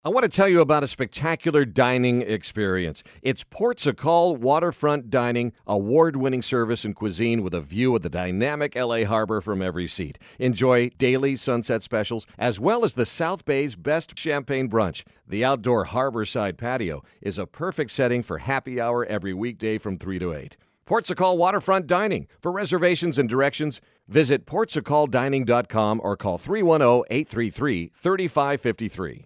I want to tell you about a spectacular dining experience. It's Ports a Call Waterfront Dining, award-winning service and cuisine with a view of the dynamic LA Harbor from every seat. Enjoy daily sunset specials, as well as the South Bay's best champagne brunch. The outdoor harborside patio is a perfect setting for happy hour every weekday from 3 to 8. Ports a Call Waterfront Dining. For reservations and directions, visit portsacalldining.com or call 310-833-3553.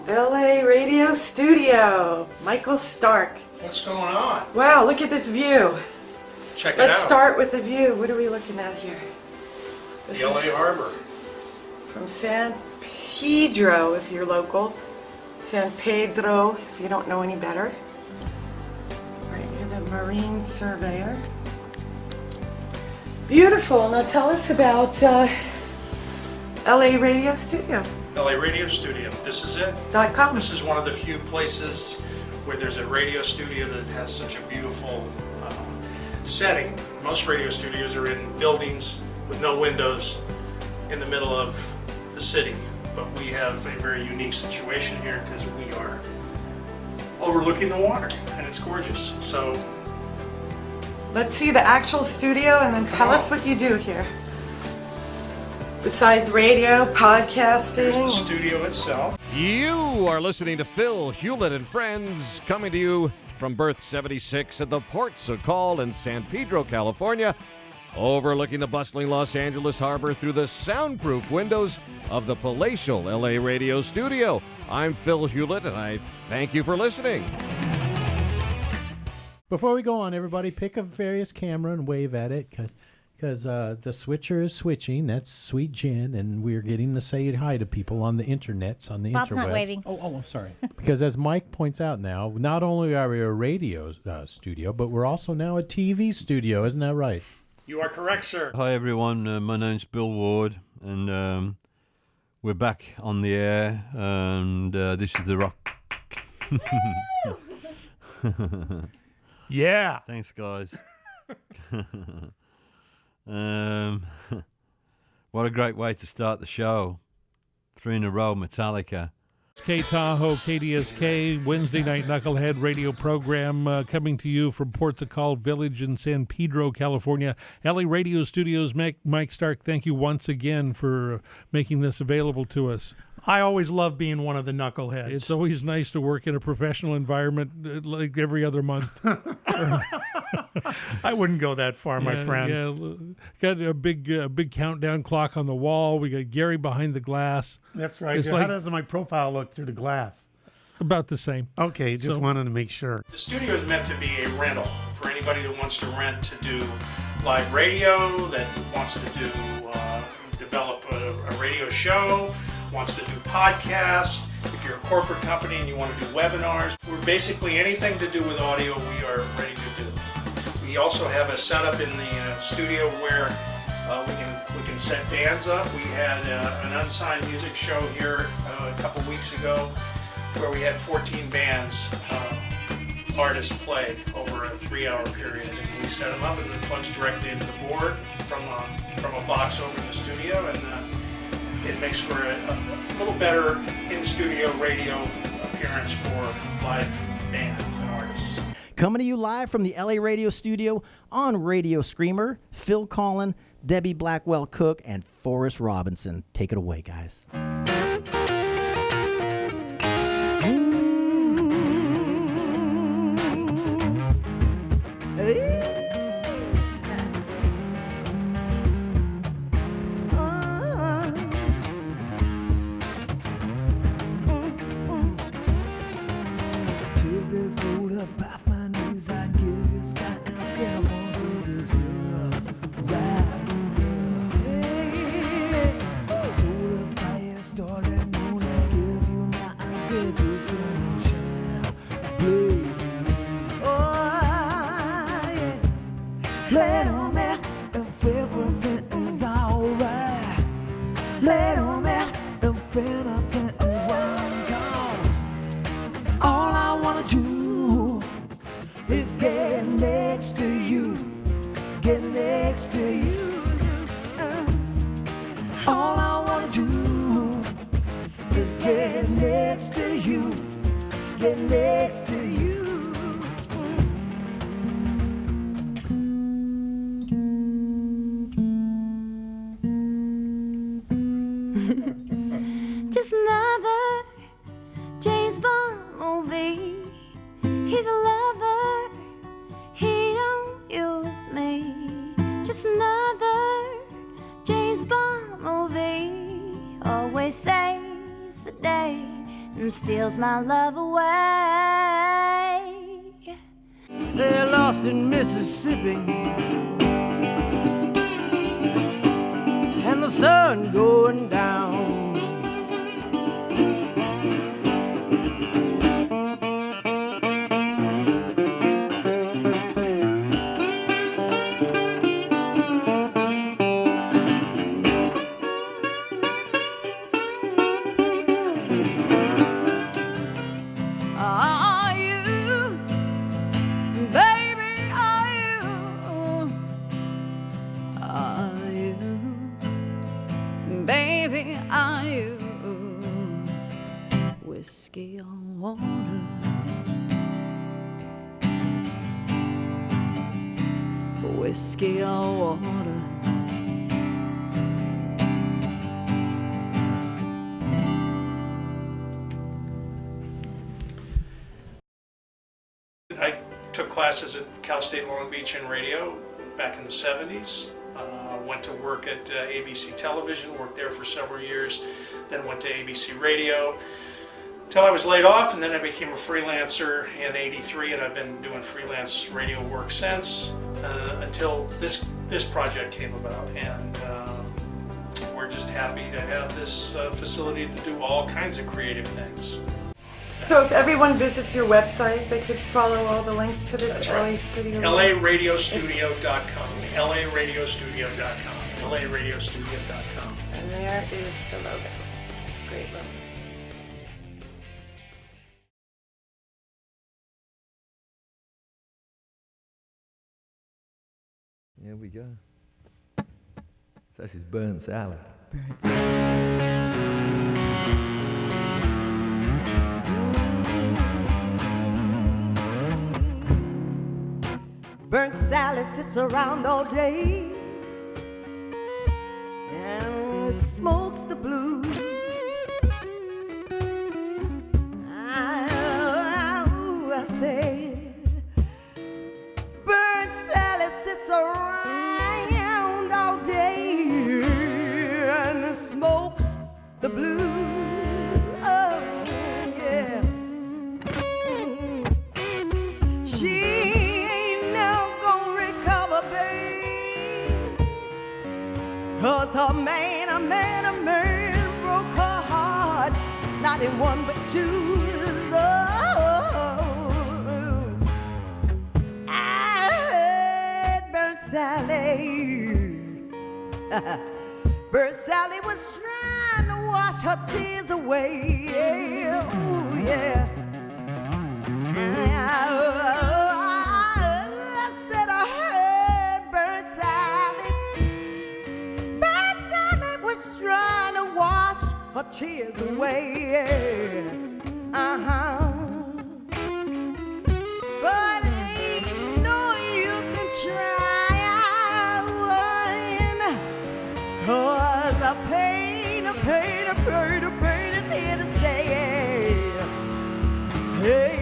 LA Radio Studio, Michael Stark. What's going on? Wow, look at this view. Check it out. Let's start with the view. What are we looking at here? The LA Harbor. From San Pedro, if you're local. San Pedro, if you don't know any better. Right near the Marine Surveyor. Beautiful. Now tell us about LA Radio Studio. LA Radio Studio. This is it. .com. This is one of the few places where there's a radio studio that has such a beautiful setting. Most radio studios are in buildings with no windows in the middle of the city, but we have a very unique situation here because we are overlooking the water and it's gorgeous. So let's see the actual studio and then tell us what you do here. Besides radio, podcasting. here's the studio itself. You are listening to Phil Hewlett and Friends, coming to you from Berth 76 at the Ports a Call in San Pedro, California, overlooking the bustling Los Angeles harbor through the soundproof windows of the palatial LA Radio Studio. I'm Phil Hewlett, and I thank you for listening. Before we go on, everybody, pick a various camera and wave at it, because the switcher is switching. That's Sweet Jen, and we're getting to say hi to people on the internets, on the Bob's interwebs. not waving. Oh, I'm sorry. Because as Mike points out now, not only are we a radio studio, but we're also now a TV studio. Isn't that right? You are correct, sir. Hi everyone, my name's Bill Ward, and we're back on the air, and this is the Rock. Yeah. Thanks, guys. What a great way to start the show. 3 in a row, Metallica. K Tahoe, KDSK, Wednesday Night Knucklehead radio program coming to you from Ports a Call Village in San Pedro, California. LA Radio Studios, Mike Stark, thank you once again for making this available to us. I always love being one of the knuckleheads. It's always nice to work in a professional environment like every other month. I wouldn't go that far, my friend. Yeah, got a big countdown clock on the wall. We got Gary behind the glass. That's right. It's How like- does my profile look through the glass? About the same. Okay, just So- wanted to make sure. The studio is meant to be a rental for anybody that wants to rent to do live radio, that wants to do develop a radio show, wants to do podcasts. If you're a corporate company and you want to do webinars, we're basically anything to do with audio we are ready to do. We also have a setup in the studio where we can set bands up. We had an unsigned music show here a couple weeks ago where we had 14 bands artists play over a 3-hour period, and we set them up and it plugs directly into the board from a box over in the studio, and it makes for a little better in-studio radio appearance for live bands and artists. Coming to you live from the LA Radio Studio on Radio Screamer, Phil Collin, Debbie Blackwell Cook, and Forrest Robinson. Take it away, guys. Fire been a plenty one cause all I wanna do is get next to you, get next to you. All I wanna do is get next to you, get next to you. Just another James Bond movie. He's a lover, he don't use me. Just another James Bond movie. Always saves the day and steals my love away. They're lost in Mississippi, and the sun going down. Are you, baby, are you? Are you, baby, are you? Whiskey on water, whiskey on water. I took classes at Cal State Long Beach in radio back in the 70s. Went to work at ABC Television, worked there for several years, then went to ABC Radio till I was laid off, and then I became a freelancer in '83, and I've been doing freelance radio work since until this project came about, and we're just happy to have this facility to do all kinds of creative things. So if everyone visits your website, they could follow all the links to this That's LA right. studio. LAradiostudio.com. LAradiostudio.com. LAradiostudio.com. And there is the logo. Great logo. Here we go. So this is burnt salad. Burnt Sally sits around all day and smokes the blues. I say, Burnt Sally sits around all day and smokes the blues. Oh, yeah. She ain't never gonna recover, babe, 'cause her man broke her heart, not in one but two. Oh, I heard Burnt Sally. Burnt Sally was trying to wash her tears away. Oh, yeah. I said I heard Burnt Sally. Burnt Sally was trying to wash her tears away. But it ain't no use in trying, 'cause the pain is here to stay. Hey,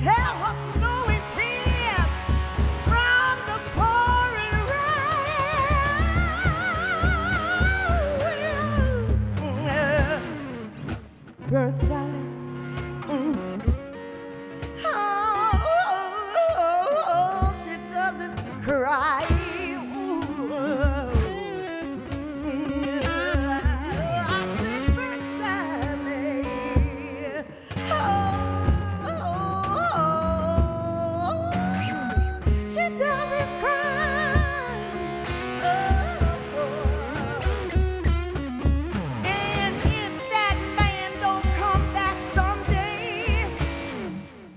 tell her flowing tears from the pouring rain. Bird Sally. Oh, she does is cry.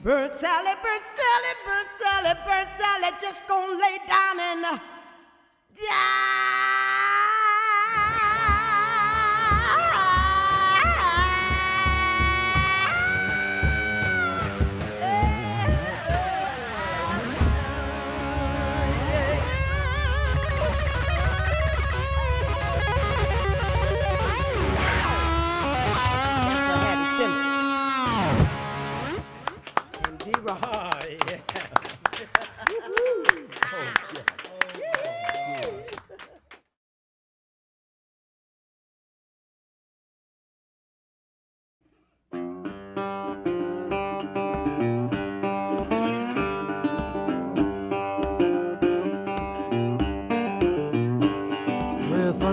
Bird Sally, Bird Sally, Bird Sally, Bird Sally, just gonna lay down and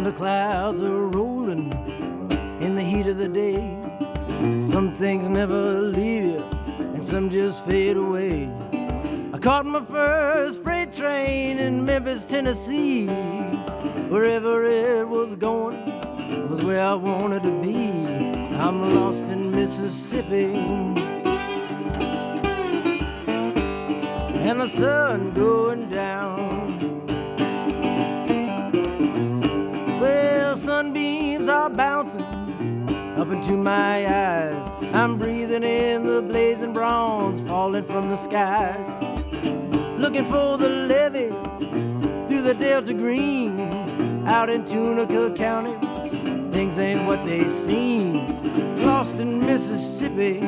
The clouds are rolling in the heat of the day. Some things never leave you and some just fade away. I caught my first freight train in Memphis, Tennessee. Wherever it was going was where I wanted to be. I'm lost in Mississippi and the sun going down. Well, sunbeams are bouncing up into my eyes. I'm breathing in the blazing bronze falling from the skies. Looking for the levee through the Delta Green. Out in Tunica County, things ain't what they seem. Lost in Mississippi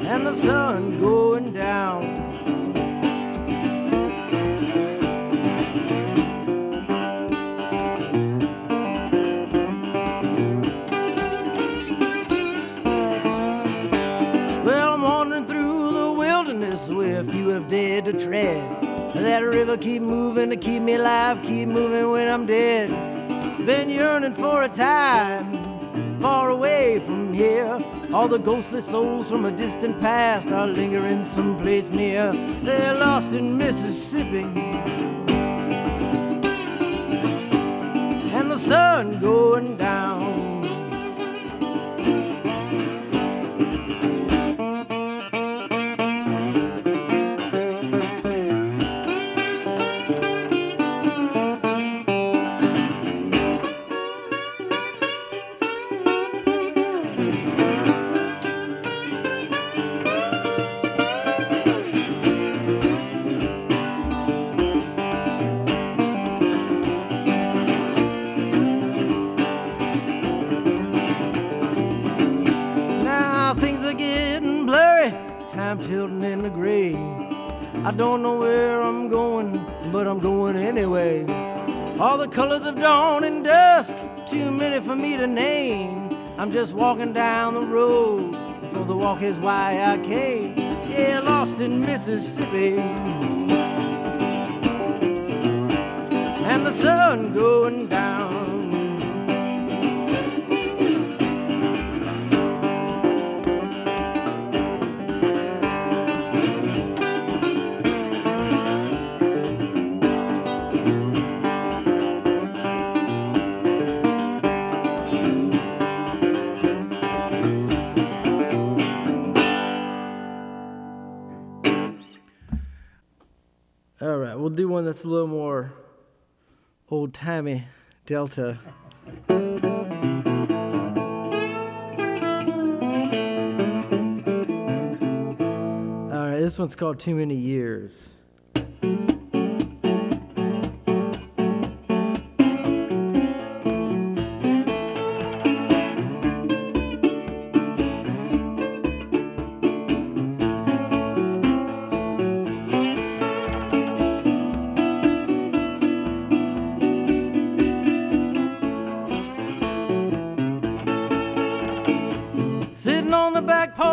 and the sun going down. If you have dared to tread that river, keep moving to keep me alive, keep moving when I'm dead. Been yearning for a time far away from here. All the ghostly souls from a distant past are lingering someplace near. They're lost in Mississippi and the sun going down. Tilting in the gray. I don't know where I'm going, but I'm going anyway. All the colors of dawn and dusk, too many for me to name. I'm just walking down the road, for the walk is why I came. Yeah, lost in Mississippi and the sun going down. All right, we'll do one that's a little more old-timey Delta. All right, this one's called Too Many Years.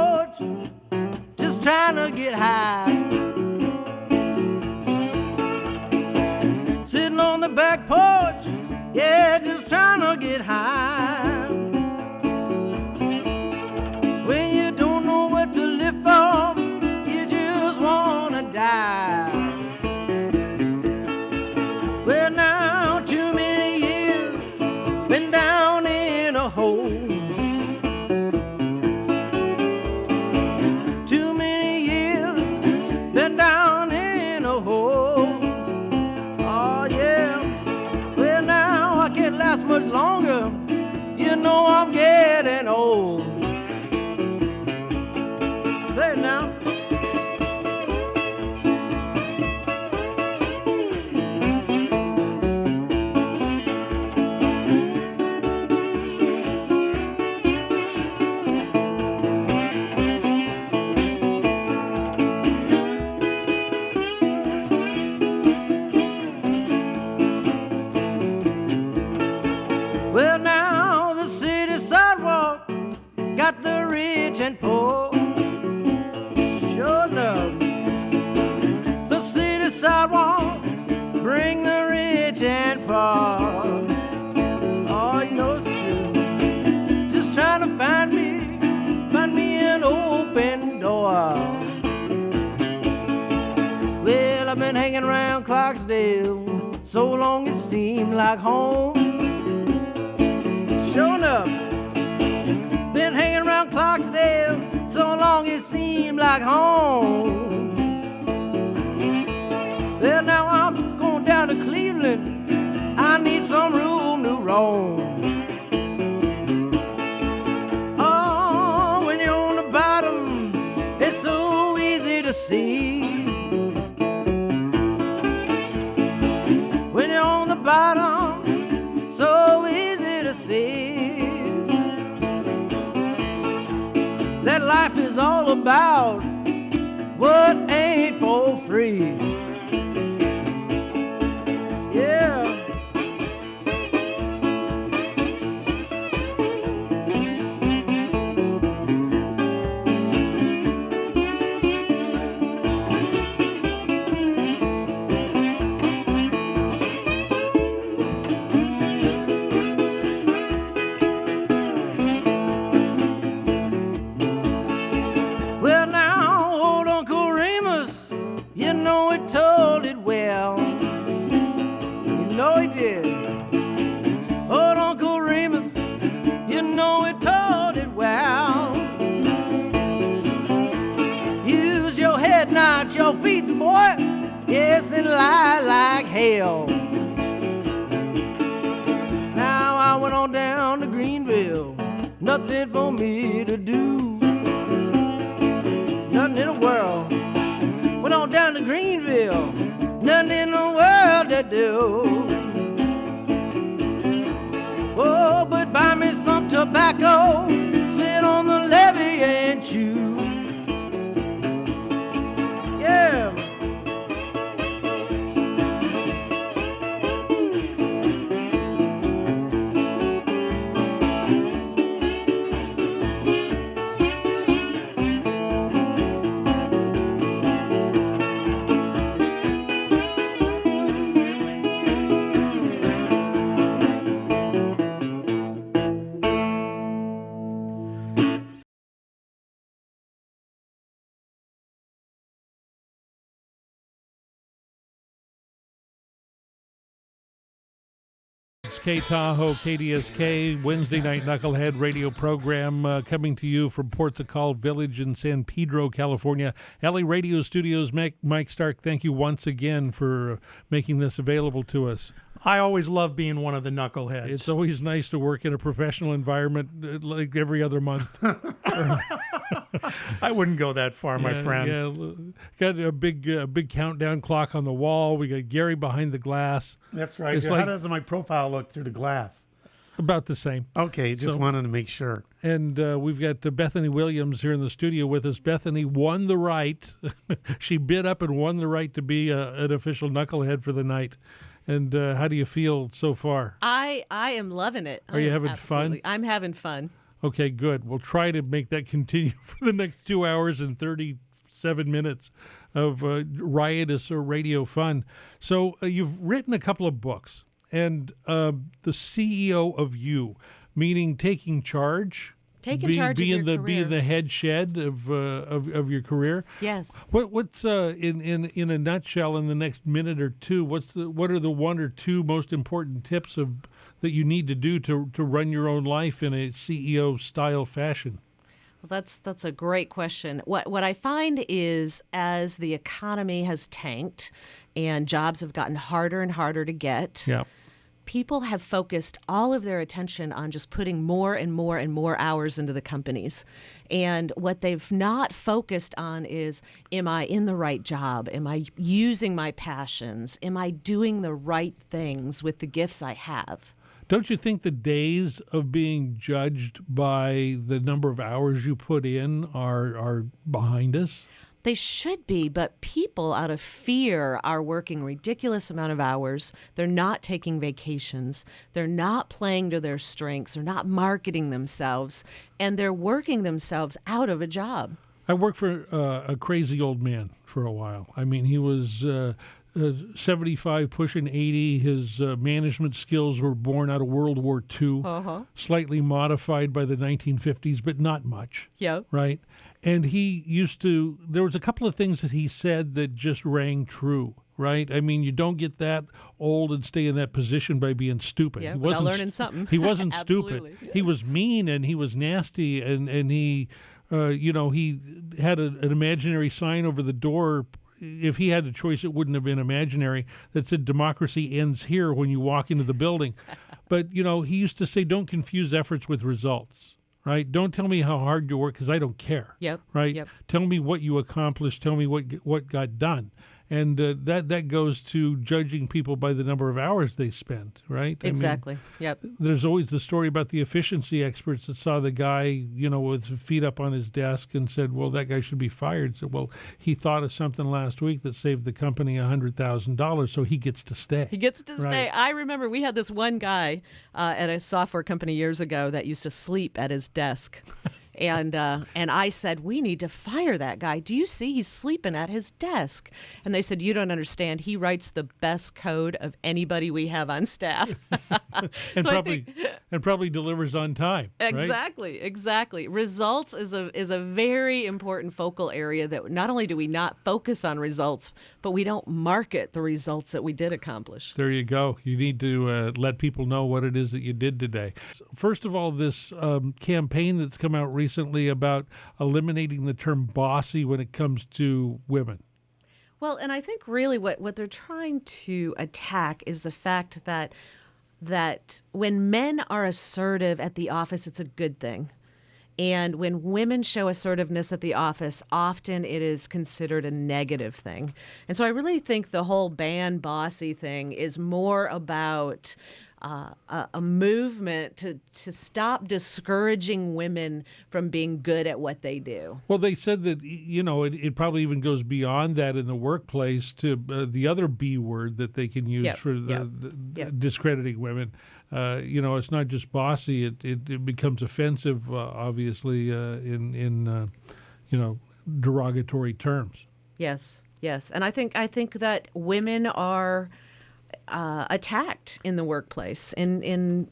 porch, just trying to get high. Sitting on the back porch, yeah, just trying to get high. When you don't know what to live for, you just wanna die. Well, now too many years been down in a hole. Too many years been down in a hole. Oh yeah. Well, now I can't last much longer. You know I'm getting old. Play it now. Well, now the city sidewalk got the rich and poor. Sure enough, the city sidewalk bring the rich and poor. Oh, you know it's true. Just trying to find me an open door. Well, I've been hanging around Clarksdale so long it seemed like home. Sure enough, been hanging around Clarksdale so long it seemed like home. Well, now I'm going down to Cleveland. I need some room to roam. Oh, when you're on the bottom, it's so easy to see. When you're on the bottom, so easy to see that life is all about what ain't for free. Yeah. Well, now, old Uncle Remus, you know he told it well. You know he did. Old Uncle Remus, you know he told it well. Use your head, not your feet, boy. Yes, and lie like hell. Now I went on down to Greenville, nothing for me to do. Nothing in the world. Went on down to Greenville. Nothing in the world to do. Oh, but buy me some tobacco. Sit on the levee and chew. Yeah. It's K Tahoe, KDSK, Wednesday night Knucklehead radio program coming to you from Portugal Village in San Pedro, California. LA Radio Studios, Mike Stark, thank you once again for making this available to us. I always love being one of the knuckleheads. It's always nice to work in a professional environment like every other month. I wouldn't go that far, my friend. Yeah, got a big countdown clock on the wall. We got Gary behind the glass. That's right. It's How like does my profile look through the glass? about the same. Okay, just wanted to make sure. And we've got Bethany Williams here in the studio with us. Bethany won the right. She bid up and won the right to be an official knucklehead for the night. And how do you feel so far? I am loving it. Are you having fun? I'm having fun. Okay, good. We'll try to make that continue for the next 2 hours and 37 minutes of riotous radio fun. So you've written a couple of books, and the CEO of You, meaning taking charge. Taking charge of your career. Being the head shed of your career. Yes. What's in a nutshell, in the next minute or two, what are the one or two most important tips that you need to do to run your own life in a CEO style fashion? Well, that's a great question. What I find is, as the economy has tanked and jobs have gotten harder and harder to get. Yeah. People have focused all of their attention on just putting more and more and more hours into the companies. And what they've not focused on is, am I in the right job? Am I using my passions? Am I doing the right things with the gifts I have? Don't you think the days of being judged by the number of hours you put in are behind us? They should be, but people, out of fear, are working ridiculous amount of hours. They're not taking vacations. They're not playing to their strengths. They're not marketing themselves, and they're working themselves out of a job. I worked for a crazy old man for a while. I mean, he was 75, pushing 80. His management skills were born out of World War II, slightly modified by the 1950s, but not much. Yeah. Right? And there was a couple of things that he said that just rang true, right? I mean, you don't get that old and stay in that position by being stupid. Yeah, without learning something. He wasn't Absolutely. stupid. He was mean and he was nasty, and he, he had an imaginary sign over the door. If he had the choice, it wouldn't have been imaginary, that said, "Democracy ends here," when you walk into the building. But, he used to say, don't confuse efforts with results. Right? Don't tell me how hard you work, because I don't care. Yep. Right? Yep. Tell me what you accomplished. Tell me what got done. And that goes to judging people by the number of hours they spend, right? Exactly. I mean, yep. There's always the story about the efficiency experts that saw the guy, with feet up on his desk and said, well, that guy should be fired. So, well, he thought of something last week that saved the company $100,000, so he gets to stay. He gets to stay. I remember we had this one guy at a software company years ago that used to sleep at his desk. And I said, we need to fire that guy. Do you see he's sleeping at his desk? And they said, you don't understand. He writes the best code of anybody we have on staff. and probably delivers on time. Exactly, right? Exactly. Results is a very important focal area that not only do we not focus on results, but we don't market the results that we did accomplish. There you go. You need to let people know what it is that you did today. First of all, this campaign that's come out recently about eliminating the term bossy when it comes to women. Well, and I think really what they're trying to attack is the fact that when men are assertive at the office, it's a good thing. And when women show assertiveness at the office, often it is considered a negative thing. And so I really think the whole ban bossy thing is more about a movement to stop discouraging women from being good at what they do. Well, they said that, it probably even goes beyond that in the workplace to the other B word that they can use for discrediting women. It's not just bossy. It becomes offensive, obviously, in derogatory terms. Yes. And I think that women are attacked in the workplace, in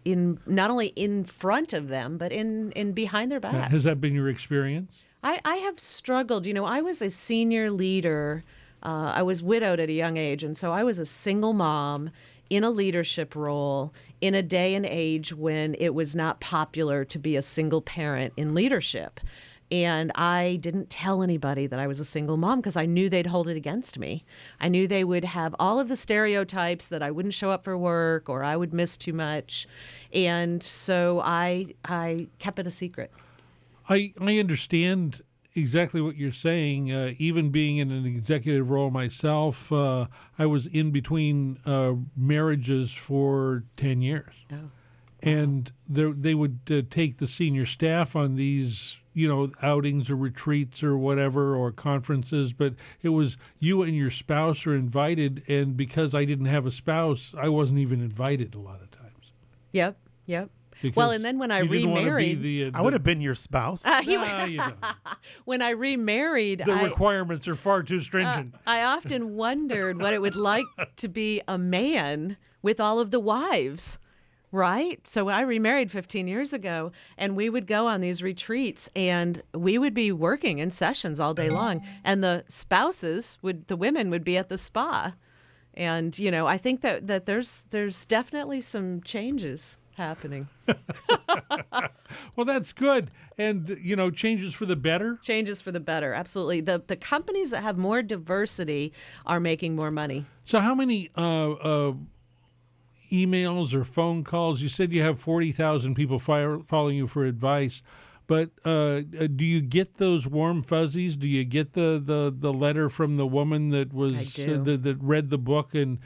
not only in front of them, but in behind their backs. Has that been your experience? I have struggled. I was a senior leader. I was widowed at a young age, and so I was a single mom in a leadership role in a day and age when it was not popular to be a single parent in leadership. And I didn't tell anybody that I was a single mom because I knew they'd hold it against me. I knew they would have all of the stereotypes that I wouldn't show up for work or I would miss too much. And so I kept it a secret. I understand exactly what you're saying. Even being in an executive role myself, I was in between marriages for 10 years. Oh. And they would take the senior staff on these outings or retreats or whatever, or conferences, but it was you and your spouse are invited, and because I didn't have a spouse, I wasn't even invited a lot of times. Yep. Well, and then when I you didn't wanna be remarried, the, I would have been your spouse. you don't. when I remarried, The requirements are far too stringent. I often wondered what it would like to be a man with all of the wives, right? So I remarried 15 years ago, and we would go on these retreats, and we would be working in sessions all day long, and the women would be at the spa. And, I think that there's definitely some changes happening. Well, that's good. And, changes for the better? Changes for the better, absolutely. The companies that have more diversity are making more money. So how many emails or phone calls? You said you have 40,000 people following you for advice. But do you get those warm fuzzies? Do you get the letter from the woman that was that read the book and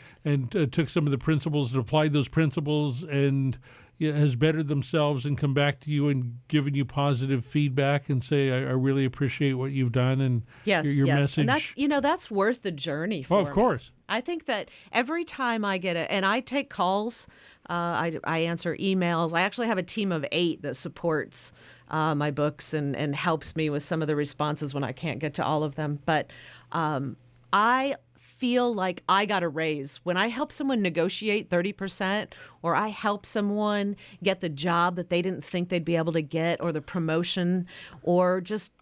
took some of the principles and applied those principles and has bettered themselves and come back to you and given you positive feedback and say, I really appreciate what you've done and your message? And that's worth the journey for of course. me. I think that every time I get and I take calls, I answer emails. I actually have a team of 8 that supports my books and helps me with some of the responses when I can't get to all of them. But I feel like I got a raise when I help someone negotiate 30%, or I help someone get the job that they didn't think they'd be able to get, or the promotion, or just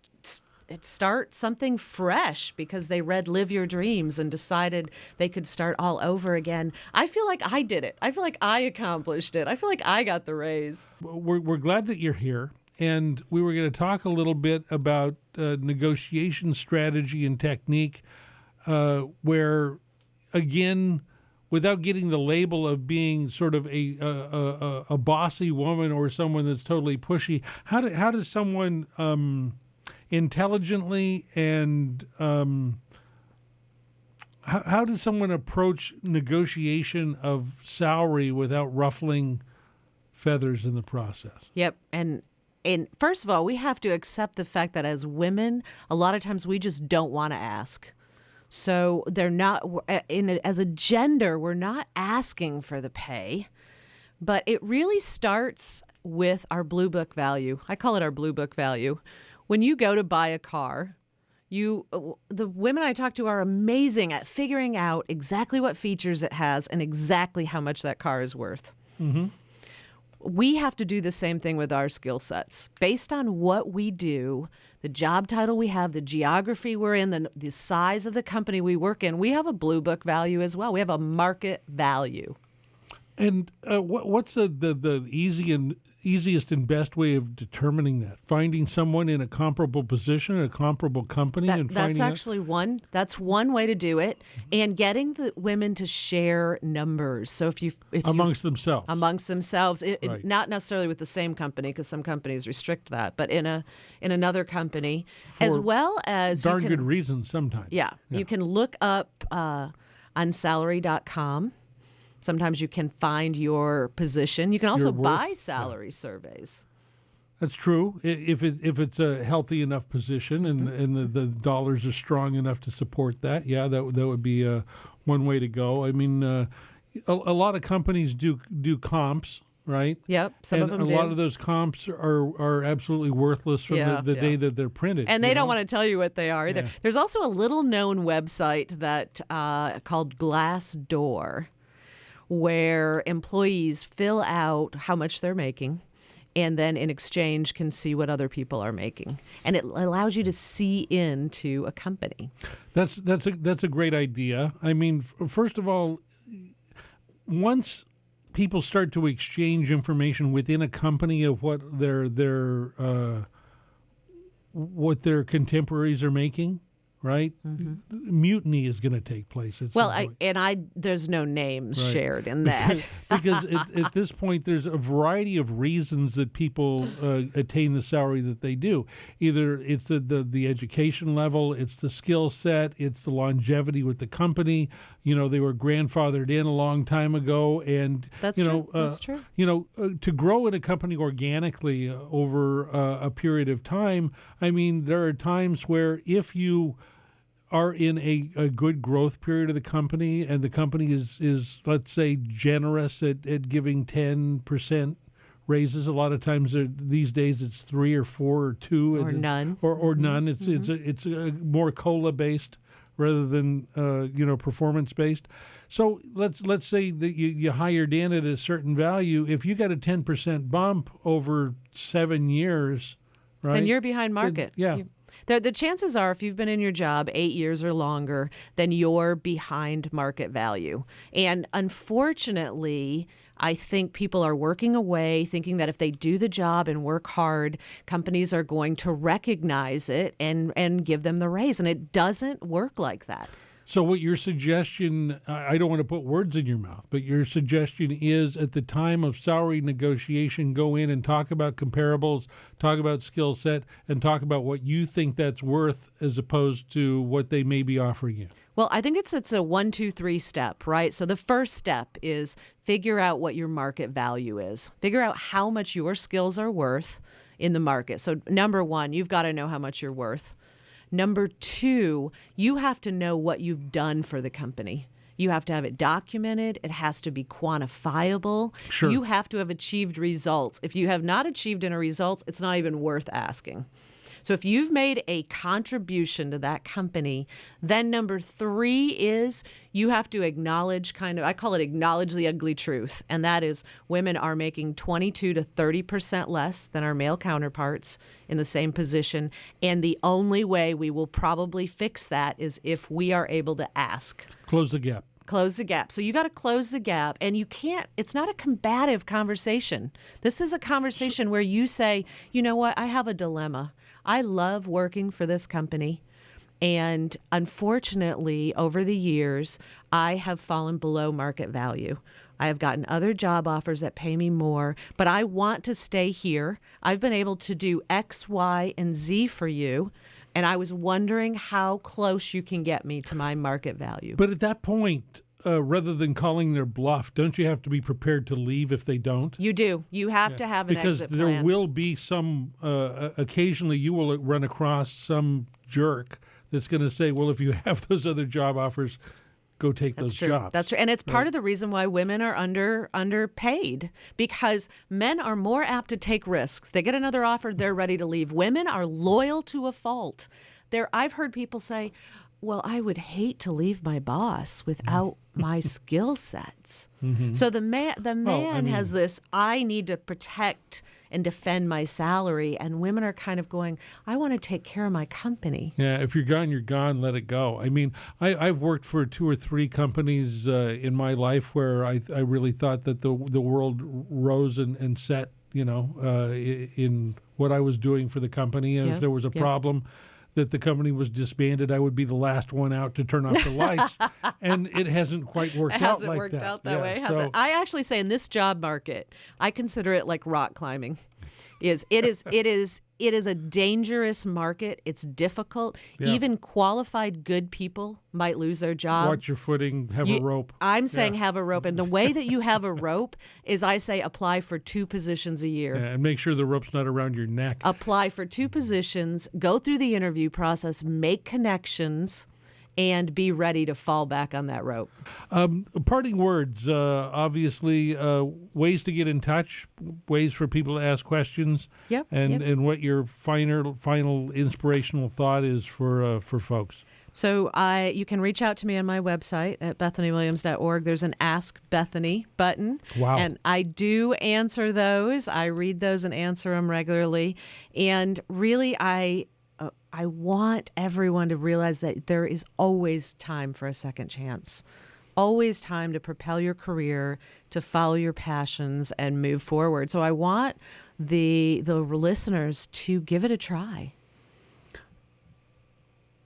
start something fresh because they read Live Your Dreams and decided they could start all over again. I feel like I did it. I feel like I accomplished it. I feel like I got the raise. We're glad that you're here. And we were going to talk a little bit about negotiation strategy and technique, where, again, without getting the label of being sort of a bossy woman or someone that's totally pushy, how does someone intelligently and how does someone approach negotiation of salary without ruffling feathers in the process? Yep, and first of all, we have to accept the fact that as women, a lot of times we just don't want to ask. So they're not, as a gender, we're not asking for the pay, but it really starts with our Blue Book value. I call it our Blue Book value. When you go to buy a car, the women I talk to are amazing at figuring out exactly what features it has and exactly how much that car is worth. Mm-hmm. We have to do the same thing with our skill sets. Based on what we do, the job title we have, the geography we're in, the size of the company we work in, we have a Blue Book value as well. We have a market value. And what's the easiest and best way of determining that? Finding someone in a comparable position, a comparable company, that's actually one way to do it, and getting the women to share numbers. So if amongst themselves, right. Not necessarily with the same company, because some companies restrict that, but in another company, for as well as darn good reasons sometimes. Yeah, you can look up on salary.com. Sometimes you can find your position. You can also buy salary surveys. That's true. If it's a healthy enough position and the dollars are strong enough to support that, that would be one way to go. I mean, a lot of companies do comps, right? Yep, some of them do. And a lot of those comps are absolutely worthless from the day that they're printed. And they don't want to tell you what they are either. Yeah. There's also a little-known website that called Glassdoor, where employees fill out how much they're making and then in exchange can see what other people are making. And it allows you to see into a company. That's a great idea. I mean, first of all, once people start to exchange information within a company of what their contemporaries are making, right? Mm-hmm. Mutiny is going to take place. There's no names shared in that. because at this point, there's a variety of reasons that people attain the salary that they do. Either it's the education level, it's the skill set, it's the longevity with the company. They were grandfathered in a long time ago, and that's true. That's true. To grow in a company organically over a period of time. I mean, there are times where if you are in a good growth period of the company, and the company is let's say generous at giving 10% raises. A lot of times these days it's 3 or 4 or 2 Or none. or none. It's more COLA based rather than performance based. So let's say that you hired in at a certain value. If you got a 10% bump over 7 years, right? Then you're behind market. The chances are, if you've been in your job 8 years or longer, then you're behind market value. And unfortunately, I think people are working away, thinking that if they do the job and work hard, companies are going to recognize it and give them the raise. And it doesn't work like that. So what your suggestion, I don't want to put words in your mouth, but your suggestion is at the time of salary negotiation, go in and talk about comparables, talk about skill set, and talk about what you think that's worth as opposed to what they may be offering you. Well, I think it's a 1, 2, 3 step, right? So the first step is figure out what your market value is. Figure out how much your skills are worth in the market. So number one, you've got to know how much you're worth. Number two, you have to know what you've done for the company. You have to have it documented. It has to be quantifiable. Sure. You have to have achieved results. If you have not achieved any results, it's not even worth asking. So if you've made a contribution to that company, then number three is you have to acknowledge I call it acknowledge the ugly truth. And that is women are making 22 to 30% less than our male counterparts in the same position. And the only way we will probably fix that is if we are able to ask. Close the gap. Close the gap. So you got to close the gap, and you can't, it's not a combative conversation. This is a conversation where you say, you know what, I have a dilemma. I love working for this company, and unfortunately, over the years, I have fallen below market value. I have gotten other job offers that pay me more, but I want to stay here. I've been able to do X, Y, and Z for you, and I was wondering how close you can get me to my market value. But at that point, rather than calling their bluff, don't you have to be prepared to leave if they don't? You do. You have to have an exit plan. Because there will be some, occasionally you will run across some jerk that's going to say, well, if you have those other job offers, go take those jobs. That's true. And it's part of the reason why women are underpaid, because men are more apt to take risks. They get another offer, they're ready to leave. Women are loyal to a fault. I've heard people say, well, I would hate to leave my boss without my skill sets. Mm-hmm. So the man has this, I need to protect and defend my salary, and women are kind of going, I want to take care of my company. Yeah, if you're gone, you're gone. Let it go. I mean, I've worked for 2 or 3 companies in my life where I really thought that the world rose and set, in what I was doing for the company. And if there was a problem that the company was disbanded, I would be the last one out to turn off the lights. And it hasn't quite worked out like that. It hasn't worked out that way, has it? I actually say in this job market, I consider it like rock climbing. It is a dangerous market. It's difficult. Yeah. Even qualified good people might lose their job. Watch your footing, have a rope. I'm saying have a rope. And the way that you have a rope is I say apply for 2 positions a year. Yeah, and make sure the rope's not around your neck. Apply for 2 positions, go through the interview process, make connections, and be ready to fall back on that rope. Parting words, obviously, ways to get in touch, ways for people to ask questions, and what your final inspirational thought is for folks. So you can reach out to me on my website at bethanywilliams.org. There's an Ask Bethany button. Wow. And I do answer those. I read those and answer them regularly. And really, I want everyone to realize that there is always time for a second chance, always time to propel your career, to follow your passions, and move forward. So I want the listeners to give it a try.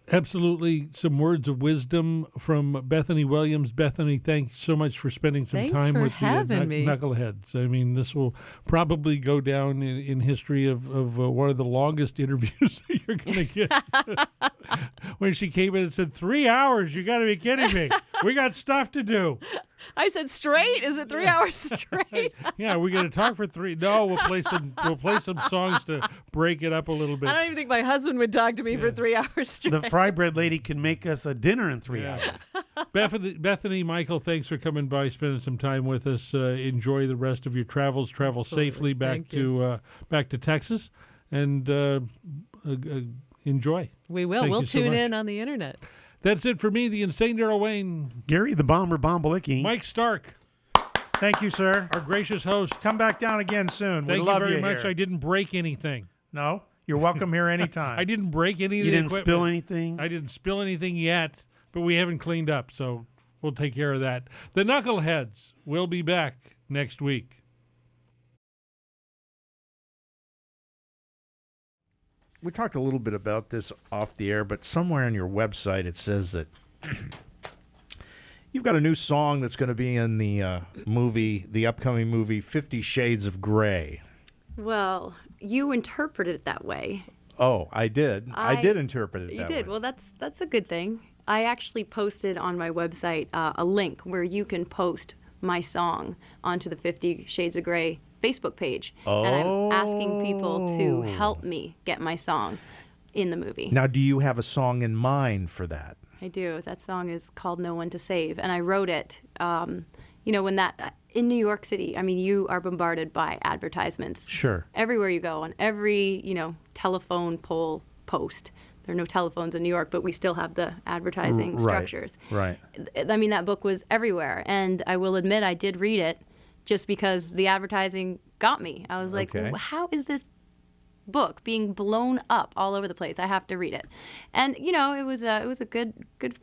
Absolutely, some words of wisdom from Bethany Williams. Bethany, thanks so much for spending some time with the Knuckleheads. I mean, this will probably go down in history of one of the longest interviews that you're going to get. When she came in and said, 3 hours, you got to be kidding me. We got stuff to do. I said straight. Is it 3 hours straight? Yeah, we're going to talk for 3. No, we'll play some songs to break it up a little bit. I don't even think my husband would talk to me for 3 hours straight. The fry bread lady can make us a dinner in 3 hours. Bethany, Michael, thanks for coming by, spending some time with us. Enjoy the rest of your travels. Travel Absolutely. safely back to Texas, and enjoy. We will. Thank We'll you so tune much. in on the internet. That's it for me, the insane Daryl Wayne. Gary the Bomber Bombalicki. Mike Stark. Thank you, sir. Our gracious host. Come back down again soon. Thank we love you very much. Here. I didn't break anything. No, you're welcome here anytime. I didn't break any of You the didn't equipment. spill anything? I didn't spill anything yet, but we haven't cleaned up, so we'll take care of that. The Knuckleheads will be back next week. We talked a little bit about this off the air, but somewhere on your website it says that you've got a new song that's going to be in the upcoming movie 50 Shades of Grey. Well, you interpret it that way. Oh, I did. I did interpret it You that did. way. Well, that's a good thing. I actually posted on my website a link where you can post my song onto the 50 Shades of Grey Facebook page. And I'm asking people to help me get my song in the movie. Now, do you have a song in mind for that? I do. That song is called No One to Save. And I wrote it, when that, in New York City, I mean, you are bombarded by advertisements. Sure. Everywhere you go, on every, telephone pole post. There are no telephones in New York, but we still have the advertising structures. Right. I mean, that book was everywhere. And I will admit I did read it just because the advertising got me. I was like, Okay. how is this book being blown up all over the place? I have to read it. And, it was a good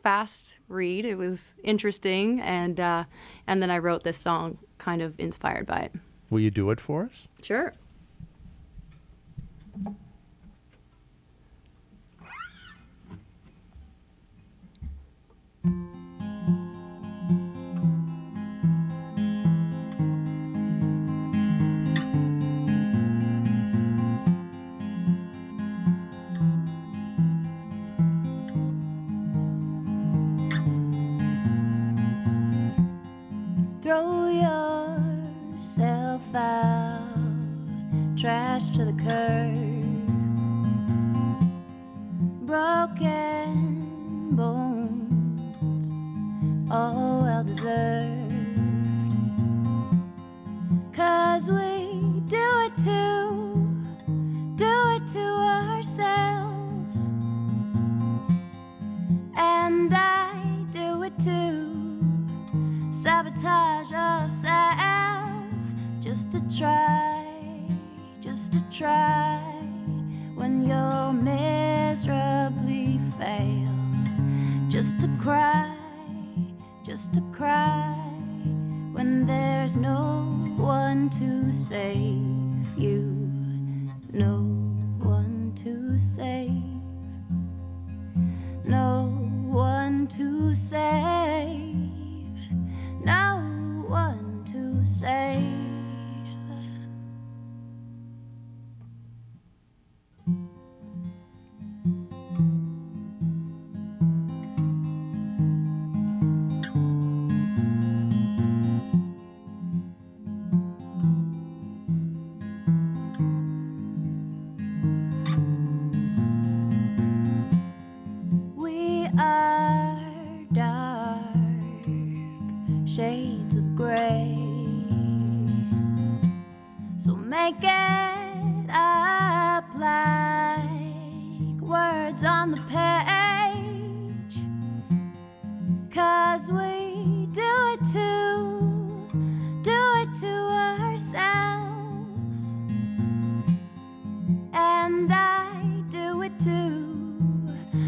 fast read. It was interesting. And then I wrote this song kind of inspired by it. Will you do it for us? Sure. Throw yourself out, trash to the curb, broken bones, all well deserved. 'Cause we do it to ourselves, and I do it too. Sabotage ourselves just to try when you'll miserably fail. Just to cry when there's no one to save you. No one to save. No one to save. No one to save. We are dark shades of gray, so make it up like words on the page. 'Cause we do it to ourselves, and I do it too.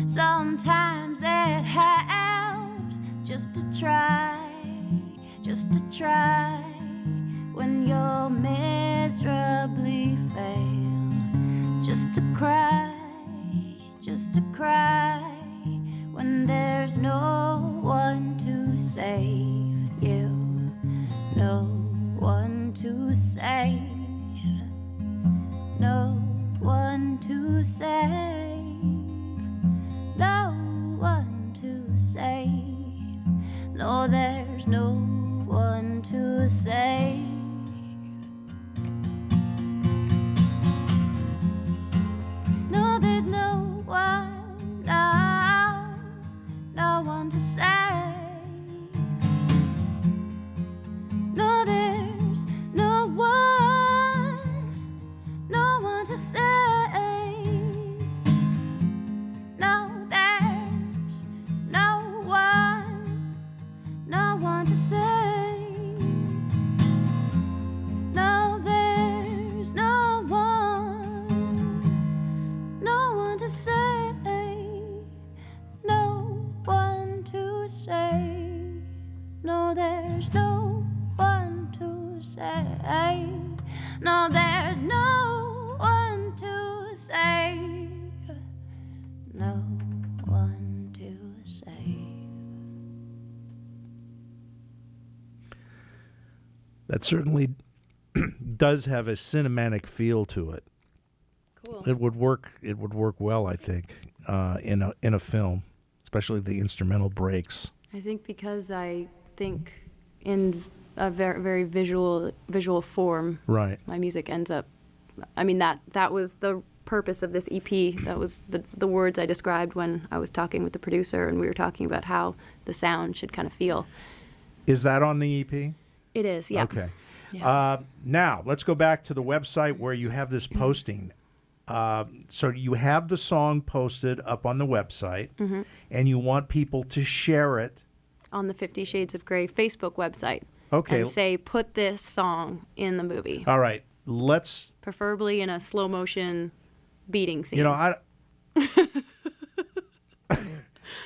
Sometimes it helps just to try when you'll miserably fail. Just to cry when there's no one to save you. No one to save. No one to save. No one to save. No, there's no one to save. No, there's no one now, no one to save. No, there's no one to save. No, there's no one to save. No, there's no one to save. No one to save. No, there's no one to save. No, there's no one to save. No one to save. That certainly does have a cinematic feel to it. Cool. It would work. It would work well, I think, in a film, especially the instrumental breaks. I think because I think in a very, very visual form, Right. my music ends up. I mean, that was the purpose of this EP. That was the words I described when I was talking with the producer, and we were talking about how the sound should kind of feel. Is that on the EP? It is, yeah. Okay. Yeah. Now, let's go back to the website where you have this posting. So you have the song posted up on the website, Mhm. and you want people to share it. On the 50 Shades of Grey Facebook website. Okay. And say, put this song in the movie. All right. Let's, Preferably in a slow motion beating scene. you know,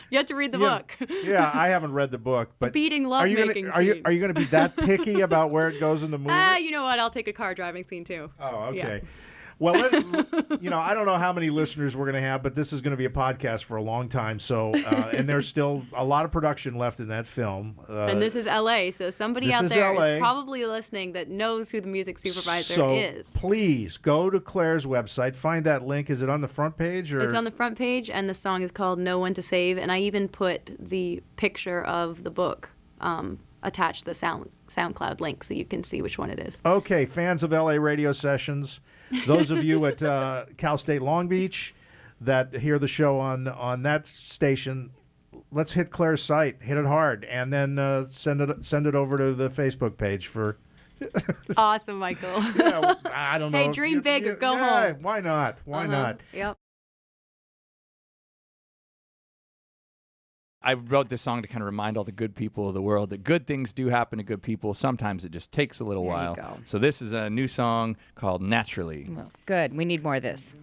You have to read the Yeah. book. Yeah, I haven't read the book, but beating are you lovemaking gonna, are you scene. are you going to be that picky about where it goes in the movie? You know what? I'll take a car driving scene too. Oh, okay. Yeah. Well, you know, I don't know how many listeners we're going to have, but this is going to be a podcast for a long time. So, and there's still a lot of production left in that film. And this is LA, so somebody this out is there LA. is probably listening that knows who the music supervisor So is. please go to Claire's website, find that link. Is it on the front page or? It's on the front page, and the song is called "No One to Save." And I even put the picture of the book attached to the SoundCloud link, so you can see which one it is. Okay, fans of LA radio sessions, those of you at Cal State Long Beach that hear the show on that station, let's hit Claire's site, hit it hard, and then send it over to the Facebook page for. Awesome, Michael. Yeah, I don't know. Hey, dream big or go yeah, home. Why not? Why not? Yep. I wrote this song to kind of remind all the good people of the world that good things do happen to good people. Sometimes it just takes a little There you while. go. So this is a new song called Naturally. Well, good. We need more of this.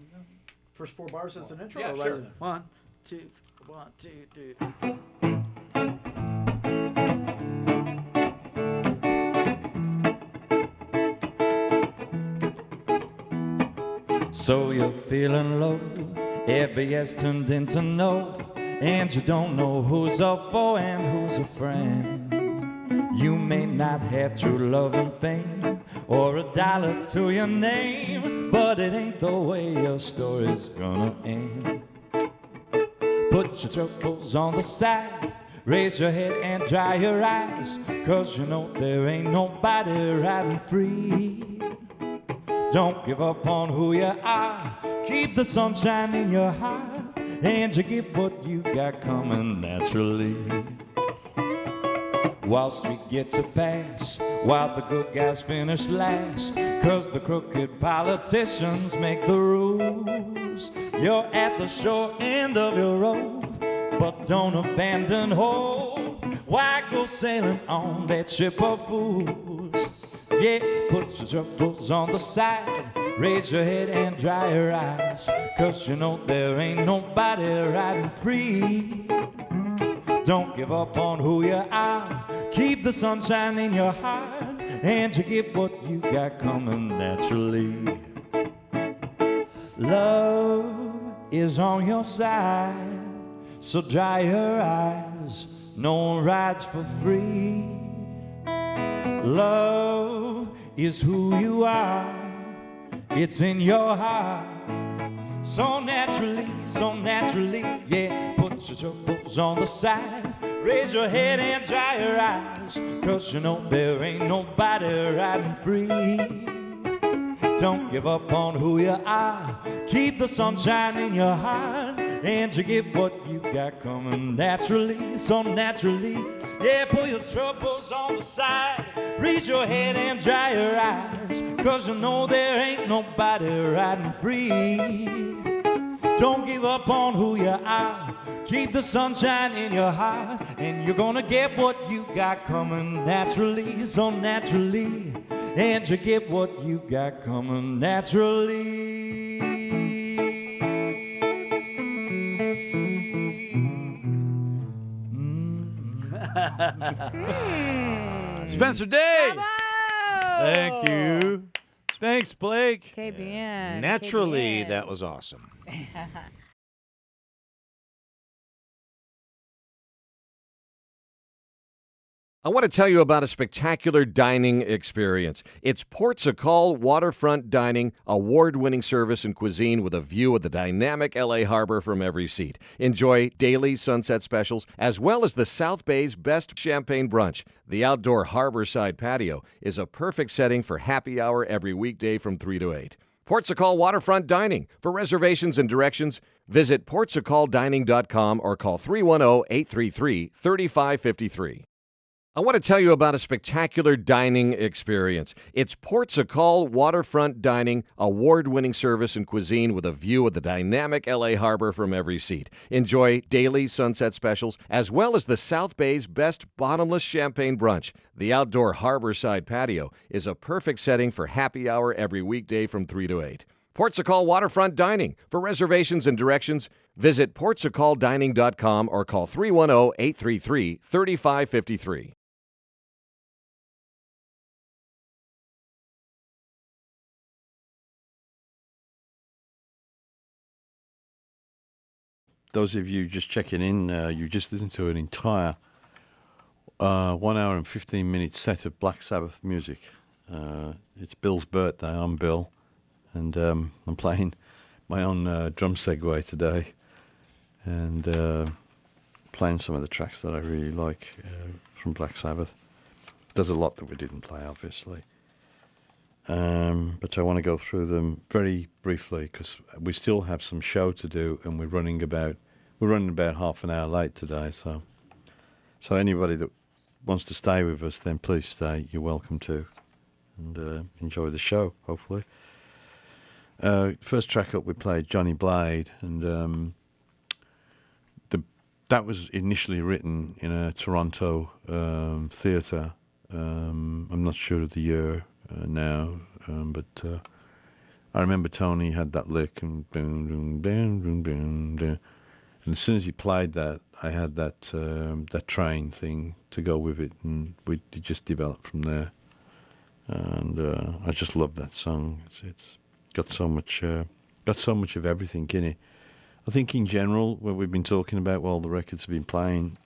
First 4 bars as an intro. Yeah, or sure. right in? 1, 2, 1, 2, 3. So you're feeling low, every yes turned into no, and you don't know who's a foe and who's a friend. You may not have true love and fame, or a dollar to your name, but it ain't the way your story's gonna end. Put your troubles on the side, raise your head and dry your eyes, 'cause you know there ain't nobody riding free. Don't give up on who you are, keep the sunshine in your heart, and you get what you got coming naturally. Wall Street gets a pass, while the good guys finish last, 'cause the crooked politicians make the rules. You're at the short end of your rope, but don't abandon hope. Why go sailing on that ship of fools? Yeah, put your troubles on the side, raise your head and dry your eyes, 'cause you know there ain't nobody riding free. Don't give up on who you are, keep the sunshine in your heart, and you get what you got coming naturally. Love is on your side, so dry your eyes, no one rides for free. Love is who you are, it's in your heart. So naturally, yeah, put Put your troubles on the side. Raise your head and dry your eyes, 'cause you know there ain't nobody riding free. Don't give up on who you are. Keep the sunshine in your heart, and you get what you got coming naturally, so naturally. Yeah, put your troubles on the side. Raise your head and dry your eyes, 'cause you know there ain't nobody riding free. Don't give up on who you are. Keep the sunshine in your heart, and you're gonna get what you got coming naturally, so naturally. And you get what you got coming naturally. Spencer Day! Thank you. Thanks, Blake. Qué bien. Naturally, qué bien. that was awesome. I want to tell you about a spectacular dining experience. It's Ports a Call Waterfront Dining, award-winning service and cuisine with a view of the dynamic LA Harbor from every seat. Enjoy daily sunset specials, as well as the South Bay's best champagne brunch. The outdoor harborside patio is a perfect setting for happy hour every weekday from 3 to 8. Ports a Call Waterfront Dining. For reservations and directions, visit portsacalldining.com or call 310-833-3553. I want to tell you about a spectacular dining experience. It's Ports a Call Waterfront Dining, award-winning service and cuisine with a view of the dynamic LA Harbor from every seat. Enjoy daily sunset specials, as well as the South Bay's best bottomless champagne brunch. The outdoor harborside patio is a perfect setting for happy hour every weekday from 3 to 8. Ports a Call Waterfront Dining. For reservations and directions, visit portsacalldining.com or call 310-833-3553. Those of you just checking in, you just listened to an entire 1 hour and 15 minute set of Black Sabbath music. It's Bill's birthday. I'm Bill, and I'm playing my own drum segue today, and playing some of the tracks that I really like from Black Sabbath. There's a lot that we didn't play, obviously, but I want to go through them very briefly because we still have some show to do, and we're running about half an hour late today. So anybody that wants to stay with us, then please stay. You're welcome to, and enjoy the show. Hopefully, first track up we played Johnny Blade, and that was initially written in a Toronto theatre. I'm not sure of the year now, but I remember Tony had that lick, and boom, boom, boom, boom, boom, boom. And as soon as he played that, I had that train thing to go with it, and it just developed from there. And I just love that song. It's got so much of everything in it. I think in general, what we've been talking about while the records have been playing,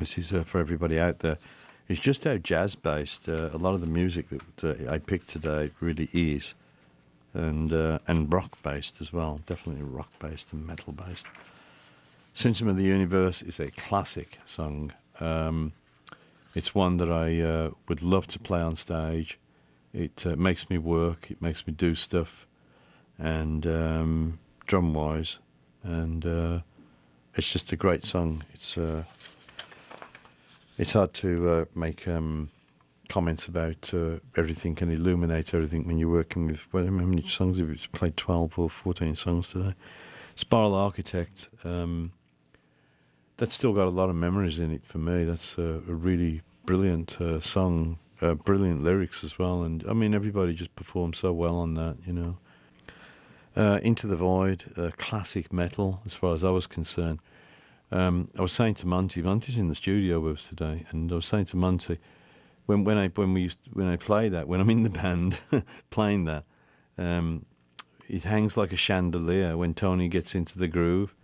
this is for everybody out there, is just how jazz-based a lot of the music that I picked today really is, and rock-based as well, definitely rock-based and metal-based. Symptom of the Universe is a classic song. It's one that I would love to play on stage. It makes me work, it makes me do stuff, and drum-wise, and it's just a great song. It's hard to make comments about everything and illuminate everything when you're working with, how many songs have you played? 12 or 14 songs today. Spiral Architect, that's still got a lot of memories in it for me. That's a really brilliant song, brilliant lyrics as well, and I mean everybody just performed so well on that, you know. Into the Void, classic metal as far as I was concerned. I was saying to Monty's in the studio with us today, and I was saying to Monty, when I play that, when I'm in the band playing that, it hangs like a chandelier. When Tony gets into the groove,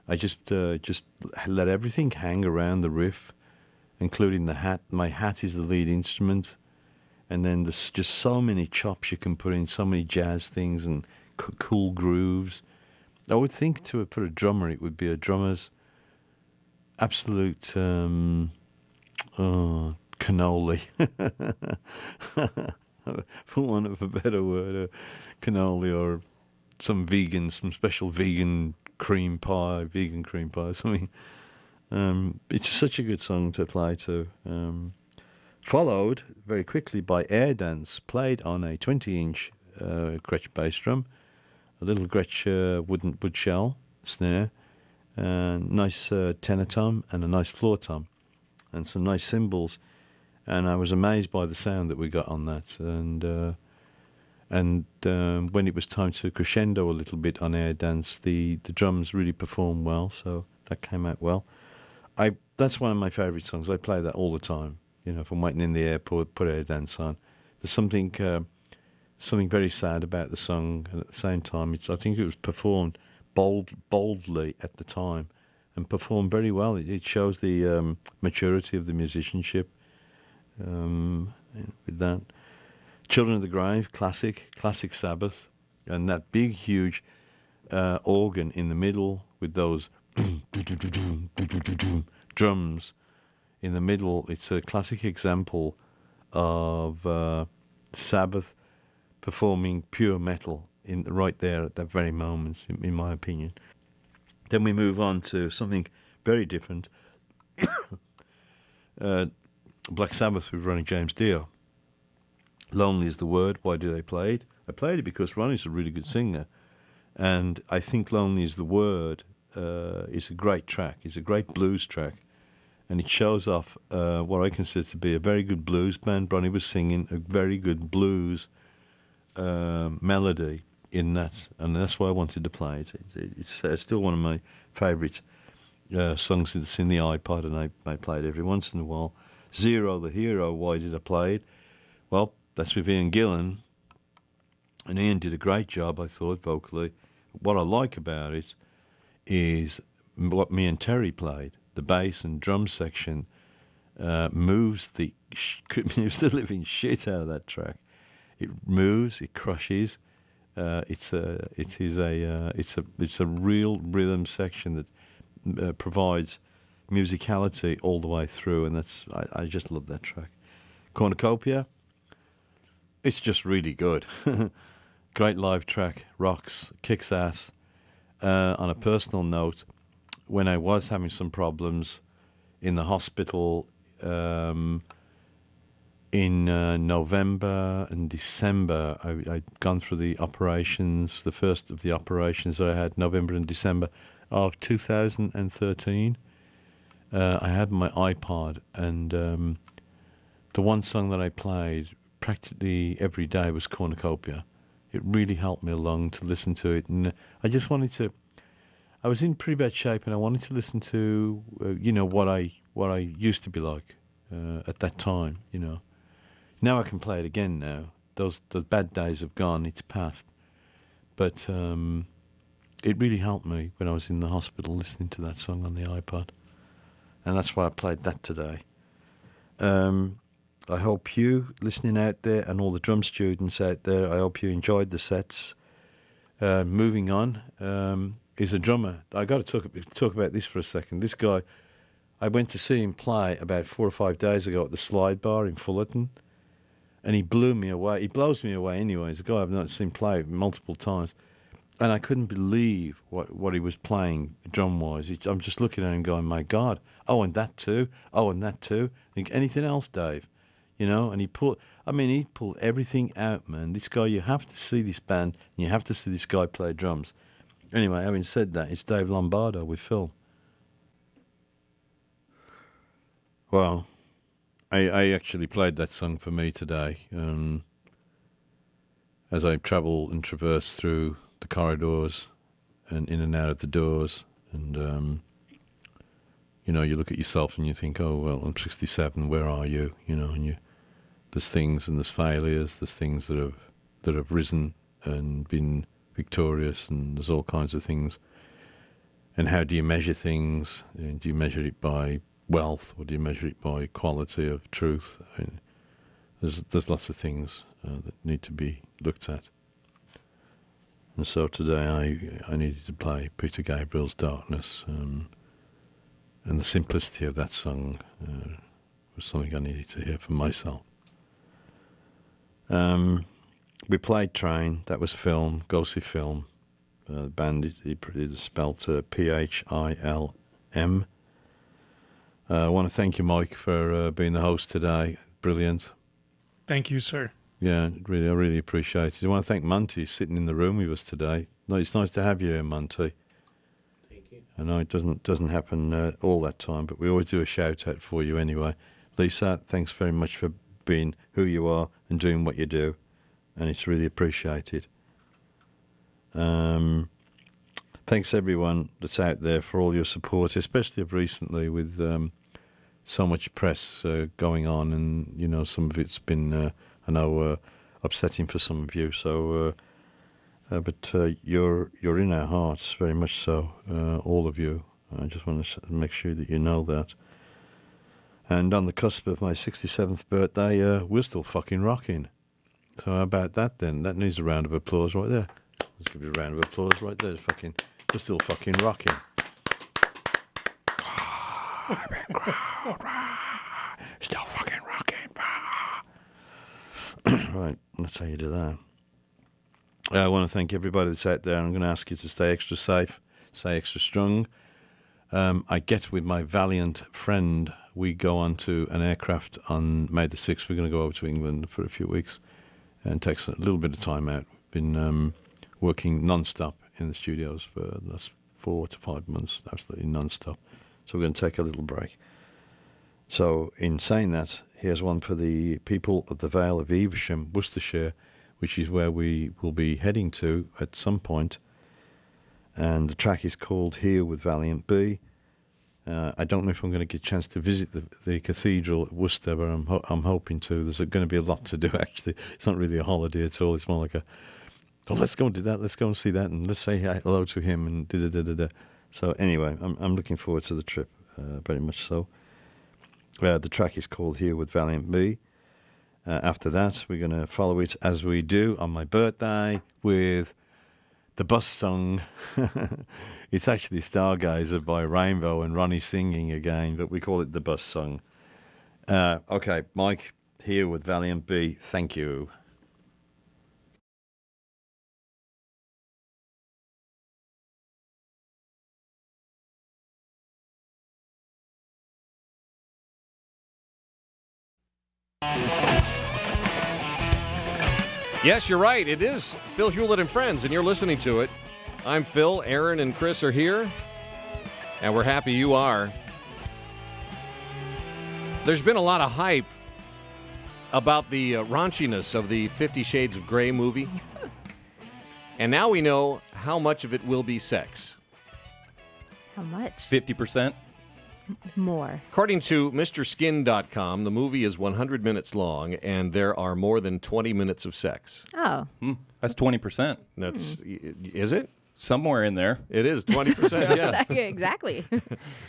I just let everything hang around the riff, including the hat. My hat is the lead instrument, and then there's just so many chops you can put in, so many jazz things and cool grooves. I would think for a drummer it would be a drummer's absolute cannoli, for want of a better word, cannoli or some special vegan cream pie, something. It's such a good song to play to. Followed very quickly by Air Dance, played on a 20-inch Gretsch bass drum, a little Gretsch wood shell snare, nice tenor tom and a nice floor tom, and some nice cymbals. And I was amazed by the sound that we got on that. And when it was time to crescendo a little bit on Air Dance, the drums really performed well, so that came out well. That's one of my favourite songs. I play that all the time. You know, if I'm waiting in the airport, put Air Dance on. There's something very sad about the song, and at the same time, I think it was performed boldly at the time, and performed very well. It shows the maturity of the musicianship. With that, Children of the Grave, classic Sabbath, and that big, huge organ in the middle with those drums in the middle. It's a classic example of Sabbath performing pure metal right there at that very moment, in my opinion. Then we move on to something very different. Black Sabbath with Ronnie James Dio. Lonely is the Word. Why did I play it? I played it because Ronnie's a really good singer, and I think Lonely is the Word is a great track. It's a great blues track, and it shows off what I consider to be a very good blues band. Ronnie was singing a very good blues melody in that, and that's why I wanted to play it. It's still one of my favourite songs that's in the iPod, and I play it every once in a while. Zero the Hero, why did I play it? Well, that's with Ian Gillan, and Ian did a great job, I thought, vocally. What I like about it is what me and Terry played. The bass and drum section moves the living shit out of that track. It moves, it crushes. It's a real rhythm section that provides musicality all the way through, and I just love that track. Cornucopia, it's just really good. Great live track, rocks, kicks ass. On a personal note, when I was having some problems in the hospital in November and December, I'd gone through the operations, the first of the operations that I had, November and December of 2013. I had my iPod, and the one song that I played practically every day was Cornucopia. It really helped me along to listen to it, and I just wanted to. I was in pretty bad shape, and I wanted to listen to, what I used to be like at that time. Now I can play it again. Now those bad days have gone; it's past. But it really helped me when I was in the hospital listening to that song on the iPod. And that's why I played that today. I hope you, listening out there, and all the drum students out there, I hope you enjoyed the sets. Moving on, is a drummer. I got to talk about this for a second. This guy, I went to see him play about 4 or 5 days ago at the Slide Bar in Fullerton, and he blew me away. He blows me away anyway. He's a guy I've not seen play multiple times. And I couldn't believe what he was playing drum-wise. I'm just looking at him going, my God. Oh, and that too. Oh, and that too. Think, anything else, Dave? And he pulled everything out, man. This guy, you have to see this band, and you have to see this guy play drums. Anyway, having said that, it's Dave Lombardo with Phil. Well, I actually played that song for me today. As I travel and traverse through the corridors and in and out of the doors, and you look at yourself and you think, oh well, I'm 67, where are you? And there's things and there's failures, there's things that have risen and been victorious, and there's all kinds of things. And how do you measure things? Do you measure it by wealth, or do you measure it by quality of truth? There's lots of things that need to be looked at. And so today I needed to play Peter Gabriel's Darkness, And the simplicity of that song was something I needed to hear for myself. We played Train. That was Film, Go See Film. The band is spelled P-H-I-L-M. I want to thank you, Mike, for being the host today. Brilliant. Thank you, sir. Yeah, I really appreciate it. I want to thank Monty sitting in the room with us today. No, it's nice to have you here, Monty. Thank you. I know it doesn't happen all that time, but we always do a shout out for you anyway. Lisa, thanks very much for being who you are and doing what you do, and it's really appreciated. Thanks everyone that's out there for all your support, especially of recently with so much press going on, and you know some of it's been I know upsetting for some of you. So, but you're in our hearts very much so, all of you. I just want to make sure that you know that. And on the cusp of my 67th birthday, we're still fucking rocking. So how about that then? That needs a round of applause right there. Let's give it a round of applause right there. We're still fucking rocking. Still fucking rocking. Right, that's how you do that. I want to thank everybody that's out there. I'm going to ask you to stay extra safe, stay extra strong. I get with my valiant friend. We go on to an aircraft on May the 6th. We're going to go over to England for a few weeks and take a little bit of time out. Been working non-stop in the studios for the last 4 to 5 months, absolutely non-stop. So we're going to take a little break. So in saying that, here's one for the people of the Vale of Evesham, Worcestershire, which is where we will be heading to at some point. And the track is called Here with Valiant Bee. I don't know if I'm going to get a chance to visit the cathedral at Worcester, but I'm hoping to. There's going to be a lot to do, actually. It's not really a holiday at all. It's more like let's go and do that, let's go and see that, and let's say hello to him, and da-da-da-da-da. So anyway, I'm looking forward to the trip, very much so. The track is called Here with Valiant Bee. After that, we're going to follow it as we do on my birthday with the bus song. It's actually Stargazer by Rainbow and Ronnie singing again, but we call it the bus song. Okay, Mike, Here with Valiant Bee. Thank you. Yes, you're right. It is Phil Hewlett and Friends, and you're listening to it. I'm Phil. Aaron and Chris are here, and we're happy you are. There's been a lot of hype about the raunchiness of the 50 Shades of Grey movie, and now we know how much of it will be sex. How much? 50%? More. According to MrSkin.com, the movie is 100 minutes long, and there are more than 20 minutes of sex. Oh. That's 20%. That's is it? Somewhere in there. It is 20%, yeah. Exactly.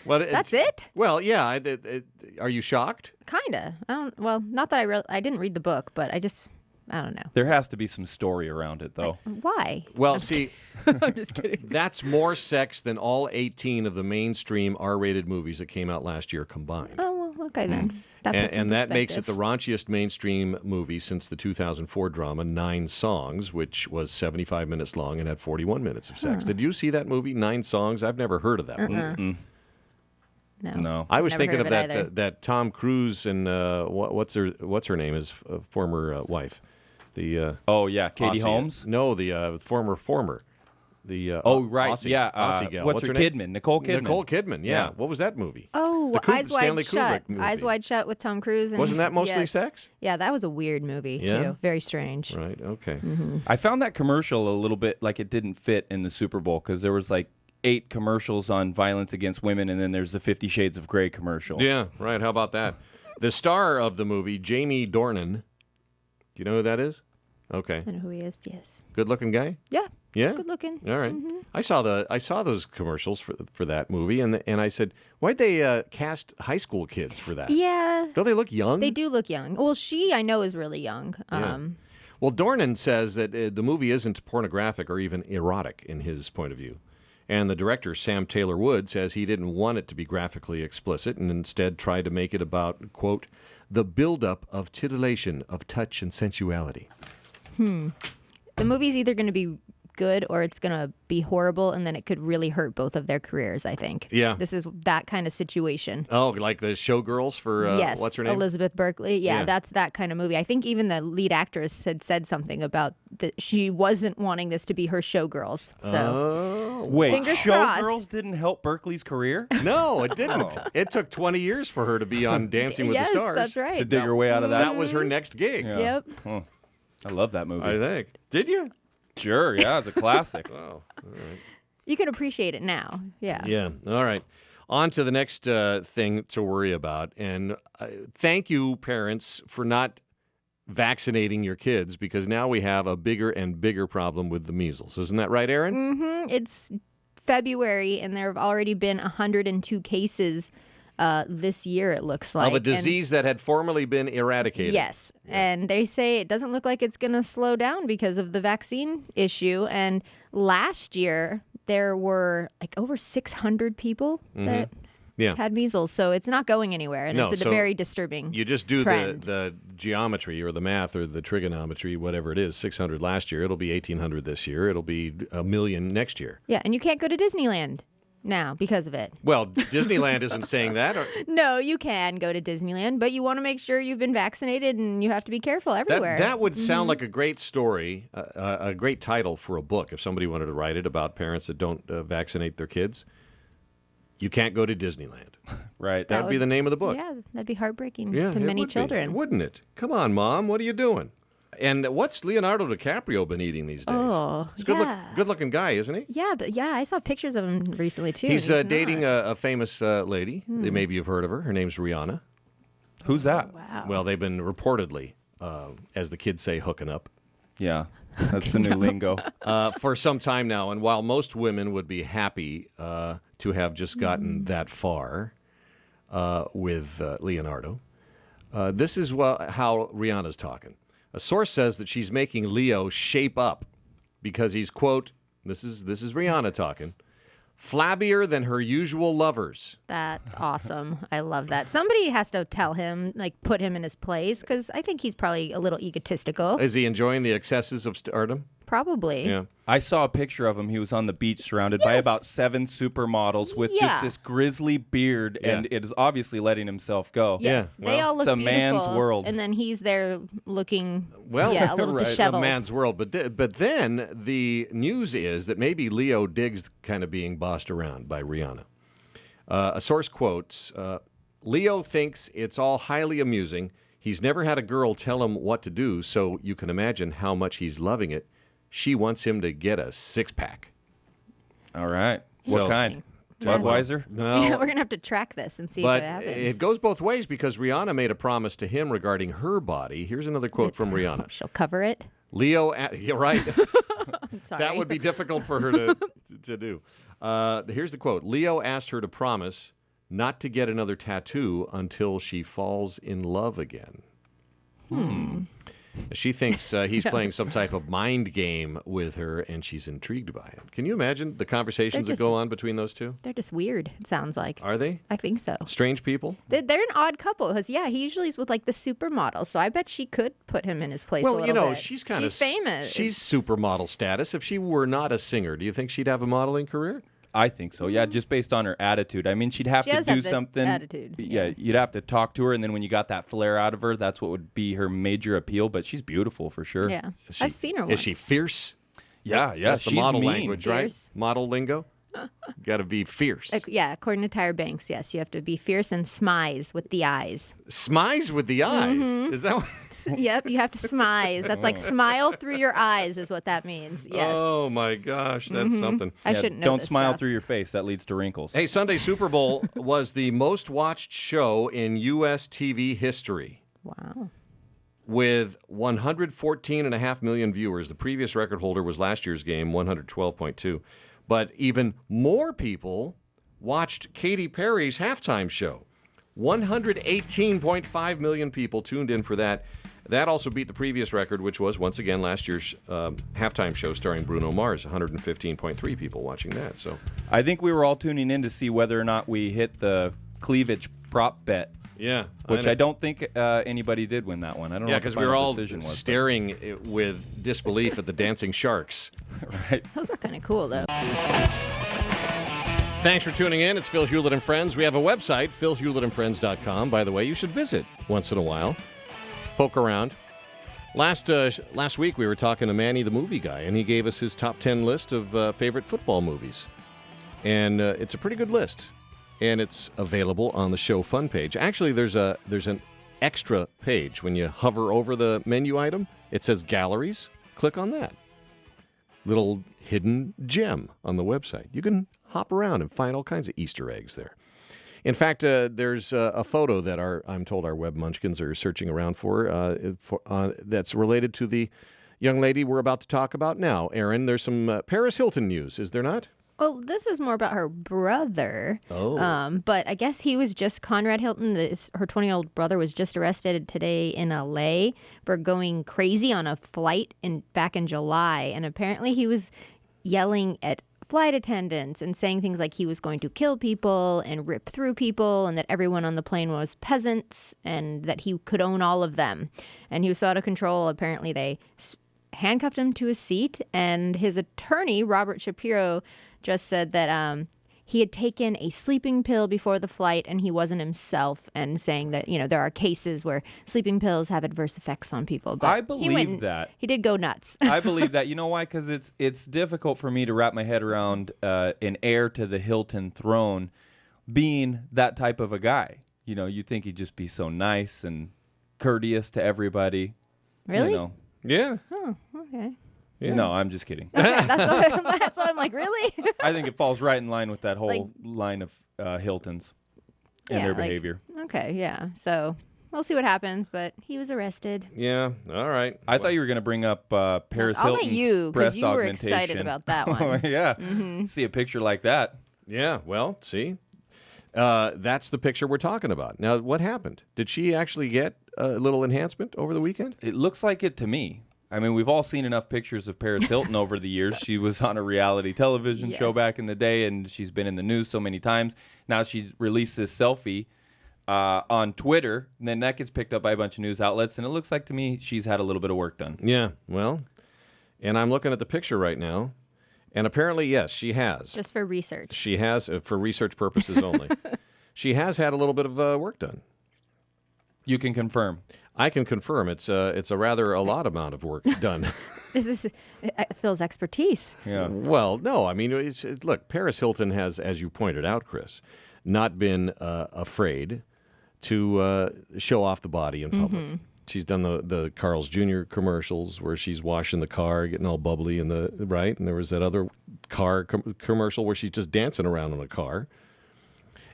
Well, That's it? Well, yeah. Are you shocked? Kinda. Well, not that I didn't read the book, but I don't know. There has to be some story around it, though. Why? Well, see, I'm just kidding. that's more sex than all 18 of the mainstream R-rated movies that came out last year combined. Oh, well, okay then. And that makes it the raunchiest mainstream movie since the 2004 drama 9 Songs, which was 75 minutes long and had 41 minutes of sex. Huh. Did you see that movie, 9 Songs? I've never heard of that movie. No. I was Never thinking heard of of it that either. that Tom Cruise and what's her name, his former wife, the Oh yeah, Katie Aussie- Holmes. No, the former. The Oh, right, Aussie, yeah, Aussie gal. what's her name? Kidman? Nicole Kidman. Nicole Kidman. Yeah. Yeah. What was that movie? Oh, The Eyes Wide Stanley Shut. Kubrick movie. Eyes Wide Shut with Tom Cruise. And, Wasn't that mostly yes. sex? Yeah, that was a weird movie Yeah? too. Very strange. Right. Okay. I found that commercial a little bit like it didn't fit in the Super Bowl because there was like 8 commercials on violence against women, and then there's the 50 Shades of Grey commercial. Yeah. Right. How about that? The star of the movie, Jamie Dornan. Do you know who that is? Okay. I know who he is. Yes. Good-looking guy. Yeah. Yeah. He's good looking. All right. Mhm. I saw those commercials for that movie, and I said, why'd they cast high school kids for that? Yeah. Don't they look young? They do look young. Well, she I know is really young. Yeah. Well, Dornan says that the movie isn't pornographic or even erotic in his point of view. And the director, Sam Taylor Wood, says he didn't want it to be graphically explicit and instead tried to make it about, quote, the buildup of titillation of touch and sensuality. The movie's either going to be good or it's going to be horrible, and then it could really hurt both of their careers, I think. Yeah. This is that kind of situation. Oh, like the Showgirls for, yes, what's her name? Elizabeth Berkley. Yeah, Yeah. that's that kind of movie. I think even the lead actress had said something about that she wasn't wanting this to be her Showgirls. So Wait, fingers crossed. Showgirls didn't help Berkeley's career? No, it didn't. Oh. It took 20 years for her to be on Dancing with Yes, the Stars. that's right. To dig her way out of that? That was her next gig. Yeah. Yep. Oh, I love that movie. I think. Did you? Sure, yeah, it's a classic. Oh, all right. You can appreciate it now. Yeah. Yeah. All right. On to the next thing to worry about. And thank you, parents, for not vaccinating your kids, because now we have a bigger and bigger problem with the measles. Isn't that right, Aaron? Mm-hmm. It's February, and there have already been 102 cases this year, it looks like. Of a disease that had formerly been eradicated. Yes. And they say it doesn't look like it's going to slow down because of the vaccine issue. And last year, there were like over 600 people that had measles. So it's not going anywhere. And No, it's a so very disturbing You just do trend. the geometry or the math or the trigonometry, whatever it is, 600 last year. It'll be 1,800 this year. It'll be 1 million next year. Yeah. And you can't go to Disneyland now because of it. Well, Disneyland isn't saying that. No, you can go to Disneyland, but you want to make sure you've been vaccinated, and you have to be careful everywhere. That would sound like a great story, a great title for a book if somebody wanted to write it about parents that don't vaccinate their kids. You can't go to Disneyland. Right. That would be the name of the book. Yeah, that'd be heartbreaking Yeah, to it many would be, children. wouldn't it? Come on, Mom. What are you doing? And what's Leonardo DiCaprio been eating these days? Oh, He's a yeah. good-looking guy, isn't he? Yeah, but I saw pictures of him recently too. He's and dating not. a famous lady. Maybe you've heard of her. Her name's Rihanna. Who's that? Wow. Well, they've been reportedly, as the kids say, hooking up. Yeah, that's the new lingo. For some time now. And while most women would be happy to have just gotten that far with Leonardo, this is how Rihanna's talking. A source says that she's making Leo shape up because he's, quote, this is Rihanna talking, flabbier than her usual lovers. That's awesome. I love that. Somebody has to tell him, like, put him in his place, because I think he's probably a little egotistical. Is he enjoying the excesses of stardom? Probably. Yeah. I saw a picture of him. He was on the beach surrounded by about 7 supermodels with Yeah. just this grizzly beard, and it is obviously letting himself go. Yes, they all look it's a beautiful. man's world. And then he's there looking, Well, a little right, disheveled. a man's world. But then the news is that maybe Leo digs kind of being bossed around by Rihanna. A source quotes, Leo thinks it's all highly amusing. He's never had a girl tell him what to do, so you can imagine how much he's loving it. She wants him to get a six-pack. All right. So- What kind? Yeah. Budweiser? No. Yeah, we're going to have to track this and see But if it happens. it goes both ways because Rihanna made a promise to him regarding her body. Here's another quote from Rihanna. She'll cover it. Leo, you're right. I'm sorry. That would be difficult for her to do. Here's the quote. Leo asked her to promise not to get another tattoo until she falls in love again. She thinks he's playing some type of mind game with her, and she's intrigued by it. Can you imagine the conversations They're that go just- on between those two? They're just weird, it sounds like. Are they? I think so. Strange people? They're an odd couple because, he usually is with like the supermodel. So I bet she could put him in his place a Well, little you know, bit. she's kind of famous. She's supermodel status. If she were not a singer, do you think she'd have a modeling career? I think so. Yeah, just based on her attitude. I mean, she'd have She to does do have the something. attitude, Yeah, you'd have to talk to her, and then when you got that flair out of her, that's what would be her major appeal. But she's beautiful for sure. Yeah. Is she- I've seen her Is once. she fierce? Yeah, That's the she's model mean. language, right? Fierce. Model lingo? Got to be fierce. According to Tyra Banks, yes. You have to be fierce and smize with the eyes. Smize with the eyes. Mhm. Is that what? Yep, you have to smize. That's like smile through your eyes is what that means. Yes. Oh, my gosh. That's Mhm. something. I shouldn't know Don't this smile stuff. through your face. That leads to wrinkles. Hey, Sunday Super Bowl was the most watched show in U.S. TV history. Wow. With 114.5 million viewers. The previous record holder was last year's game, 112.2. But even more people watched Katy Perry's halftime show. 118.5 million people tuned in for that. That also beat the previous record, which was, once again, last year's halftime show starring Bruno Mars. 115.3 people watching that. So I think we were all tuning in to see whether or not we hit the cleavage prop bet. Yeah. Which I don't think anybody did win that one. I don't know Yeah, what the because we were final all decision was, but- staring with disbelief at the dancing sharks. Right. Those are kind of cool, though. Thanks for tuning in. It's Phil Hewlett and Friends. We have a website, philhewlettandfriends.com. By the way, you should visit once in a while. Poke around. Last week, we were talking to Manny the movie guy, and he gave us his top 10 list of favorite football movies. And it's a pretty good list. And it's available on the show fun page. Actually, there's an extra page. When you hover over the menu item, it says galleries. Click on that. Little hidden gem on the website. You can hop around and find all kinds of Easter eggs there. In fact, there's a photo that I'm told our web munchkins are searching around for that's related to the young lady we're about to talk about now. Aaron, there's some Paris Hilton news, is there not? Well, this is more about her brother. Oh. But I guess he was just Conrad Hilton. Her 20-year-old brother was just arrested today in L.A. for going crazy on a flight back in July. And apparently he was yelling at flight attendants and saying things like he was going to kill people and rip through people and that everyone on the plane was peasants and that he could own all of them. And he was so out of control. Apparently they handcuffed him to his seat. And his attorney, Robert Shapiro, just said that he had taken a sleeping pill before the flight and he wasn't himself, and saying that, there are cases where sleeping pills have adverse effects on people. But I believe that. He did go nuts. I believe that. You know why? Because it's difficult for me to wrap my head around an heir to the Hilton throne being that type of a guy. You think he'd just be so nice and courteous to everybody. Really? Yeah. Oh, okay. Yeah. No, I'm just kidding. Okay, that's why I'm like, really? I think it falls right in line with that whole Like- line of Hiltons and Yeah, their like- behavior. Okay, yeah. So we'll see what happens, but he was arrested. Yeah, all right. I thought you were going to bring up Paris I'll let Hilton's you, 'cause breast you were augmentation. excited about that one. Oh, yeah. Mhm. See a picture like that. Yeah, well, see? That's the picture we're talking about. Now, what happened? Did she actually get a little enhancement over the weekend? It looks like it to me. I mean, we've all seen enough pictures of Paris Hilton over the years. She was on a reality television show Yes. back in the day, and she's been in the news so many times. Now she released this selfie on Twitter, and then that gets picked up by a bunch of news outlets, and it looks like to me she's had a little bit of work done. Yeah, well, and I'm looking at the picture right now, and apparently, yes, she has. Just for research. She has, for research purposes only. She has had a little bit of work done. You can confirm. I can confirm. It's a rather a lot amount of work done. This is Phil's expertise. Yeah. Well, no, I mean, look, Paris Hilton has, as you pointed out, Chris, not been afraid to show off the body in public. Mhm. She's done the Carl's Jr. commercials where she's washing the car, getting all bubbly and and there was that other car commercial where she's just dancing around in a car.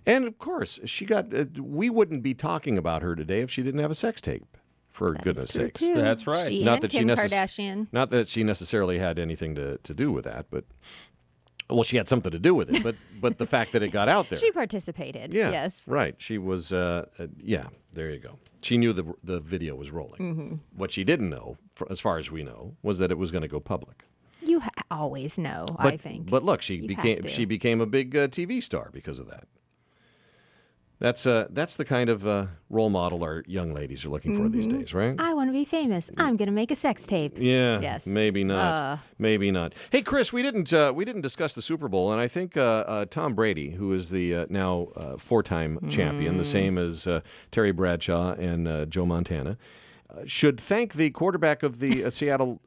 And of course, she got. We wouldn't be talking about her today if she didn't have a sex tape. For goodness true, sakes, too. That's right. She and Kim Kardashian. Not that she necessarily had anything to do with that, but well, she had something to do with it. But the fact that it got out there, She participated. yeah, Yes. right. She was. Yeah, there you go. She knew the video was rolling. Mhm. What she didn't know, as far as we know, was that it was going to go public. You always know, But, I think. But look, she You became have to. she became a big TV star because of that. That's the kind of role model our young ladies are looking for these Mhm. days, right? I want to be famous. I'm going to make a sex tape. Yeah, Yes. maybe not. Maybe not. Hey, Chris, we didn't discuss the Super Bowl, and I think Tom Brady, who is the now four-time champion, the same as Terry Bradshaw and Joe Montana, should thank the quarterback of the Seattle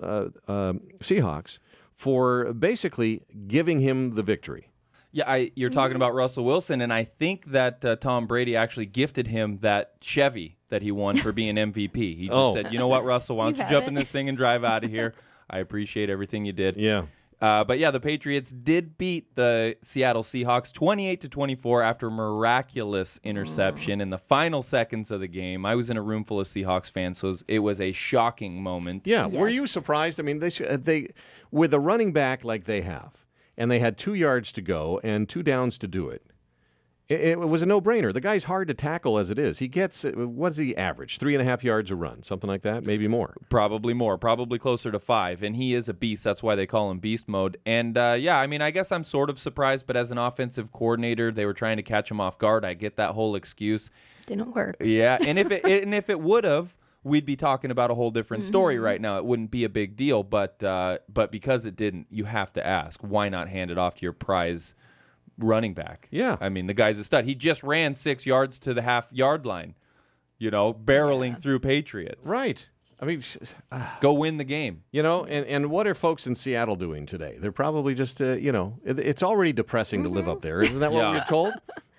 Seahawks for basically giving him the victory. Yeah, you're talking about Russell Wilson, and I think that Tom Brady actually gifted him that Chevy that he won for being MVP. He just said, you know what, Russell, why don't you have jump it. in this thing and drive out of here? I appreciate everything you did. Yeah. But yeah, the Patriots did beat the Seattle Seahawks 28-24 after a miraculous interception in the final seconds of the game. I was in a room full of Seahawks fans, so it was a shocking moment. Yeah, were you surprised? I mean, they with a running back like they have, and they had 2 yards to go and 2 downs to do it. It was a no-brainer. The guy's hard to tackle as it is. He gets, what's the average? 3.5 yards a run, something like that, maybe more. Probably more, probably closer to 5. And he is a beast. That's why they call him beast mode. And yeah, I mean, I guess I'm sort of surprised, but as an offensive coordinator, they were trying to catch him off guard. I get that whole excuse. Didn't work. Yeah, and if it would have, we'd be talking about a whole different story right now. It wouldn't be a big deal, but because it didn't, you have to ask, why not hand it off to your prize running back? Yeah. I mean, the guy's a stud. He just ran 6 yards to the half-yard line, barreling through Patriots. Right. I mean, go win the game. And what are folks in Seattle doing today? They're probably just, it's already depressing to live up there. Isn't that what we're told?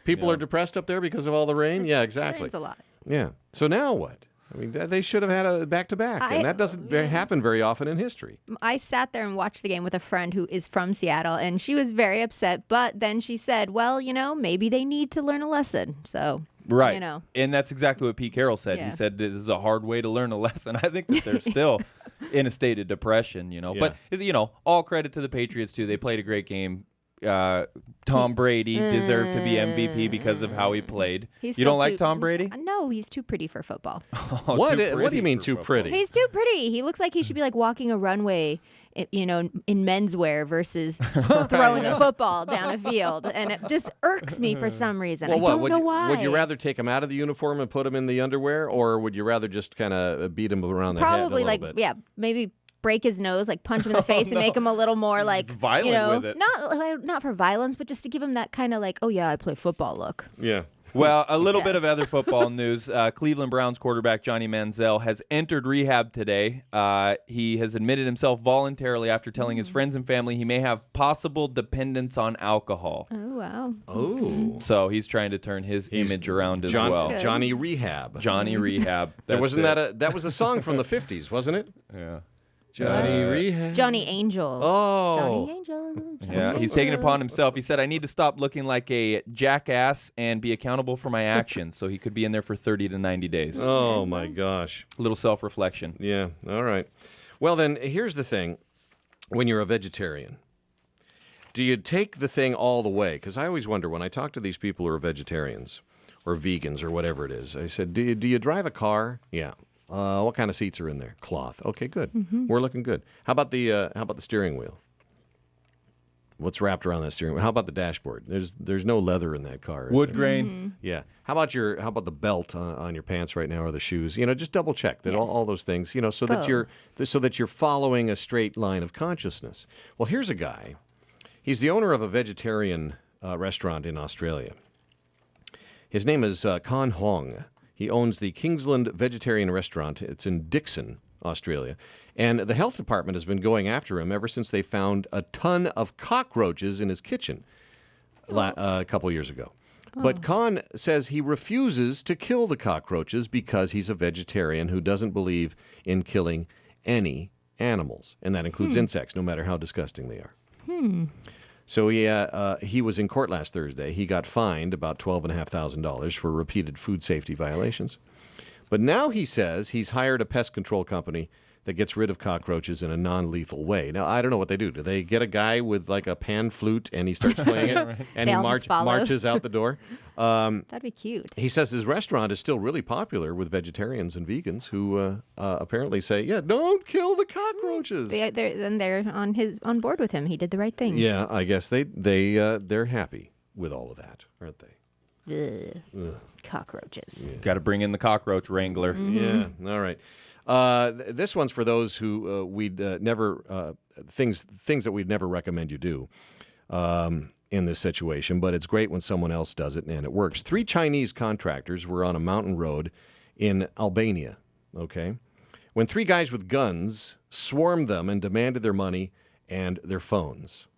People are depressed up there because of all the rain? Yeah, exactly. Rain's a lot. Yeah. So now what? I mean, they should have had a back-to-back, and that doesn't happen very often in history. I sat there and watched the game with a friend who is from Seattle, and she was very upset. But then she said, well, maybe they need to learn a lesson. So, right. And that's exactly what Pete Carroll said. Yeah. He said this is a hard way to learn a lesson. I think that they're still in a state of depression, But, all credit to the Patriots, too. They played a great game. Tom Brady deserved to be MVP because of how he played. You don't like Tom Brady? No, he's too pretty for football. What do you mean too pretty? He's too pretty. He looks like he should be like walking a runway, in menswear versus throwing a football down a field, and it just irks me for some reason. I don't know why. Would you rather take him out of the uniform and put him in the underwear, or would you rather just kind of beat him around the head a little bit? Yeah, maybe break his nose, like punch him in the face and make him a little more like violent with it. Not for violence, but just to give him that kind of like, oh yeah, I play football look. Yeah. Well, a little bit of other football news. Cleveland Browns quarterback Johnny Manziel has entered rehab today. He has admitted himself voluntarily after telling his friends and family he may have possible dependence on alcohol. Oh, wow. Oh. So he's trying to turn his image around as well. Johnny Rehab. Johnny Rehab. That was a song from the 50s, wasn't it? Yeah. Johnny Rehab. Johnny Angel. Oh. Johnny Angel. Yeah, he's taken it upon himself. He said, I need to stop looking like a jackass and be accountable for my actions. So he could be in there for 30 to 90 days. Oh, my gosh. A little self-reflection. Yeah, all right. Well, then, here's the thing. When you're a vegetarian, do you take the thing all the way? Because I always wonder when I talk to these people who are vegetarians or vegans or whatever it is, I said, do you drive a car? Yeah. What kind of seats are in there? Cloth. Okay, good. We're looking good. How about the steering wheel? What's wrapped around that steering wheel? How about the dashboard? There's no leather in that car. Wood grain. Yeah. How about the belt on your pants right now or the shoes? Just double check that all those things. So that you're following a straight line of consciousness. Well, here's a guy. He's the owner of a vegetarian restaurant in Australia. His name is Con Hong. He owns the Kingsland Vegetarian Restaurant. It's in Dixon, Australia. And the health department has been going after him ever since they found a ton of cockroaches in his kitchen a couple years ago. But Con says he refuses to kill the cockroaches because he's a vegetarian who doesn't believe in killing any animals. And that includes insects, no matter how disgusting they are. So he was in court last Thursday. He got fined about $12,500 for repeated food safety violations. But now he says he's hired a pest control company that gets rid of cockroaches in a non-lethal way. Now, I don't know what they do. Do they get a guy with like a pan flute and he starts playing it Right. and They he all just follow. marches out the door? That'd be cute. He says his restaurant is still really popular with vegetarians and vegans who apparently say, yeah, don't kill the cockroaches. They're on board with him. He did the right thing. Yeah, I guess they're happy with all of that, aren't they? Ugh. Cockroaches. Got to bring in the cockroach wrangler. Yeah, all right. This one's for those who we'd never things that we'd never recommend you do in this situation, but it's great when someone else does it and it works. 3 Chinese contractors were on a mountain road in Albania, okay, when 3 guys with guns swarmed them and demanded their money and their phones.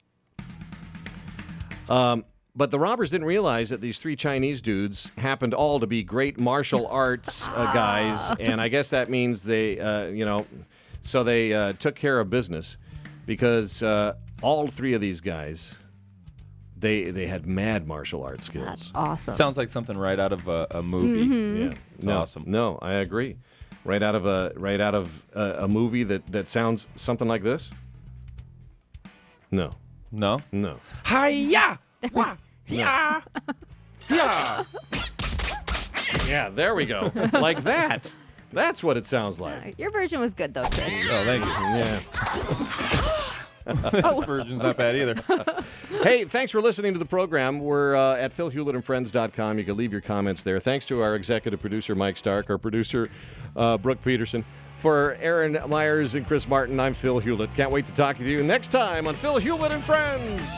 But the robbers didn't realize that these 3 Chinese dudes happened all to be great martial arts guys, and I guess that means they, so they took care of business because all 3 of these guys, they had mad martial arts skills. That's awesome. Sounds like something right out of a movie. Yeah, It's awesome. No, I agree. Right out of a movie that sounds something like this. No. No. No. Hi-ya! Wah! Yeah. Yeah. Yeah, there we go. Like that. That's what it sounds like. Your version was good, though, Chris. Oh, thank you. Yeah. This version's not bad either. Hey, thanks for listening to the program. We're at philhewlettandfriends.com. You can leave your comments there. Thanks to our executive producer, Mike Stark, our producer, Brooke Peterson. For Aaron Myers and Chris Martin, I'm Phil Hewlett. Can't wait to talk to you next time on Phil Hewlett and Friends.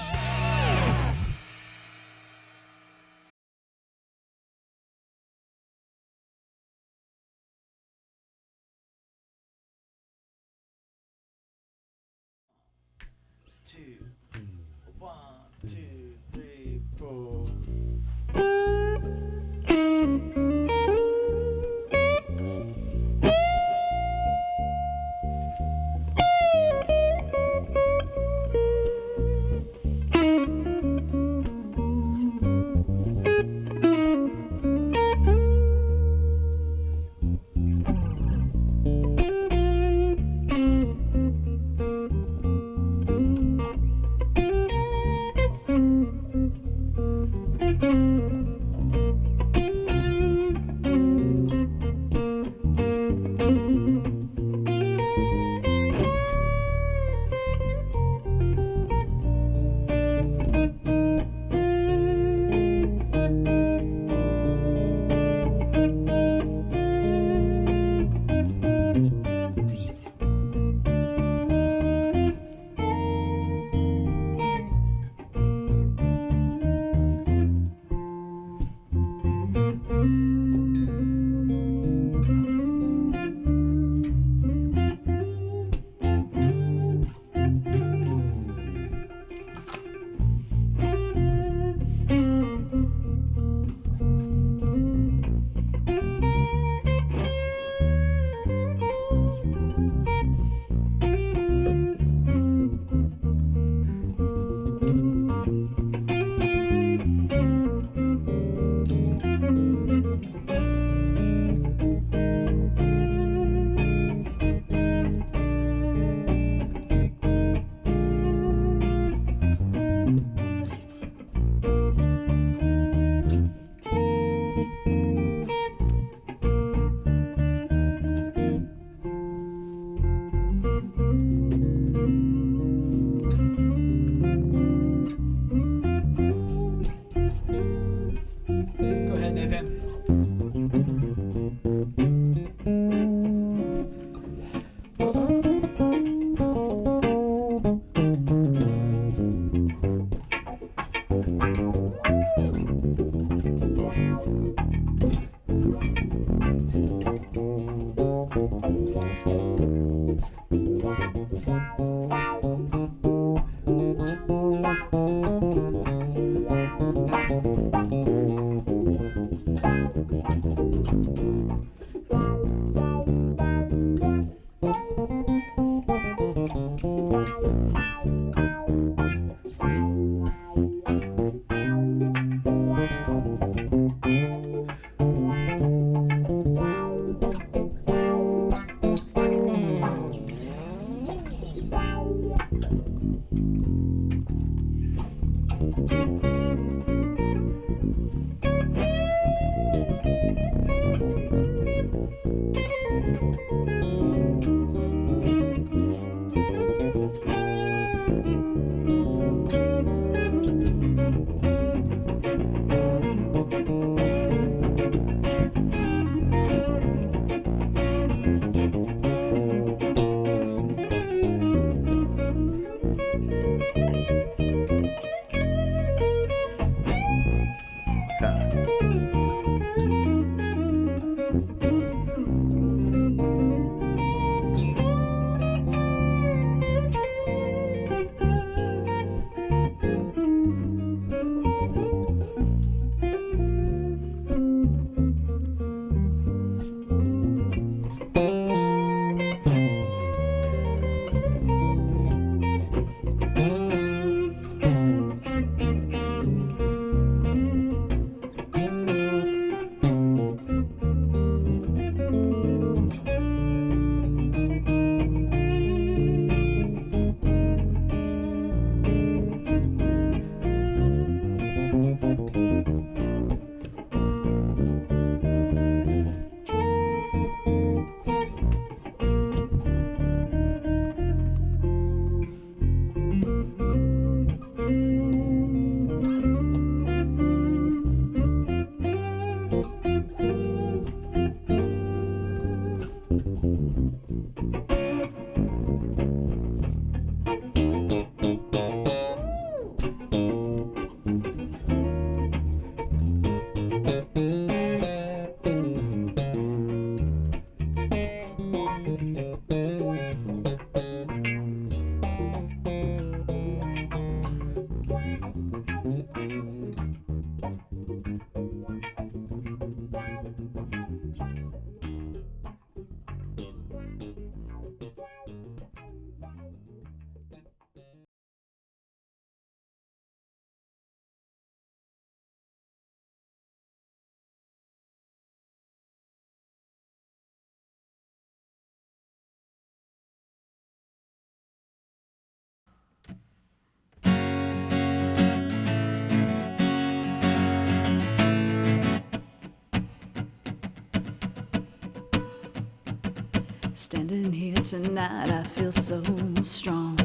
Standing here tonight, I feel so strong.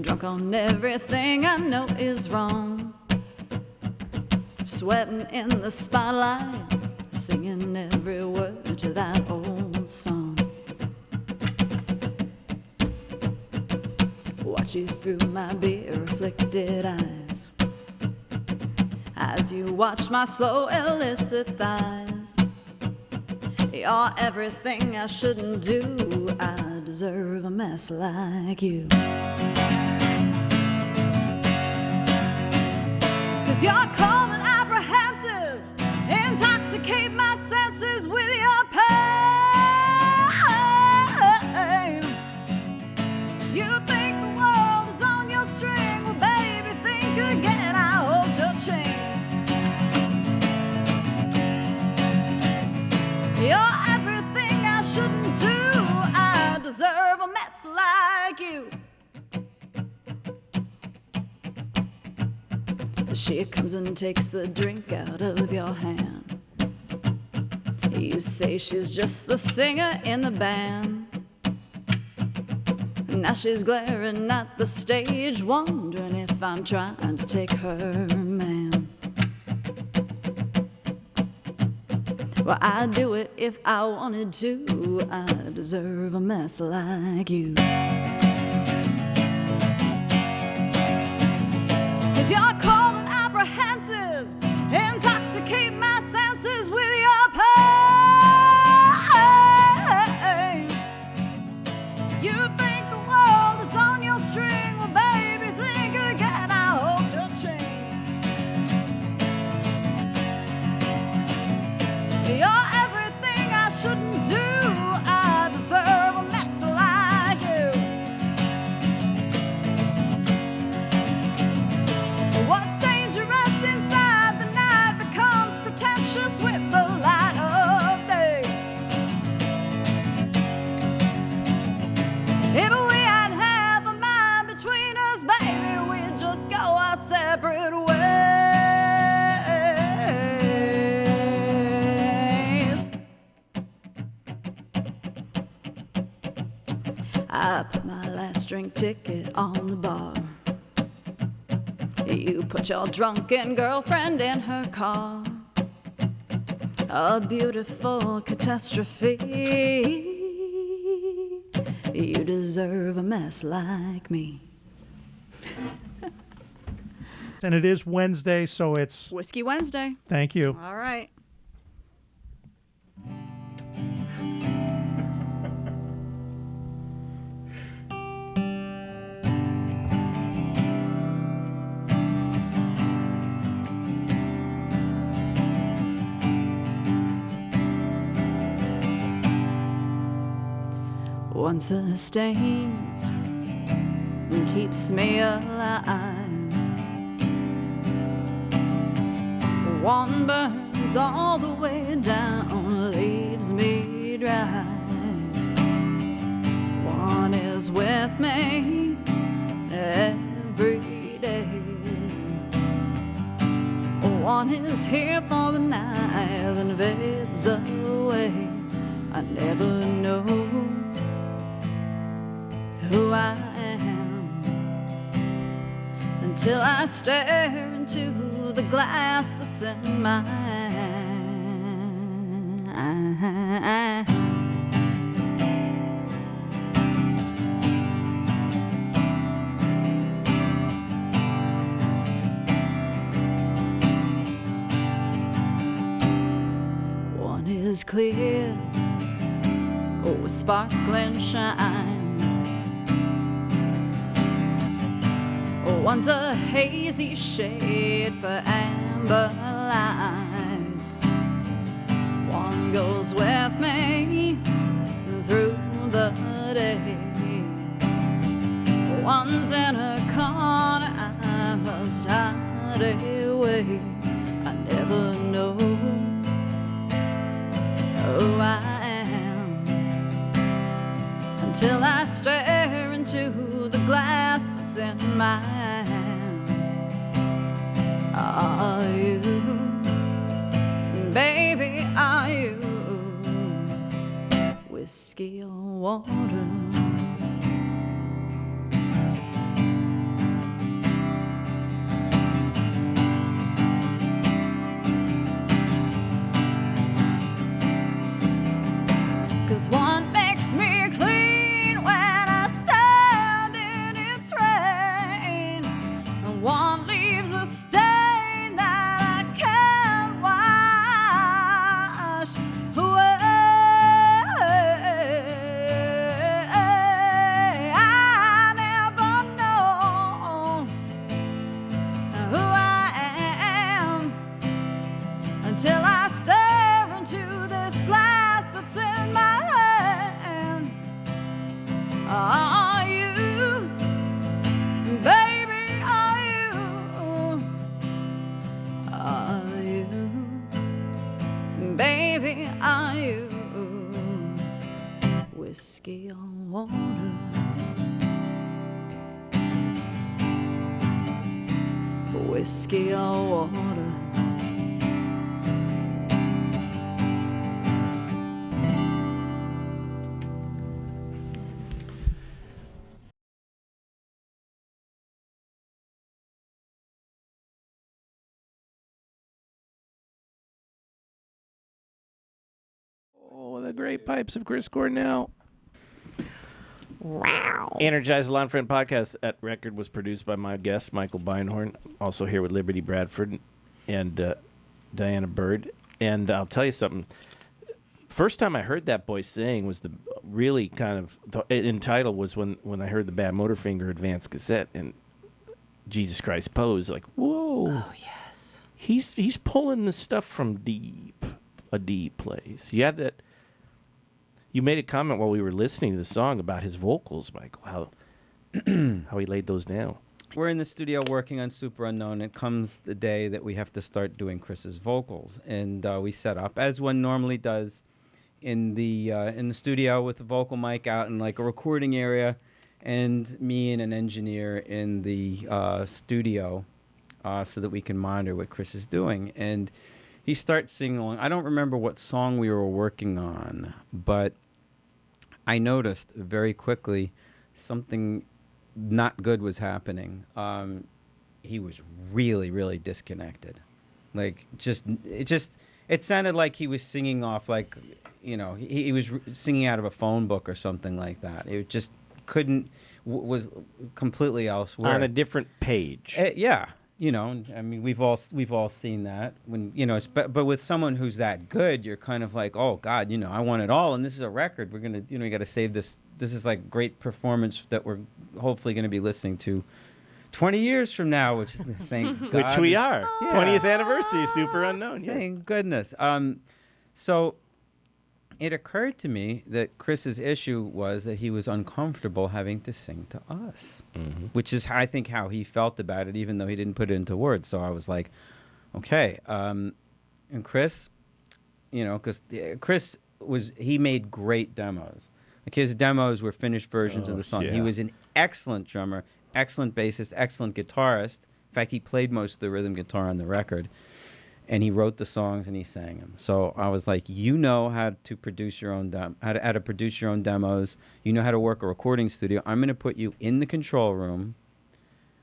Drunk on everything I know is wrong. Sweating in the spotlight, singing every word to that old song. Watch you through my beer-reflected eyes as you watch my slow illicit thighs. You're everything I shouldn't do. I deserve a mess like you. 'Cause you're cold and apprehensive, intoxicate my senses with your pain. You think the world is on your string, well baby, think again, I hold your chain. You're everything I shouldn't do. I deserve a mess like you. She comes and takes the drink out of your hand. You say she's just the singer in the band. Now she's glaring at the stage, wondering if I'm trying to take her man. Well, I'd do it if I wanted to. I deserve a mess like you. 'Cause you're cold and apprehensive, intoxicate my senses with your pain. You think the world is on your string, well baby, think again, I hold your chain. You're everything I shouldn't do. I deserve a mess like you. What's dangerous inside the night becomes pretentious with the light of day. If we had half a mind between us, baby, we'd just go our separate ways. I put my last drink ticket on the bar. You put your drunken girlfriend in her car. A beautiful catastrophe. You deserve a mess like me. And it is Wednesday, so it's... Whiskey Wednesday. Thank you. All right. One sustains and keeps me alive. One burns all the way down, leaves me dry. One is with me every day. One is here for the night and fades away. I never know who I am until I stare into the glass that's in my eye. One is clear, oh, sparkling shine. One's a hazy shade for amber lights. One goes with me through the day. One's in a corner I must hide away. I never know who I am until I stare into the glass that's in my hand. Are you, baby, are you whiskey or water. One makes me clean when I stand in its rain, and one leaves a stain that I can't wash away. I never know who I am until I stare into this glass that's in my. Are you, baby, are you, baby, are you, whiskey or water, whiskey or water. Oh, the great pipes of Chris Cornell. Wow. Energize the Lawn Friend podcast. That record was produced by my guest, Michael Beinhorn. Also here with Liberty Bradford and Diana Bird. And I'll tell you something. First time I heard that boy sing was the really kind of entitled was when I heard the Bad Motorfinger advanced cassette and Jesus Christ Pose. Like, whoa. Oh, yes. He's pulling the stuff from a deep place. You had that. You made a comment while we were listening to the song about his vocals, Michael. How he laid those down. We're in the studio working on Super Unknown. It comes the day that we have to start doing Chris's vocals, and we set up as one normally does in the studio with the vocal mic out in like a recording area, and me and an engineer in the studio, so that we can monitor what Chris is doing. And he starts singing along. I don't remember what song we were working on, but I noticed very quickly something not good was happening. He was really, really disconnected. Like, it sounded like he was singing off, like, you know, he was singing out of a phone book or something like that. It just was completely elsewhere. On a different page. Yeah. You know, I mean, we've all seen that when, you know, but with someone who's that good, you're kind of like, oh God, you know, I want it all, and this is a record. We're gonna, you know, we got to save this. This is like great performance that we're hopefully going to be listening to 20 years from now, which thank God. Which we are. Yeah. 20th anniversary of Super Unknown. Yes. Thank goodness. So it occurred to me that Chris's issue was that he was uncomfortable having to sing to us, which is, I think, how he felt about it, even though he didn't put it into words. So I was like, okay. And Chris, you know, because Chris he made great demos. Like, his demos were finished versions of the song. Yeah. He was an excellent drummer, excellent bassist, excellent guitarist. In fact, he played most of the rhythm guitar on the record. And he wrote the songs and he sang them. So I was like, you know how to produce your own how to produce your own demos. You know how to work a recording studio. I'm going to put you in the control room.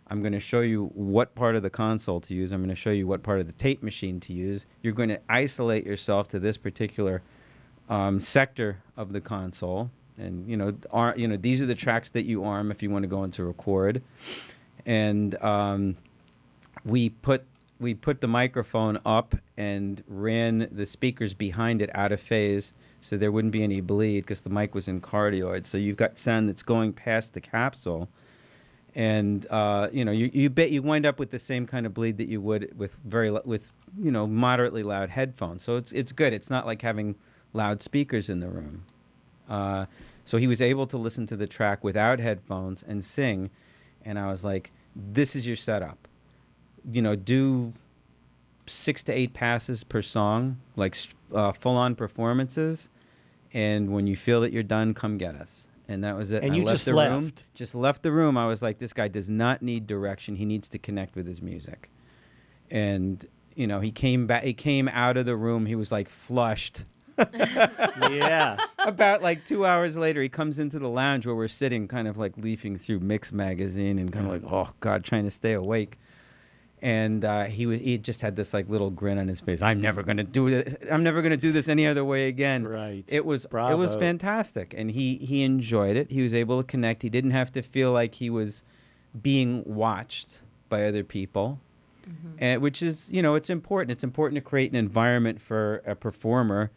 I'm going to show you what part of the console to use. I'm going to show you what part of the tape machine to use. You're going to isolate yourself to this particular sector of the console. And these are the tracks that you arm if you want to go into record. And we put the microphone up and ran the speakers behind it out of phase so there wouldn't be any bleed because the mic was in cardioid. So you've got sound that's going past the capsule. And, you wind up with the same kind of bleed that you would with moderately loud headphones. So it's good. It's not like having loud speakers in the room. So he was able to listen to the track without headphones and sing. And I was like, this is your setup. You know, do 6 to 8 passes per song, like full-on performances. And when you feel that you're done, come get us. And that was it. And I you left just the left. room. Just left the room. I was like, this guy does not need direction. He needs to connect with his music. And, he came back. He came out of the room. He was like flushed. Yeah. about like 2 hours later, he comes into the lounge where we're sitting, kind of like leafing through Mix magazine and kind of like, oh God, trying to stay awake. And he just had this like little grin on his face. I'm never gonna do this any other way again. Right. It was Bravo. fantastic, and he enjoyed it. He was able to connect. He didn't have to feel like he was being watched by other people, and which is, it's important. It's important to create an environment for a performer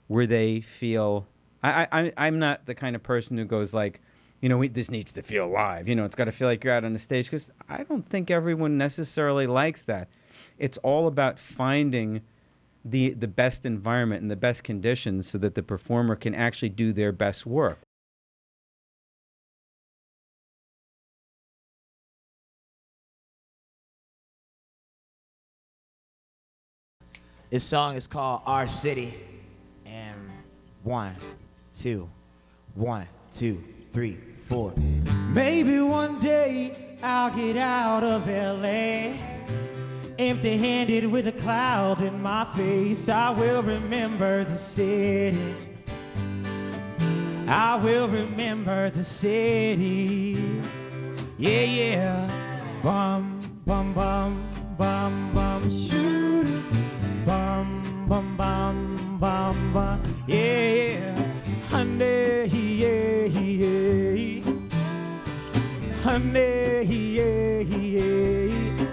where they feel. I'm not the kind of person who goes like, this needs to feel live. It's got to feel like you're out on the stage, because I don't think everyone necessarily likes that. It's all about finding the best environment and the best conditions so that the performer can actually do their best work. This song is called Our City. And 1, 2, 1, 2, 3, 4. Maybe one day I'll get out of LA, empty-handed with a cloud in my face. I will remember the city. I will remember the city. Yeah, yeah. Bum, bum, bum, bum, bum, shoot. Bum, bum, bum, bum, bum. Yeah, honey, yeah, yeah. Honey, yeah, yeah.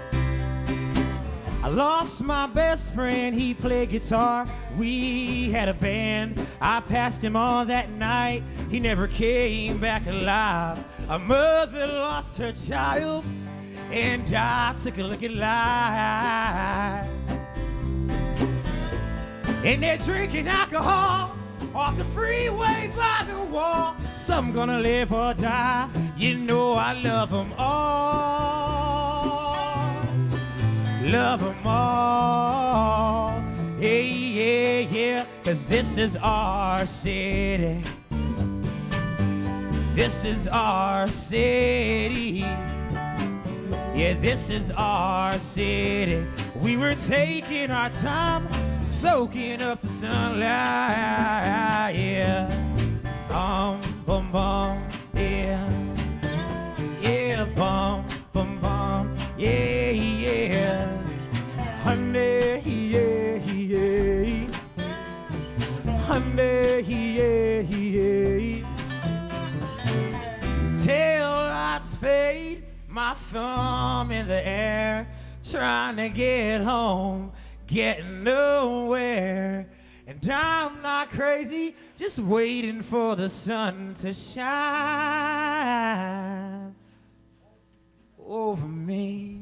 I lost my best friend, he played guitar. We had a band. I passed him on that night. He never came back alive. A mother lost her child, and I took a look at life. And they're drinking alcohol off the freeway by the wall. Some gonna live or die. I love them all. Love them all. Hey, yeah, yeah. 'Cause this is our city. This is our city. Yeah, this is our city. We were taking our time, soaking up the sunlight, yeah. Bum, bum, yeah. Yeah, bum, bum, bum, yeah, yeah. Honey, yeah, yeah. Honey, yeah, yeah. Tail lights fade, my thumb in the air, trying to get home, getting nowhere. And I'm not crazy, just waiting for the sun to shine over me.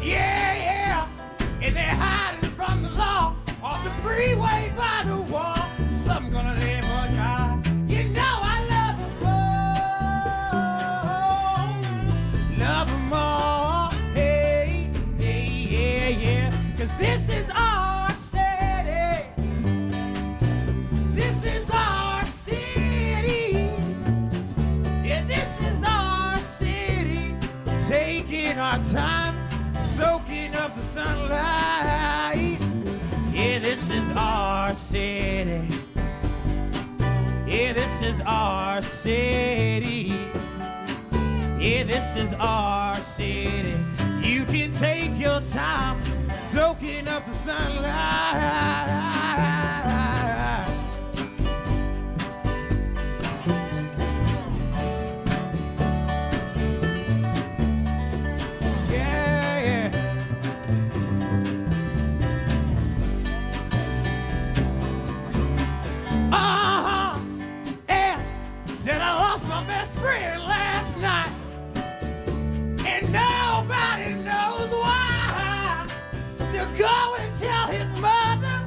Yeah, yeah, and they're hiding from the law off the freeway by the wall. Some gonna live or die. I love them all. Love them all. Hey, hey, yeah, yeah. 'Cause this is our city. This is our city. Yeah, this is our city. Taking our time, soaking up the sunlight. Yeah, this is our city. Yeah, this is our city. Yeah, this is our city. You can take your time, soaking up the sunlight. Said I lost my best friend last night, and nobody knows why. So go and tell his mother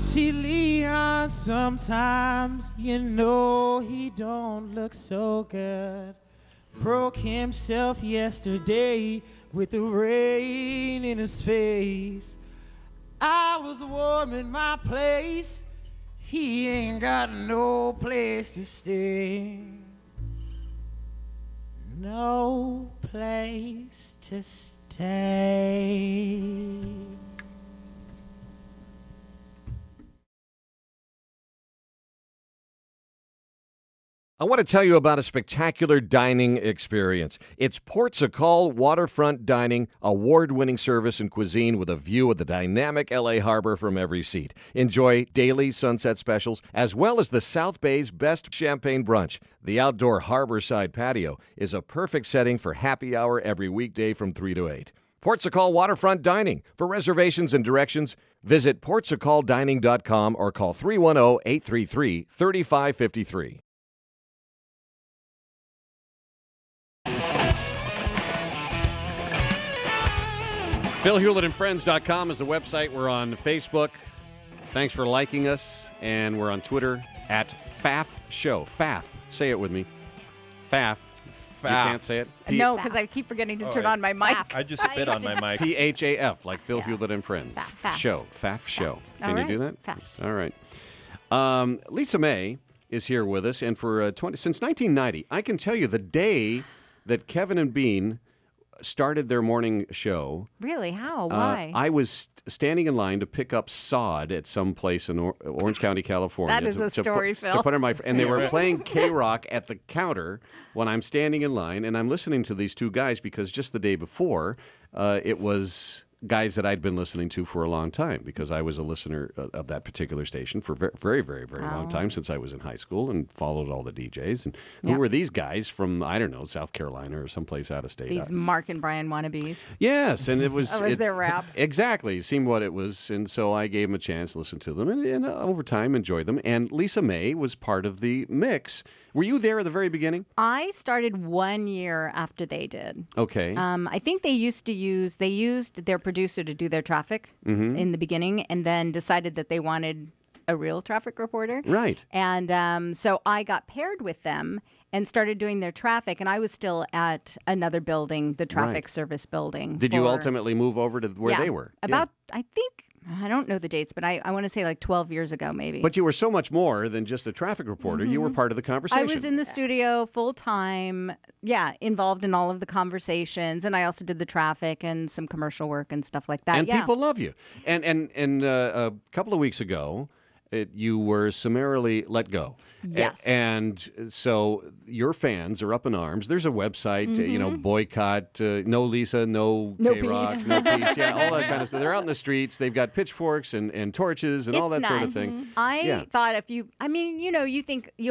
see Leon sometimes, you know he don't look so good. Broke himself yesterday with the rain in his face. I was warming my place, he ain't got no place to stay. No place to stay. I want to tell you about a spectacular dining experience. It's Ports a Call Waterfront Dining, award-winning service and cuisine with a view of the dynamic LA Harbor from every seat. Enjoy daily sunset specials, as well as the South Bay's best champagne brunch. The outdoor harborside patio is a perfect setting for happy hour every weekday from 3 to 8. Ports a Call Waterfront Dining. For reservations and directions, visit portsacalldining.com or call 310-833-3553. PhilHewlettandFriends.com is the website. We're on Facebook. Thanks for liking us. And we're on Twitter at FAF Show. FAF. Say it with me. FAF. You can't say it? No, because I keep forgetting to turn on my mic. I just spit on my mic. PHAF, like Phil Hewlett and Friends. Faf. Show. FAF Show. All Can you right. do that? Faf. All right. Lisa May is here with us. And for since 1990, I can tell you the day that Kevin and Bean started their morning show. Really? How? Why? I was standing in line to pick up sod at some place in Orange County, California. That is a story, Phil. To put in my, and they were playing K-Rock at the counter when I'm standing in line, and I'm listening to these two guys because just the day before, it was guys that I'd been listening to for a long time because I was a listener of that particular station for very, very long time since I was in high school and followed all the DJs. And who were these guys from, I don't know, South Carolina or someplace out of state? These Mark and Brian wannabes. Yes, and it was... That was their rap. Exactly. It seemed what it was, and so I gave them a chance to listen to them, and over time enjoyed them. And Lisa May was part of the mix. Were you there at the very beginning? I started 1 year after they did. Okay. I think they used their producer to do their traffic in the beginning, and then decided that they wanted a real traffic reporter. Right. And so I got paired with them and started doing their traffic, and I was still at another building, the traffic service building. Did you ultimately move over to where they were? About, I think, I don't know the dates, but I want to say like 12 years ago, maybe. But you were so much more than just a traffic reporter. You were part of the conversation. I was in the studio full time, involved in all of the conversations, and I also did the traffic and some commercial work and stuff like that. And people love you. And a couple of weeks ago, you were summarily let go. Yes. And so your fans are up in arms. There's a website, boycott, no Lisa, no K-Rock, peace. no peace. Yeah, all that kind of stuff. They're out in the streets. They've got pitchforks and torches and all that sort of thing. I thought you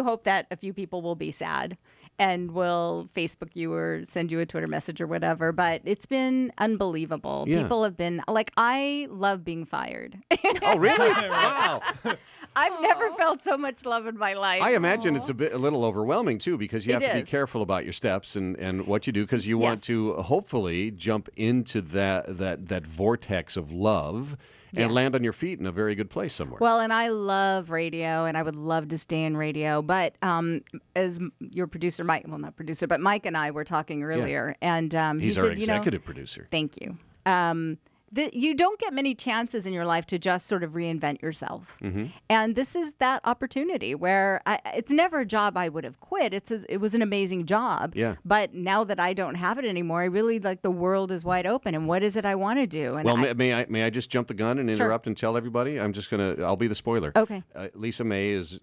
hope that a few people will be sad and will Facebook you or send you a Twitter message or whatever. But it's been unbelievable. Yeah. People have been like, I love being fired. Oh, really? Wow. I've never felt so much love in my life. I imagine it's a little overwhelming, too, because you have to be is. careful about your steps and what you do because you want to hopefully jump into that vortex of love and land on your feet in a very good place somewhere. Well, and I love radio, and I would love to stay in radio. But as your producer, Mike, well, not producer, but Mike and I were talking earlier, and he's he our said, executive producer. Thank you. You don't get many chances in your life to just sort of reinvent yourself. And this is that opportunity where it's never a job I would have quit. It was an amazing job. Yeah. But now that I don't have it anymore, I really like the world is wide open. And what is it I want to do? And Well, may I just jump the gun and interrupt and tell everybody? I'll be the spoiler. Okay. Lisa May is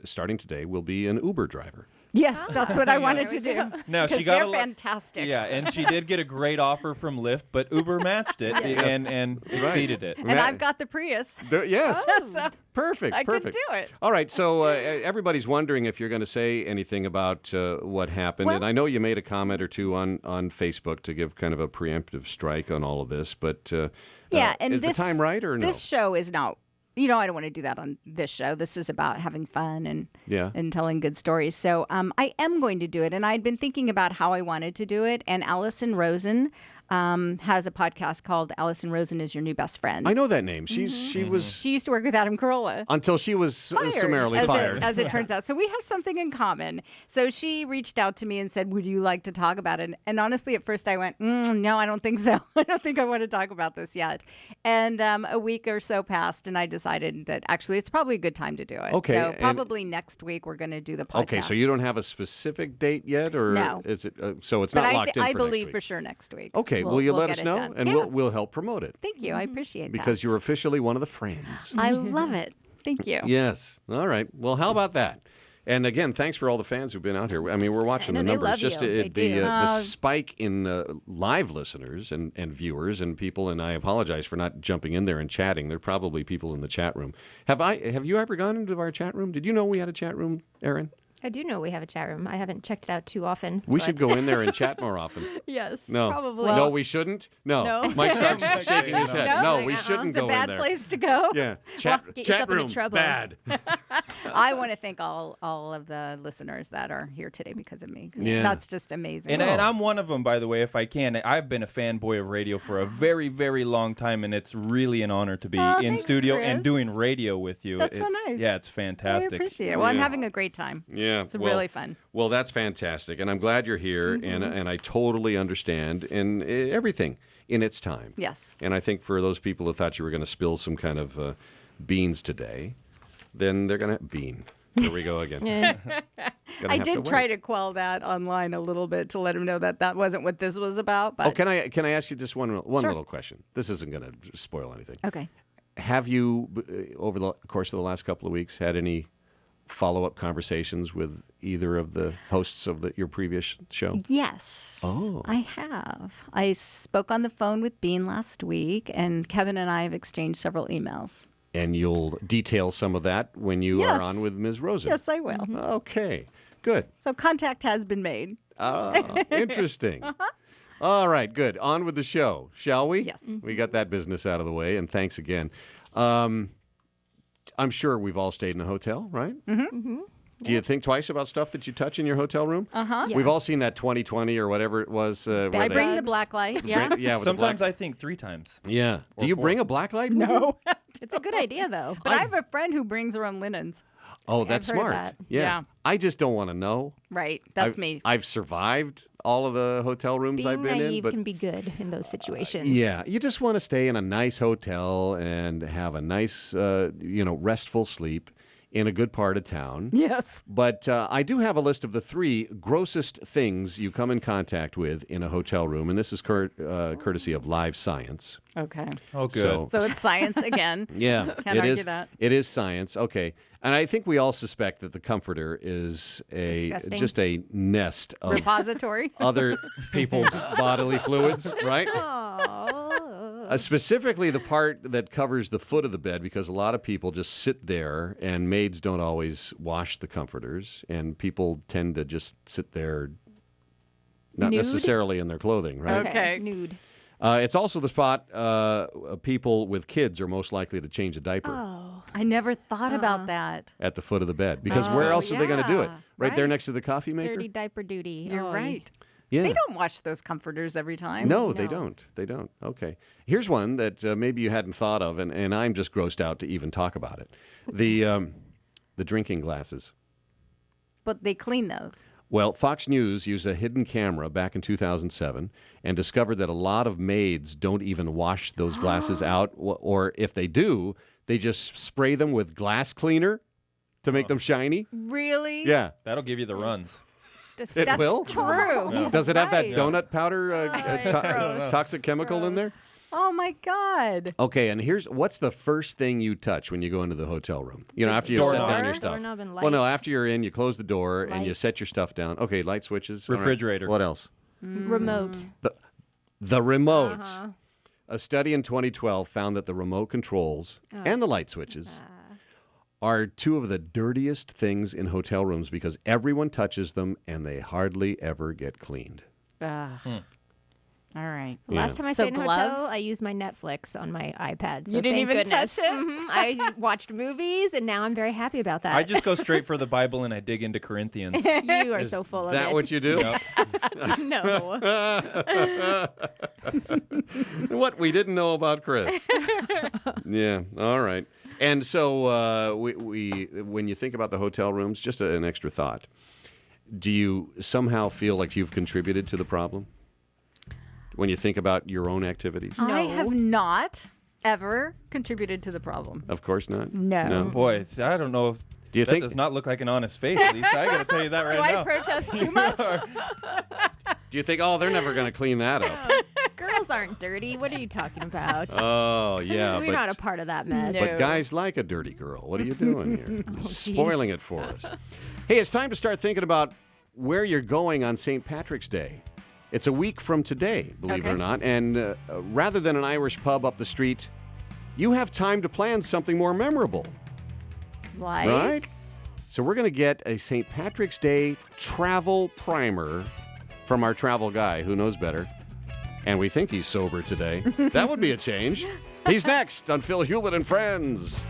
starting today, will be an Uber driver. Yes, that's what I wanted to do. No, she 'Cause got they're fantastic. Yeah, and she did get a great offer from Lyft, but Uber matched it and exceeded it. And I've got the Prius. Yes. So Perfect. I perfect. can do it. All right. So everybody's wondering if you're going to say anything about what happened. Well- and I know you made a comment or two on Facebook to give kind of a preemptive strike on all of this. But and is the time right or no? This show is not. I don't want to do that on this show. This is about having fun and telling good stories. So I am going to do it. And I'd been thinking about how I wanted to do it. And Allison Rosen has a podcast called Allison Rosen is Your New Best Friend. I know that name. She was She used to work with Adam Carolla. until she was summarily fired. As it turns out. So we have something in common. So she reached out to me and said, would you like to talk about it? And honestly, at first I went, no, I don't think so. I don't think I want to talk about this yet. And a week or so passed, and I decided that actually it's probably a good time to do it. Okay, So and- probably next week we're going to do the podcast. Okay, so you don't have a specific date yet, or No. is it? So it's But not I locked in I for believe next week. for sure next week. Okay, will you let get us it know, done. and Yeah. we'll help promote it Thank you. I appreciate because that. you're officially one of the friends. I love it. Thank you. Yes. All right. Well, how about that? And again, thanks for all the fans who've been out here. I mean, we're watching I the know, they numbers. love Just you. They do. the spike in live listeners and viewers and people. And I apologize for not jumping in there and chatting. There are probably people in the chat room. Have you ever gone into our chat room? Did you know we had a chat room, Erin? I do know we have a chat room. I haven't checked it out too often. We but- should go in there and chat more often. Yes, No. probably. No, we shouldn't. No. No. Mike starts shaking his head. No, we shouldn't It's a go bad in there. place to go. Yeah. Get Chat yourself into room. trouble. Bad. I want to thank all of the listeners that are here today because of me. 'Cause Yeah. That's just amazing. And I'm one of them, by the way, if I can. I've been a fanboy of radio for a very, very long time, and it's really an honor to be Oh, in thanks, studio Chris. and doing radio with you. That's so It's- nice. Yeah, it's fantastic. I appreciate it. Well, I'm Yeah. having a great time. Yeah, It's really fun. Well, that's fantastic, and I'm glad you're here, and I totally understand, and everything in its time. Yes. And I think for those people who thought you were going to spill some kind of beans today, then they're going to bean. There we go again. I did try to quell that online a little bit to let him know that that wasn't what this was about. But Oh, can I ask you just one Sure. little question? This isn't going to spoil anything. Okay. Have you, over the course of the last couple of weeks, had any follow-up conversations with either of the hosts of your previous show? Yes. Oh. I have. I spoke on the phone with Bean last week, and Kevin and I have exchanged several emails. And you'll detail some of that when you Yes. are on with Ms. Rosen. Yes, I will. Okay, good. So contact has been made. Ah, interesting. All right, good. On with the show, shall we? Yes. We got that business out of the way, and thanks again. I'm sure we've all stayed in a hotel, right? Mm-hmm. Do you think twice about stuff that you touch in your hotel room? Uh-huh. We've all seen that 2020 or whatever it was. where I they- bring the black light. Yeah. With the Sometimes black- I think 3 times. Yeah. Or Do you 4. bring a black light? No. It's a good idea, though. But I have a friend who brings her own linens. Oh, that's I've heard smart. that. Yeah. Yeah. I just don't want to know. Right. That's I've, me. I've survived all of the hotel rooms I've Being been in, naive but can be good in those situations. yeah, you just want to stay in a nice hotel and have a nice, restful sleep in a good part of town. Yes. But I do have a list of the 3 grossest things you come in contact with in a hotel room, and this is courtesy of Live Science. Okay. Oh, good. So it's science again. Yeah, Can't it argue is. that. It is science. Okay, and I think we all suspect that the comforter is Disgusting. just a nest of Repository. other people's bodily fluids, right? Specifically, the part that covers the foot of the bed, because a lot of people just sit there, and maids don't always wash the comforters, and people tend to just sit there, not Nude? necessarily in their clothing, right? Okay. Nude. It's also the spot people with kids are most likely to change a diaper Oh. I never thought about that. at the foot of the bed, because Oh, where else are they going to do it? yeah, Right there right. next to the coffee maker? Dirty diaper duty. You're Oh, right. Yeah. They don't wash those comforters every time. No, they don't. They don't. Okay. Here's one that maybe you hadn't thought of, and I'm just grossed out to even talk about it. The drinking glasses. But they clean those. Well, Fox News used a hidden camera back in 2007 and discovered that a lot of maids don't even wash those glasses out, or if they do, they just spray them with glass cleaner to make them shiny. Really? Yeah. That'll give you the runs. It That's will? true. Yeah. He's Does it have that right. donut powder toxic chemical in there? Oh my God. Okay, and what's the first thing you touch when you go into the hotel room? You know, after you set doorknob. down your stuff. Doorknob and Well, no, lights. after you're in, you close the door and you Lights. set your stuff down. Okay, light switches. All right. Refrigerator. What else? Remote. The remote. Uh-huh. A study in 2012 found that the remote controls and the light switches are 2 of the dirtiest things in hotel rooms because everyone touches them and they hardly ever get cleaned. Ah. All right. The last time I So stayed in a gloves? hotel, I used my Netflix on my iPad. So You didn't thank even goodness. touch it? I watched movies, and now I'm very happy about that. I just go straight for the Bible and I dig into Corinthians. You are so full of it. That what you do? No. What we didn't know about Chris. Yeah. All right. And so we when you think about the hotel rooms, just an extra thought. Do you somehow feel like you've contributed to the problem when you think about your own activities? I have not ever contributed to the problem. Of course not. No. Boy, I don't know if Do you that think- does not look like an honest face, Lisa. I got to tell you that right Do now. I protest too much? Do you think, they're never going to clean that up? Girls aren't dirty. What are you talking about? Oh, yeah. We're not a part of that mess. But guys like a dirty girl. What are you doing here? Spoiling it for us. Hey, it's time to start thinking about where you're going on St. Patrick's Day. It's a week from today, believe it or not. And rather than an Irish pub up the street, you have time to plan something more memorable. Like? Right? So we're going to get a St. Patrick's Day travel primer from our travel guy who knows better. And we think he's sober today. That would be a change. He's next on Phil Hewlett and Friends.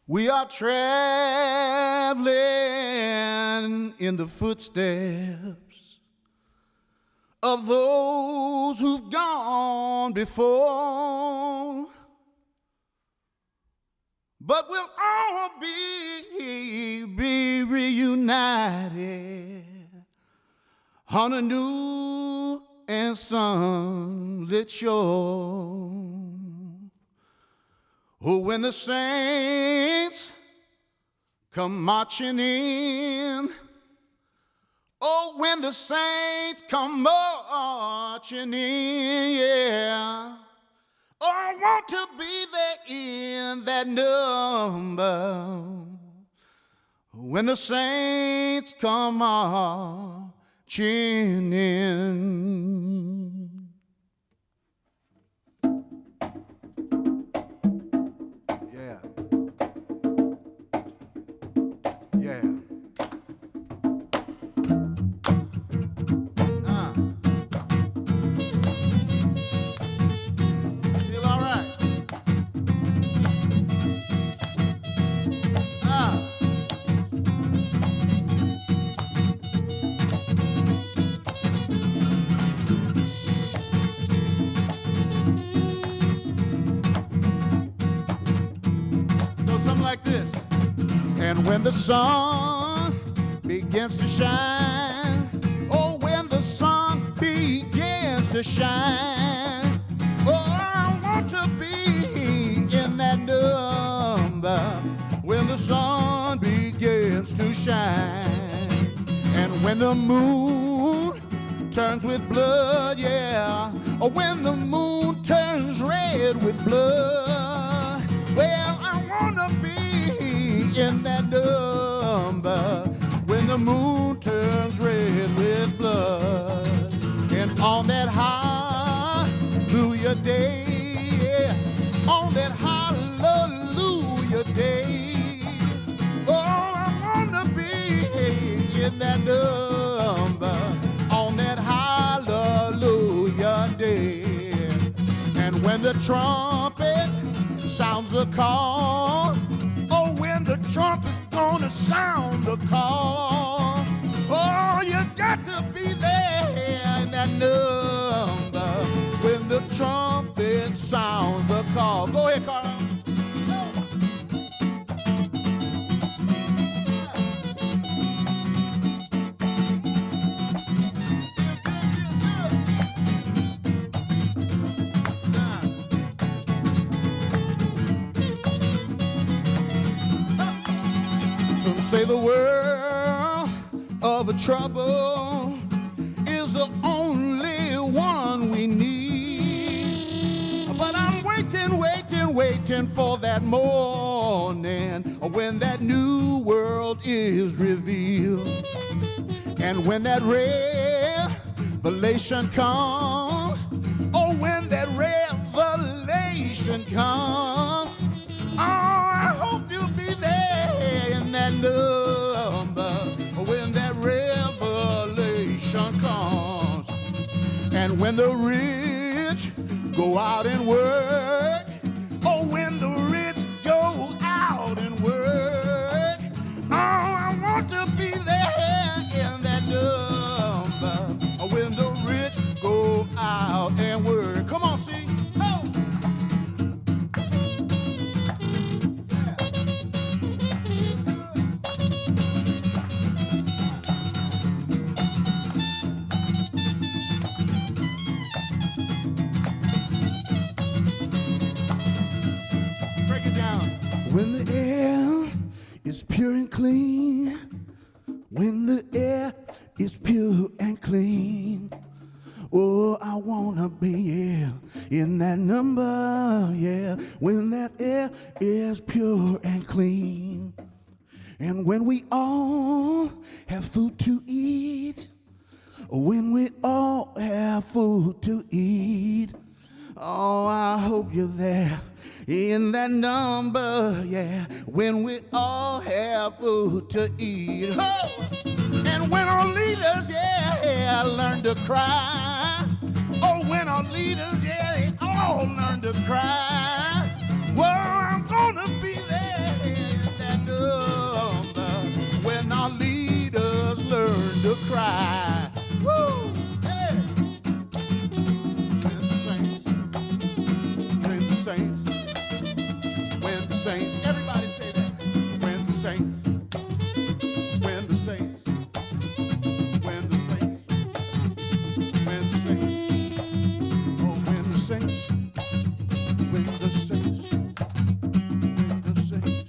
We are traveling in the footsteps of those who've gone before, but we'll all be reunited on a new and sunlit shore. Oh, when the saints come marching in, oh, when the saints come marching in, yeah. Oh, I want to be there in that number. When the saints come marching in. Yeah. Feel all right. Goes something like this. And when the sun begins to shine, oh, when the sun begins to shine, oh, I want to be in that number when the sun begins to shine. And when the moon turns with blood, yeah, or when the moon turns red with blood, well, I want to be in that number when the moon turns red with blood. And on that hallelujah day, yeah, on that hallelujah day, oh, I want to be in that number on that hallelujah day. And when the trumpet sounds the call, oh, when the trumpet's gonna sound the call, oh, you got to be there in that number when the the trumpet sounds the call. Go ahead, Carl. Some say the world of a trouble is the only one we need. But I'm waiting for that morning when that new world is revealed. And when that revelation comes, oh, when that revelation comes, oh, I hope you'll be there in that number when that revelation comes. And when the rich go out and work, oh, when the rich go out and work, oh, I want to be there in that number when the rich go out and work. Come on, sing. Oh. When the air is pure and clean, when the air is pure and clean, oh, I wanna be in that number, yeah, when that air is pure and clean. And when we all have food to eat, when we all have food to eat, oh, I hope you're there in that number, yeah, when we all have food to eat. Oh! And when our leaders, yeah, learn to cry. Oh, when our leaders, yeah, they all learn to cry. Well, I'm gonna be there in that number when our leaders learn to cry. Woo! Hey! When the saints, everybody say that. When the saints, when the saints, when the saints, when the saints, oh, when the saints, when the saints, when the saints,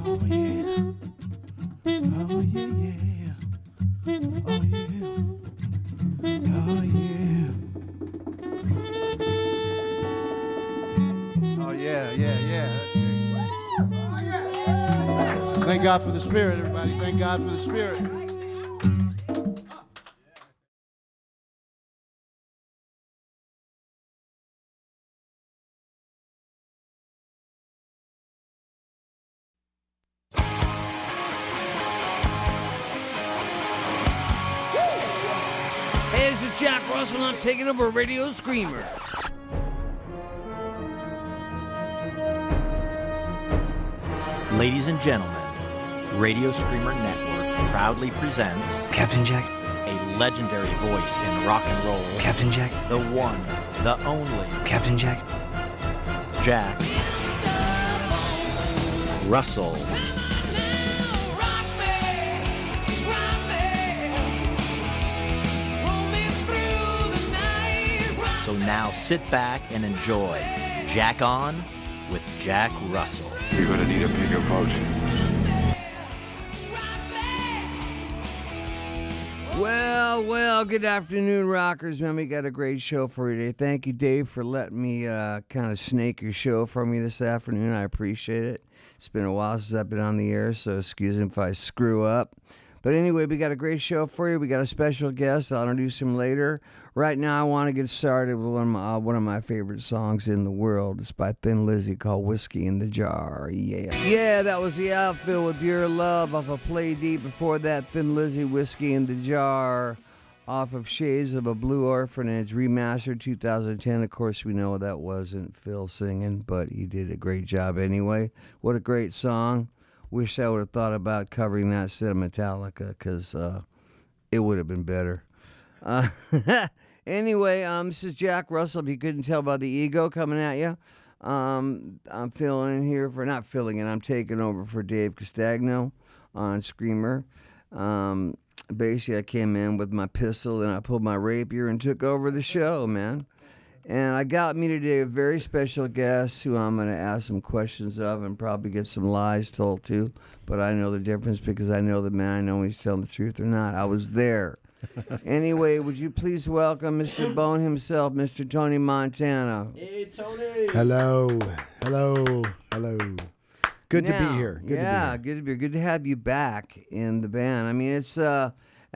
oh, yeah. Oh, yeah, yeah. Oh, yeah. Oh, yeah. Oh, yeah, yeah, yeah. Thank God for the Spirit, everybody. Thank God for the Spirit. Hey, this is Jack Russell. I'm taking over Radio Screamer. Ladies and gentlemen, Radio Screamer Network proudly presents Captain Jack, a legendary voice in rock and roll. Captain Jack, the one, the only Captain Jack, Jack Russell. So now sit back and enjoy Jack On with Jack Russell. You're gonna need a bigger boat. Well, good afternoon, rockers. Man, we got a great show for you today. Thank you, Dave, for letting me kind of snake your show for me this afternoon. I appreciate it. It's been a while since I've been on the air, so excuse me if I screw up. But anyway, we got a great show for you. We got a special guest. I'll introduce him later. Right now, I want to get started with one of my favorite songs in the world. It's by Thin Lizzy called Whiskey in the Jar. Yeah, that was the outfit with Your Love off of Play Deep. Before that, Thin Lizzy, Whiskey in the Jar. off of Shades of a Blue Orphanage, remastered 2010. Of course, we know that wasn't Phil singing, but he did a great job anyway. What a great song. Wish I would have thought about covering that instead of Metallica, because it would have been better. Anyway, this is Jack Russell. If you couldn't tell by the ego coming at you, I'm filling in here for, not filling in, I'm taking over for Dave Castagno on Screamer. Basically, I came in with my pistol and I pulled my rapier and took over the show, man. And I got me today a very special guest who I'm going to ask some questions of and probably get some lies told to. But I know the difference because I know the man. I know he's telling the truth or not. I was there. Anyway, would you please welcome Mr. Bone himself, Mr. Tony Montana. Hey, Tony. Hello. Good to be here. Good to be here. Good to have you back in the band. I mean, it's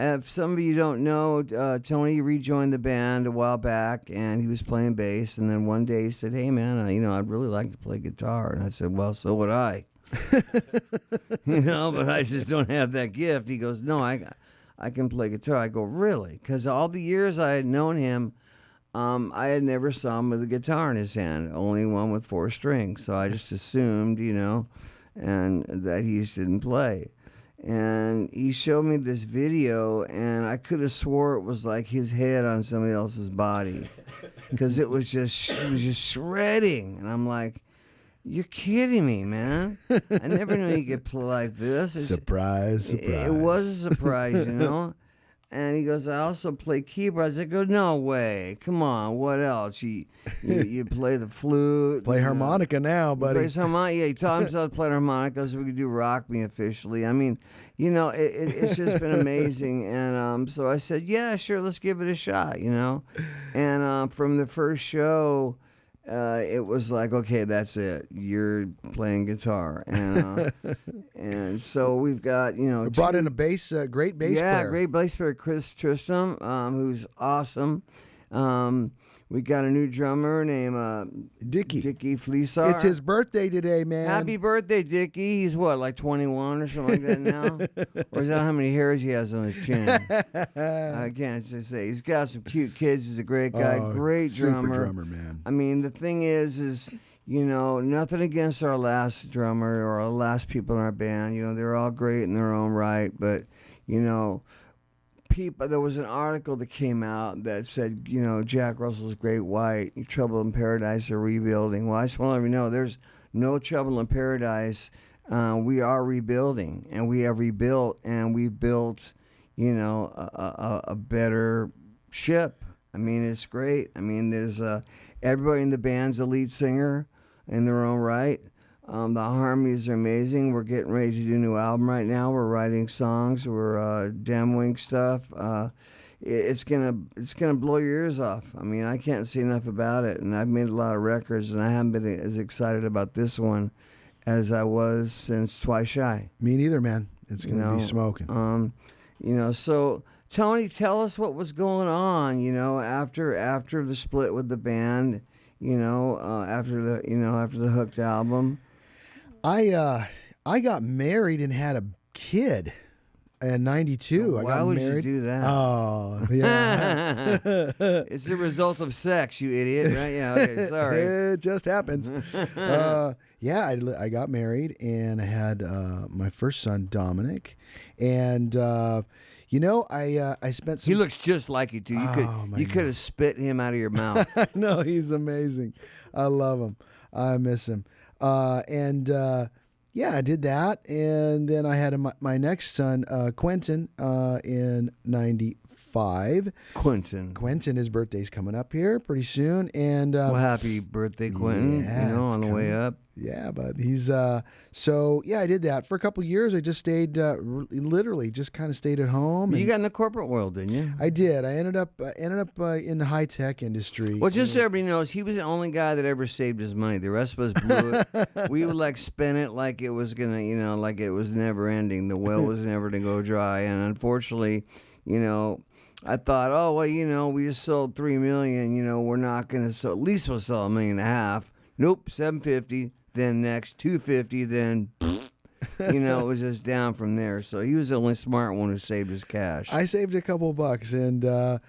if some of you don't know, Tony rejoined the band a while back, and he was playing bass. And then one day he said, "Hey, man, I'd really like to play guitar." And I said, "Well, so would I." But I just don't have that gift. He goes, "No, I can play guitar." I go, "Really?" Because all the years I had known him, I had never saw him with a guitar in his hand, only one with 4 strings. So I just assumed, and that he just didn't play. And he showed me this video, and I could have swore it was like his head on somebody else's body, because it was just shredding. And I'm like, "You're kidding me, man! I never knew you could play like this." Surprise. It was a surprise, And he goes, "I also play keyboards." I go, "No way! Come on, what else? You play the flute, Play harmonica now, buddy. He plays harmonica. Yeah, he taught himself to play harmonica so we could do Rock Me officially. I mean, it's just been amazing. And so I said, "Yeah, sure, let's give it a shot." And from the first show, it was like, "Okay, that's it. You're playing guitar," and so we've got We brought in a great bass player. Yeah, great bass player, Chris Tristram, who's awesome. We got a new drummer named Dickie Fleesar. It's his birthday today, man. Happy birthday, Dickie. He's what, like 21 or something like that now? Or is that how many hairs he has on his chin? I can't just say. He's got some cute kids. He's a great guy. Great drummer. Super drummer, man. I mean, the thing is nothing against our last drummer or our last people in our band. They're all great in their own right. But, there was an article that came out that said, Jack Russell's Great White, Trouble in Paradise are rebuilding. Well, I just want to let you know there's no trouble in paradise. We are rebuilding, and we have rebuilt, and we built, a better ship. I mean, it's great. I mean, there's everybody in the band's a lead singer in their own right. The harmonies are amazing. We're getting ready to do a new album right now. We're writing songs. We're demoing stuff. It's gonna blow your ears off. I mean, I can't say enough about it. And I've made a lot of records, and I haven't been as excited about this one as I was since Twice Shy. Me neither, man. It's gonna be smoking. So Tony, tell us what was going on. After the split with the band. After the Hooked album. I got married and had a kid in '92. Why I got would married. you do that? Oh, yeah. It's the result of sex, you idiot. Right? Yeah. Okay. Sorry. It just happens. I got married and I had my first son, Dominic, and. I spent some... He looks just like you, too. You could have spit him out of your mouth. No, he's amazing. I love him. I miss him. I did that. And then I had my next son, Quentin, in 95. Quentin, his birthday's coming up here pretty soon. And well, happy birthday, Quentin, on the way up. Yeah, but he's I did that for a couple of years. I just stayed, literally, just kind of stayed at home. You got in the corporate world, didn't you? I did. I ended up in the high tech industry. Well, just so everybody knows, he was the only guy that ever saved his money. The rest of us blew it. We would spend it like it was gonna, like it was never ending. The well was never to go dry, and unfortunately, I thought, oh well, we just sold 3 million. We're not gonna sell. At least we'll sell $1.5 million. Nope, 750. Then next 250. Then You know, it was just down from there. So he was the only smart one who saved his cash. I saved a couple of bucks, and you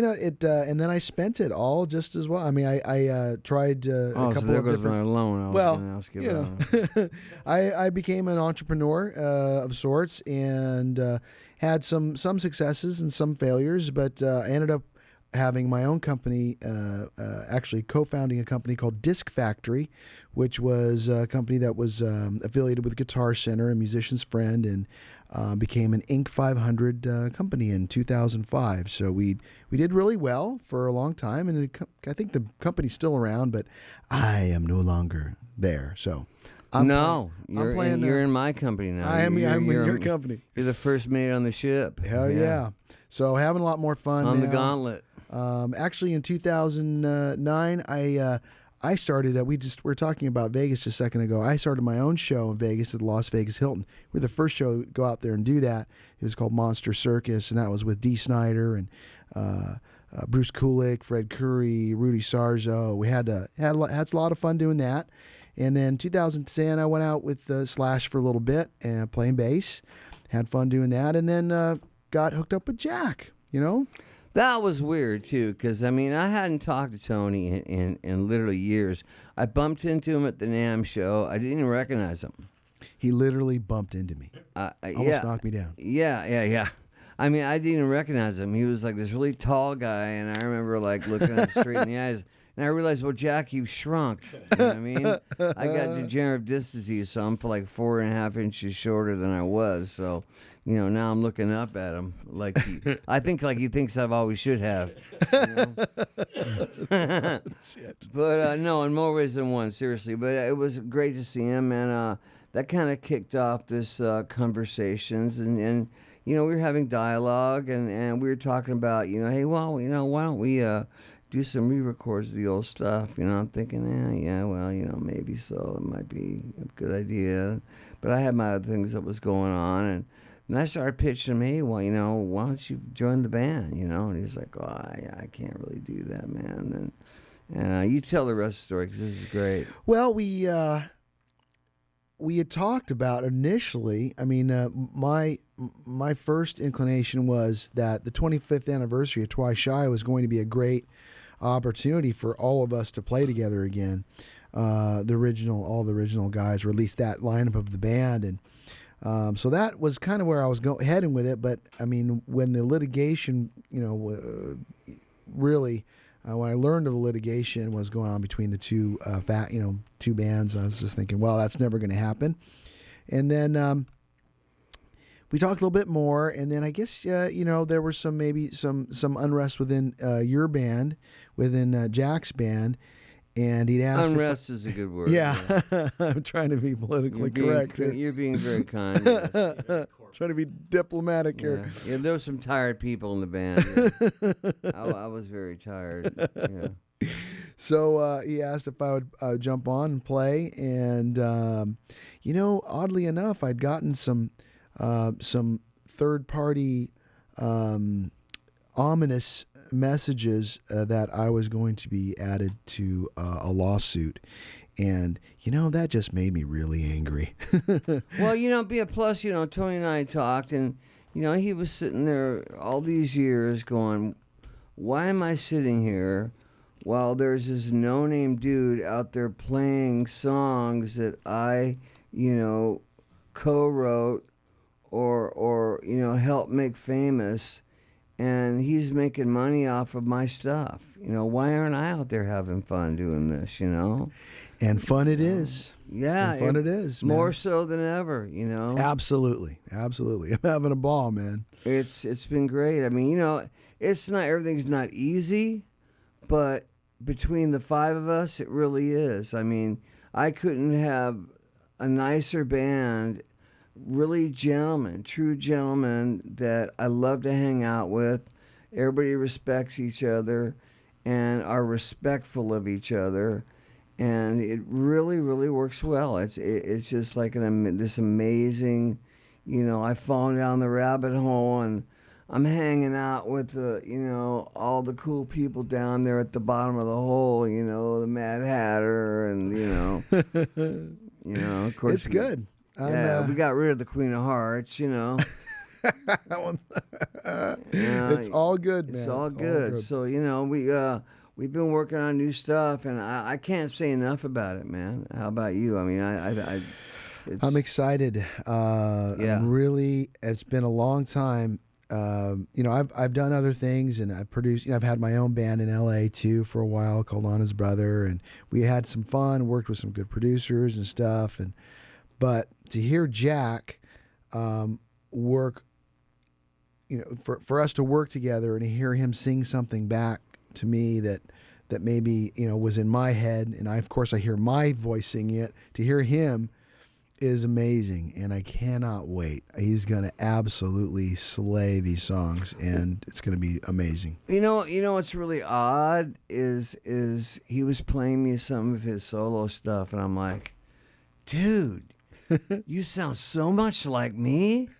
know it, and then I spent it all just as well. I mean, I tried a couple so there of goes different. my loan. I was Well, gonna ask you you about. know, I became an entrepreneur of sorts, and had some successes and some failures, but I ended up having my own company, actually co-founding a company called Disc Factory, which was a company that was affiliated with Guitar Center and Musician's Friend, and became an Inc. 500 company in 2005. So we did really well for a long time, and I think the company's still around, but I am no longer there. So I'm you're in my company now. I'm in You're your company. You're the first mate on the ship. Hell yeah. So having a lot more fun on the now. gauntlet. Actually, in 2009, I started. We were talking about Vegas just a second ago. I started my own show in Vegas at the Las Vegas Hilton. We were the first show to go out there and do that. It was called Monster Circus, and that was with Dee Snider and Bruce Kulick, Fred Curry, Rudy Sarzo. We had a lot of fun doing that. And then 2010, I went out with Slash for a little bit and playing bass. Had fun doing that, and then got hooked up with Jack. You know. That was weird, too, because, I mean, I hadn't talked to Tony in literally years. I bumped into him at the NAMM show. I didn't even recognize him. He literally bumped into me. Almost knocked me down. Yeah. I mean, I didn't even recognize him. He was like this really tall guy, and I remember, like, looking him straight in the eyes. And I realized, well, Jack, you've shrunk. You know what I mean? I got degenerative disc disease, so I'm like 4.5 inches shorter than I was. So, you know, now I'm looking up at him like I think like he thinks I've always should have. You know? But no, in more ways than one, seriously. But it was great to see him, and that kind of kicked off this conversations, and you know, we were having dialogue, and we were talking about, you know, hey, well, you know, why don't we do some re-records of the old stuff? You know, I'm thinking, yeah, well, you know, maybe so. It might be a good idea. But I had my other things that was going on, and I started pitching him, hey, well, you know, why don't you join the band, you know? And he's like, oh, I can't really do that, man. And you tell the rest of the story, because this is great. Well, we had talked about initially, I mean, my first inclination was that the 25th anniversary of Twice Shy was going to be a great opportunity for all of us to play together again. All the original guys, or at least that lineup of the band, and so that was kind of where I was heading with it. But I mean, when the litigation, you know, really, when I learned of the litigation was going on between the two two bands, I was just thinking, well, that's never going to happen. And then we talked a little bit more, and then I guess you know, there was some unrest within your band, within Jack's band, and he'd asked. Unrest is a good word. Yeah, I'm trying to be politically correct. You're being very kind. Yes. Trying to be diplomatic here. Yeah, there were some tired people in the band. Yeah. I was very tired. Yeah. So he asked if I would jump on and play, and you know, oddly enough, I'd gotten some third-party ominous messages that I was going to be added to a lawsuit, and you know, that just made me really angry. Well, you know, plus, you know, Tony and I talked, and you know, he was sitting there all these years going, why am I sitting here while there's this no-name dude out there playing songs that I, you know, co-wrote or you know, helped make famous, and he's making money off of my stuff. You know, why aren't I out there having fun doing this, you know? And fun it is. Yeah. And fun it is, man. More so than ever, you know? Absolutely. I'm having a ball, man. It's been great. I mean, you know, everything's not easy, but between the five of us, it really is. I mean, I couldn't have a nicer band, really true gentlemen that I love to hang out with. Everybody respects each other and are respectful of each other, and it really, really works well. It's just like this amazing, you know, I've fallen down the rabbit hole, and I'm hanging out with you know, all the cool people down there at the bottom of the hole, you know, the Mad Hatter, and you know, of course it's good. I'm, we got rid of the Queen of Hearts, you know. It's all good, man. It's all good. So, you know, we've been working on new stuff, and I can't say enough about it, man. How about you? I mean, I'm excited. I'm really, it's been a long time. You know, I've done other things, and I've produced. You know, I've had my own band in L.A. too for a while called On His Brother, and we had some fun. Worked with some good producers and stuff. But to hear Jack work, you know, for us to work together and to hear him sing something back to me that maybe, you know, was in my head, and of course I hear my voice singing it. To hear him is amazing, and I cannot wait. He's going to absolutely slay these songs, and it's going to be amazing. You know what's really odd is he was playing me some of his solo stuff, and I'm like, dude, you sound so much like me.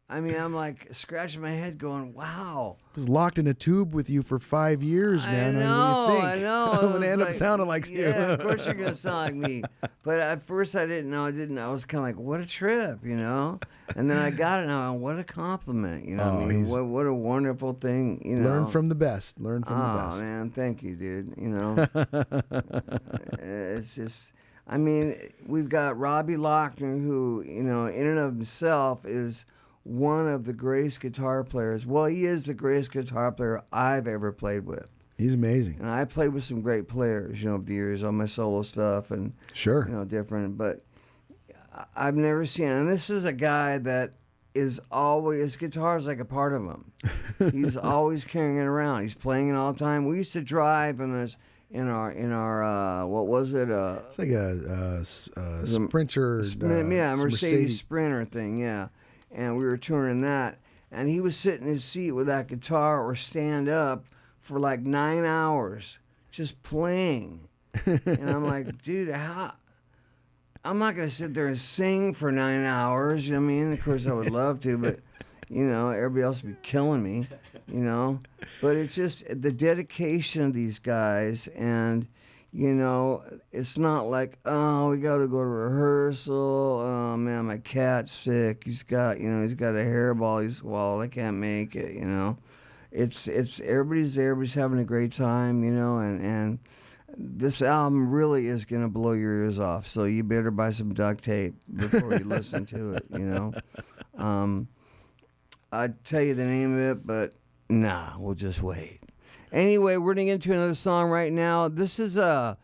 I mean, I'm like scratching my head going, wow. I was locked in a tube with you for 5 years, man. I know. I'm going to end up sounding like you. Yeah, of course you're going to sound like me. But at first I didn't know. I was kind of like, what a trip, you know? And then I got it now. What a compliment, you know? I mean, what a wonderful thing, you know? Learn from the best. Learn from the best. Oh, man, thank you, dude. You know? It's just... I mean, we've got Robbie Lochner, who, you know, in and of himself is one of the greatest guitar players. Well, he is the greatest guitar player I've ever played with. He's amazing. And I played with some great players, you know, over the years on my solo stuff and, sure, you know, different. But I've never seen, and this is a guy that is always, his guitar is like a part of him. He's always carrying it around. He's playing it all the time. We used to drive in our what was it? It's like a Sprinter. Mercedes Sprinter thing, yeah. And we were touring that, and he was sitting in his seat with that guitar or stand up for like 9 hours just playing. And I'm like, dude, how? I'm not gonna sit there and sing for 9 hours. I mean, of course I would love to, but you know, everybody else would be killing me. You know, but it's just the dedication of these guys, and you know, it's not like, oh, we got to go to rehearsal. Oh man, my cat's sick. He's got a hairball he swallowed. I can't make it. You know, it's everybody's there. Everybody's having a great time. You know, and this album really is gonna blow your ears off. So you better buy some duct tape before you listen to it. You know, I'd tell you the name of it, but. Nah, we'll just wait. Anyway, we're going to get into another song right now. This is a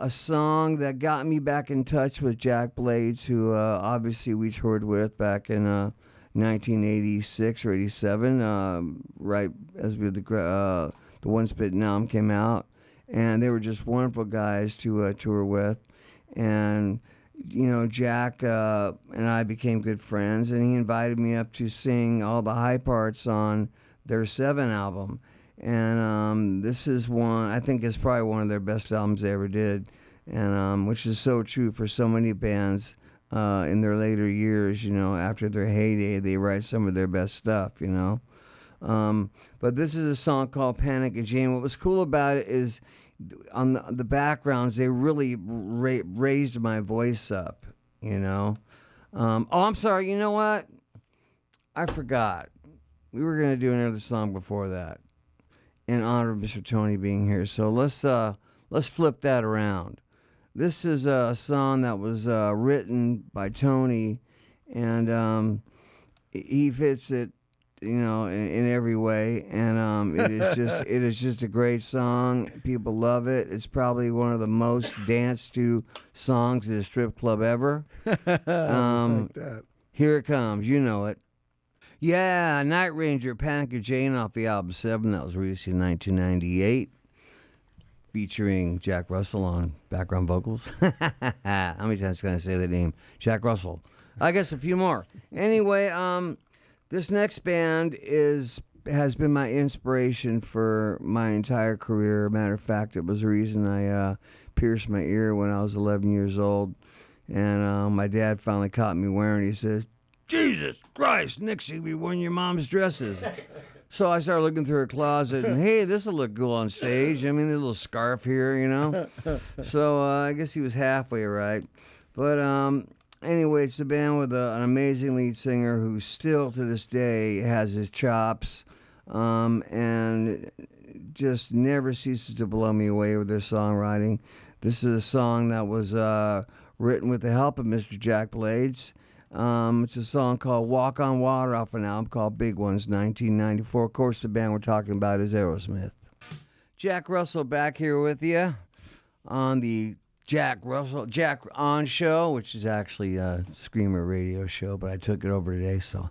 song that got me back in touch with Jack Blades, who obviously we toured with back in 1986 or 87, right as the One Spit Numb came out. And they were just wonderful guys to tour with. And, you know, Jack and I became good friends, and he invited me up to sing all the high parts on their 7 album, and this is one I think is probably one of their best albums they ever did, and which is so true for so many bands in their later years. You know, after their heyday, they write some of their best stuff. You know, but this is a song called "Panic at Jane." What was cool about it is on the backgrounds they really raised my voice up. You know, oh, I'm sorry. You know what? I forgot. We were going to do another song before that in honor of Mr. Tony being here. So let's flip that around. This is a song that was written by Tony, and he fits it, you know, in every way. And it is just a great song. People love it. It's probably one of the most danced to songs at a strip club ever. Like that. Here it comes. You know it. Yeah, Night Ranger, Panic at Jane off the album 7 that was released in 1998, featuring Jack Russell on background vocals. How many times can I say the name? Jack Russell. I guess a few more. Anyway, this next band has been my inspiration for my entire career. Matter of fact, it was the reason I pierced my ear when I was 11 years old, and my dad finally caught me wearing it. He says, Jesus Christ, Nick's gonna be wearing your mom's dresses. So I started looking through her closet, and hey, this will look cool on stage. I mean, the little scarf here, you know. So I guess he was halfway right. But Anyway, it's a band with an amazing lead singer who still to this day has his chops, and just never ceases to blow me away with their songwriting. This is a song that was written with the help of Mr. Jack Blades. It's a song called Walk on Water off an album called Big Ones, 1994. Of course, the band we're talking about is Aerosmith. Jack Russell back here with you on the Jack On Show, which is actually a Screamer radio show, but I took it over today, so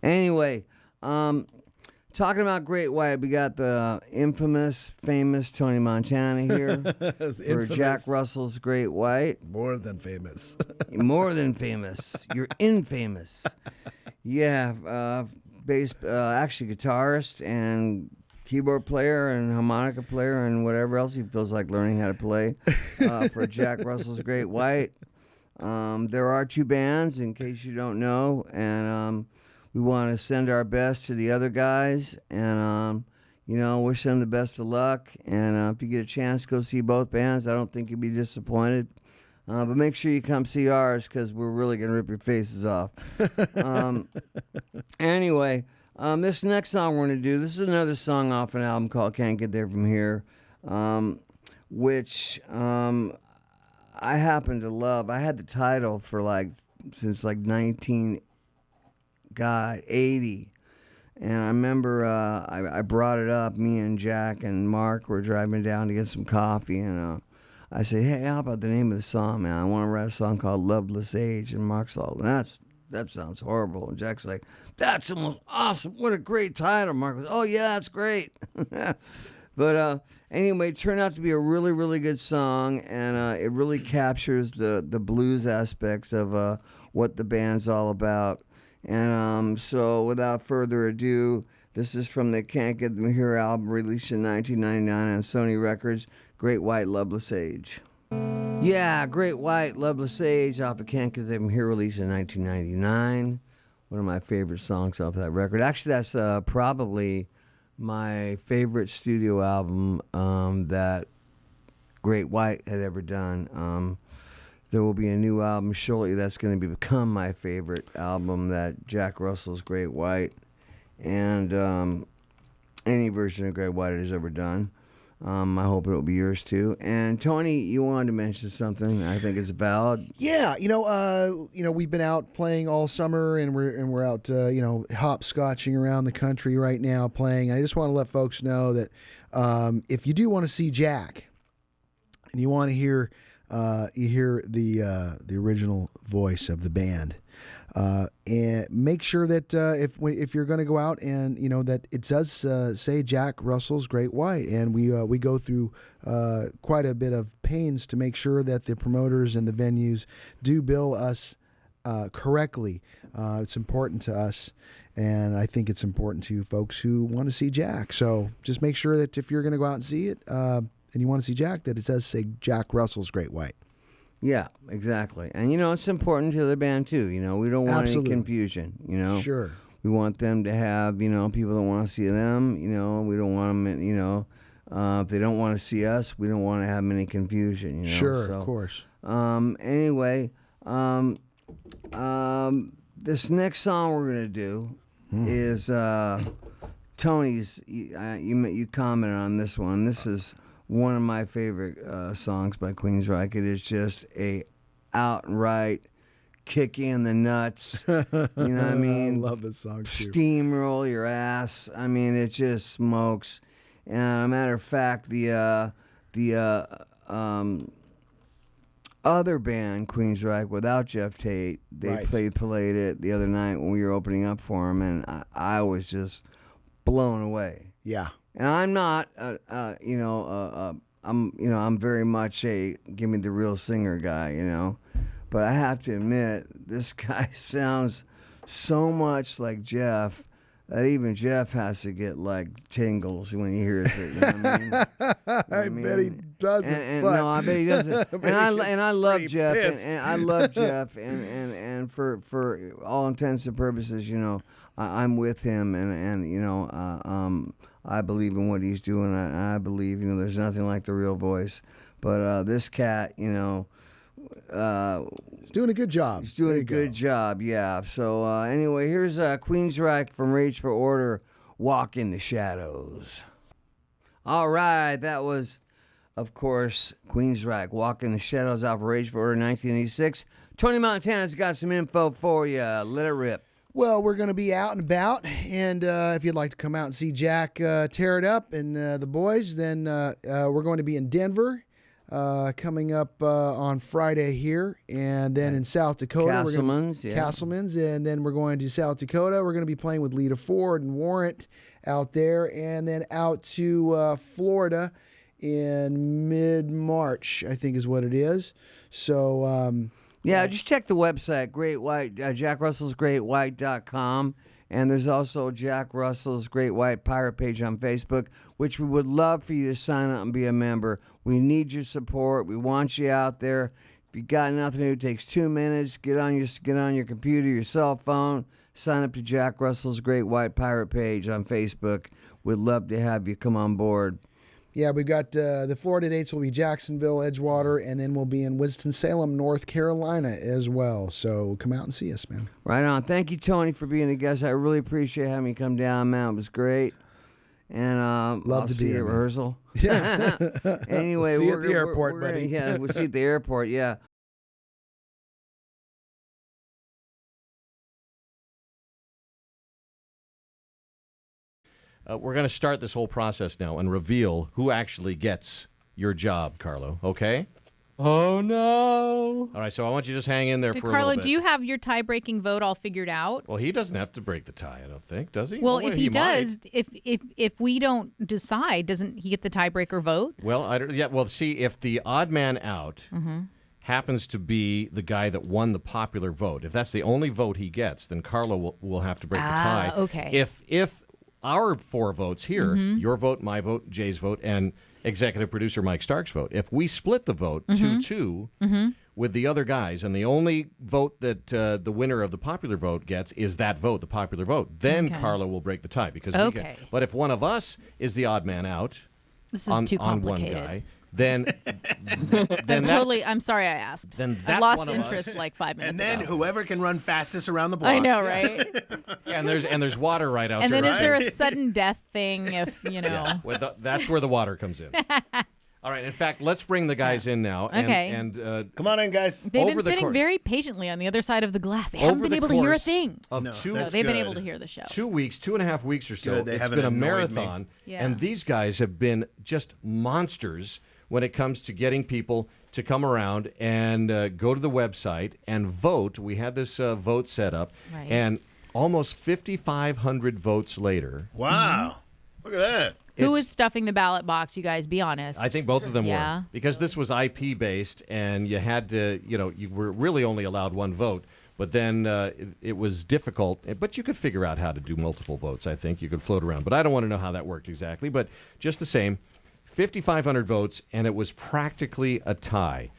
anyway, talking about Great White, we got the famous Tony Montana here for Jack Russell's Great White. More than famous. More than famous. You're infamous. Yeah, actually guitarist and keyboard player and harmonica player and whatever else he feels like learning how to play for Jack Russell's Great White. There are two bands, in case you don't know, and we want to send our best to the other guys and, wish them the best of luck. And if you get a chance, go see both bands. I don't think you'll be disappointed. But make sure you come see ours because we're really going to rip your faces off. Anyway, this next song we're going to do, this is another song off an album called Can't Get There From Here, which I happen to love. I had the title for since 1980. And I remember I brought it up. Me and Jack and Mark were driving down to get some coffee, and I said, "Hey, how about the name of the song, man? I want to write a song called Loveless Age." And Mark's all, that sounds horrible. And Jack's like, "That's the most awesome. What a great title." Mark was, "Oh, yeah, that's great." But anyway, it turned out to be a really, really good song, and it really captures the blues aspects of what the band's all about. And so without further ado, this is from the Can't Get Them Here album released in 1999 on Sony Records, Great White, Loveless Age. Yeah, Great White, Loveless Age off of Can't Get Them Here, released in 1999. One of my favorite songs off that record. Actually, that's probably my favorite studio album that Great White had ever done. There will be a new album shortly that's going to become my favorite album, that Jack Russell's Great White, and any version of Great White has ever done. I hope it will be yours too. And Tony, you wanted to mention something. I think it's valid. Yeah, we've been out playing all summer, and we're out, hopscotching around the country right now playing. I just want to let folks know that if you do want to see Jack, and you want to hear the original voice of the band, and make sure that if you're going to go out and that it does say Jack Russell's Great White, and we go through quite a bit of pains to make sure that the promoters and the venues do bill us correctly. It's important to us, and I think it's important to folks who want to see Jack. So just make sure that if you're going to go out and see it, and you want to see Jack, that it does say Jack Russell's Great White. Yeah, exactly. And, it's important to the band, too. We don't want any confusion, Sure. We want them to have, people that want to see them, We don't want them, if they don't want to see us, we don't want to have any confusion, Sure, So, of course. Anyway, this next song we're going to do is Tony's. You commented on this one. This is one of my favorite songs by Queensryche. It is just a outright kick you in the nuts. You know what I mean? I love this song too. Steamroll your ass. I mean, it just smokes. And as a matter of fact, the other band, Queensryche, without Jeff Tate, they played it the other night when we were opening up for him, and I was just blown away. Yeah. And I'm not, I'm very much a give me the real singer guy, But I have to admit, this guy sounds so much like Jeff that even Jeff has to get tingles when he hears it. You know what I mean? I bet he doesn't. No, I bet he doesn't. and I love Jeff, pissed. and I love Jeff, and for all intents and purposes, I'm with him, and I believe in what he's doing. I believe, there's nothing like the real voice. But this cat, He's doing a good job. He's doing a good job, yeah. So anyway, here's Queensryche from Rage for Order, Walk in the Shadows. All right, that was, of course, Queensryche, Walk in the Shadows off Rage for Order 1986. Tony Montana's got some info for you. Let it rip. Well, we're going to be out and about, and if you'd like to come out and see Jack tear it up and the boys, then we're going to be in Denver coming up on Friday here, and then in South Dakota. Castleman's, yeah. Castleman's, and then we're going to South Dakota. We're going to be playing with Lita Ford and Warrant out there, and then out to Florida in mid-March, I think is what it is. So... yeah, just check the website, Great White, JackRussellsGreatWhite.com. And there's also Jack Russell's Great White Pirate page on Facebook, which we would love for you to sign up and be a member. We need your support. We want you out there. If you got nothing to do, it takes 2 minutes. Get on your computer, your cell phone. Sign up to Jack Russell's Great White Pirate page on Facebook. We'd love to have you come on board. Yeah, we've got the Florida dates will be Jacksonville, Edgewater, and then we'll be in Winston-Salem, North Carolina as well. So come out and see us, man. Right on. Thank you, Tony, for being a guest. I really appreciate having you come down, man. It was great. And love to see be you at here, man. rehearsal. Yeah. Anyway, see you at the airport, we're buddy. Yeah, we'll see you at the airport. Yeah. We're going to start this whole process now and reveal who actually gets your job, Carlo, okay? Oh, no. All right, so I want you to just hang in there Hey, for a Carlo, little bit. do you have your tie-breaking vote all figured out? Well, he doesn't have to break the tie, I don't think, does he? Well, Oh, if he does, might. if we don't decide, doesn't he get the tiebreaker vote? Well, well, see, if the odd man out happens to be the guy that won the popular vote, if that's the only vote he gets, then Carlo will have to break the tie. Okay. If our 4 votes here, your vote, my vote, Jay's vote, and executive producer Mike Stark's vote, if we split the vote 2-2 with the other guys, and the only vote that the winner of the popular vote gets is that vote, the popular vote, then Carlo will break the tie. Because we get, but if one of us is the odd man out This is too on one complicated. guy, then I'm sorry I asked. Then I that lost one of interest us- like 5 minutes And then ago. whoever can run fastest around the block. I know, right? Yeah, and there's water right out And there. then is there a sudden death thing if, you know? Yeah, that's where the water comes in. All right. In fact, let's bring the guys in now. Okay. And come on in, guys. They've been sitting very patiently on the other side of the glass. They haven't over been the able to hear a course thing. Of No, two, they've been able to hear the show. 2 weeks, 2.5 weeks or so. Good, they It's haven't been a annoyed me. marathon, Yeah. and these guys have been just monsters when it comes to getting people to come around and go to the website and vote. We had this vote set up, Right. and almost 5,500 votes later. Wow. Look at that. Who is stuffing the ballot box, you guys? Be honest. I think both of them Yeah. were. Because this was IP based, and you had to, you were really only allowed one vote. But then it was difficult. But you could figure out how to do multiple votes, I think. You could float around. But I don't want to know how that worked exactly. But just the same, 5,500 votes, and it was practically a tie.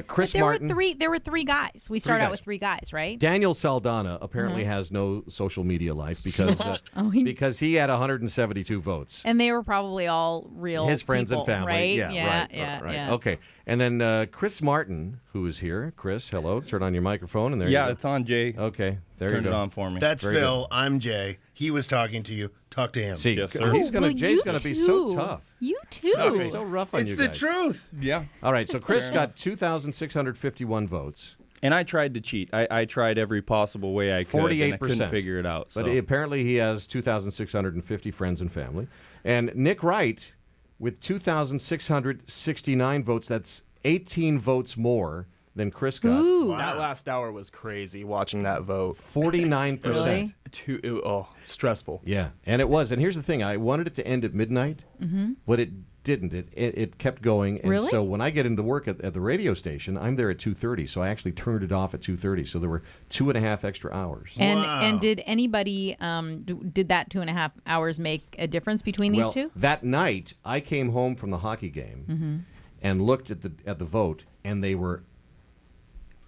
Chris But there Martin. There were three guys. We start out guys. with 3 guys, right? Daniel Saldana apparently Mhm. has no social media life because Oh, because he had 172 votes. And they were probably all real His friends people, and family. right? Yeah, right. Yeah. Okay. And then Chris Martin, who is here. Chris, hello. Turn on your microphone. And there you Yeah, go. it's on, Jay. Okay. There Turned you go. it on for me. That's Very Phil. I'm Jay. He was talking to you. Talk to him. See, Yes, sir. he's gonna. Well, Jay's you gonna be so too. tough. You too. Sorry. So rough on It's you the guys. truth. Yeah. All right. So Chris Fair got 2,651 votes. And I tried to cheat. I tried every possible way I could. 48%. And I couldn't figure it out. But so. apparently he has 2,650 friends and family. And Nick Wright with 2,669 votes. That's 18 votes more than Chris got. That last hour was crazy watching that vote. 49%. Stressful. Yeah, and it was. And here's the thing: I wanted it to end at midnight, but it didn't. It kept going. And Really? so when I get into work at the radio station, I'm there at 2:30. So I actually turned it off at 2:30. So there were 2.5 extra hours. And did anybody did that 2.5 hours make a difference between these Well, two? that night, I came home from the hockey game and looked at the vote, and they were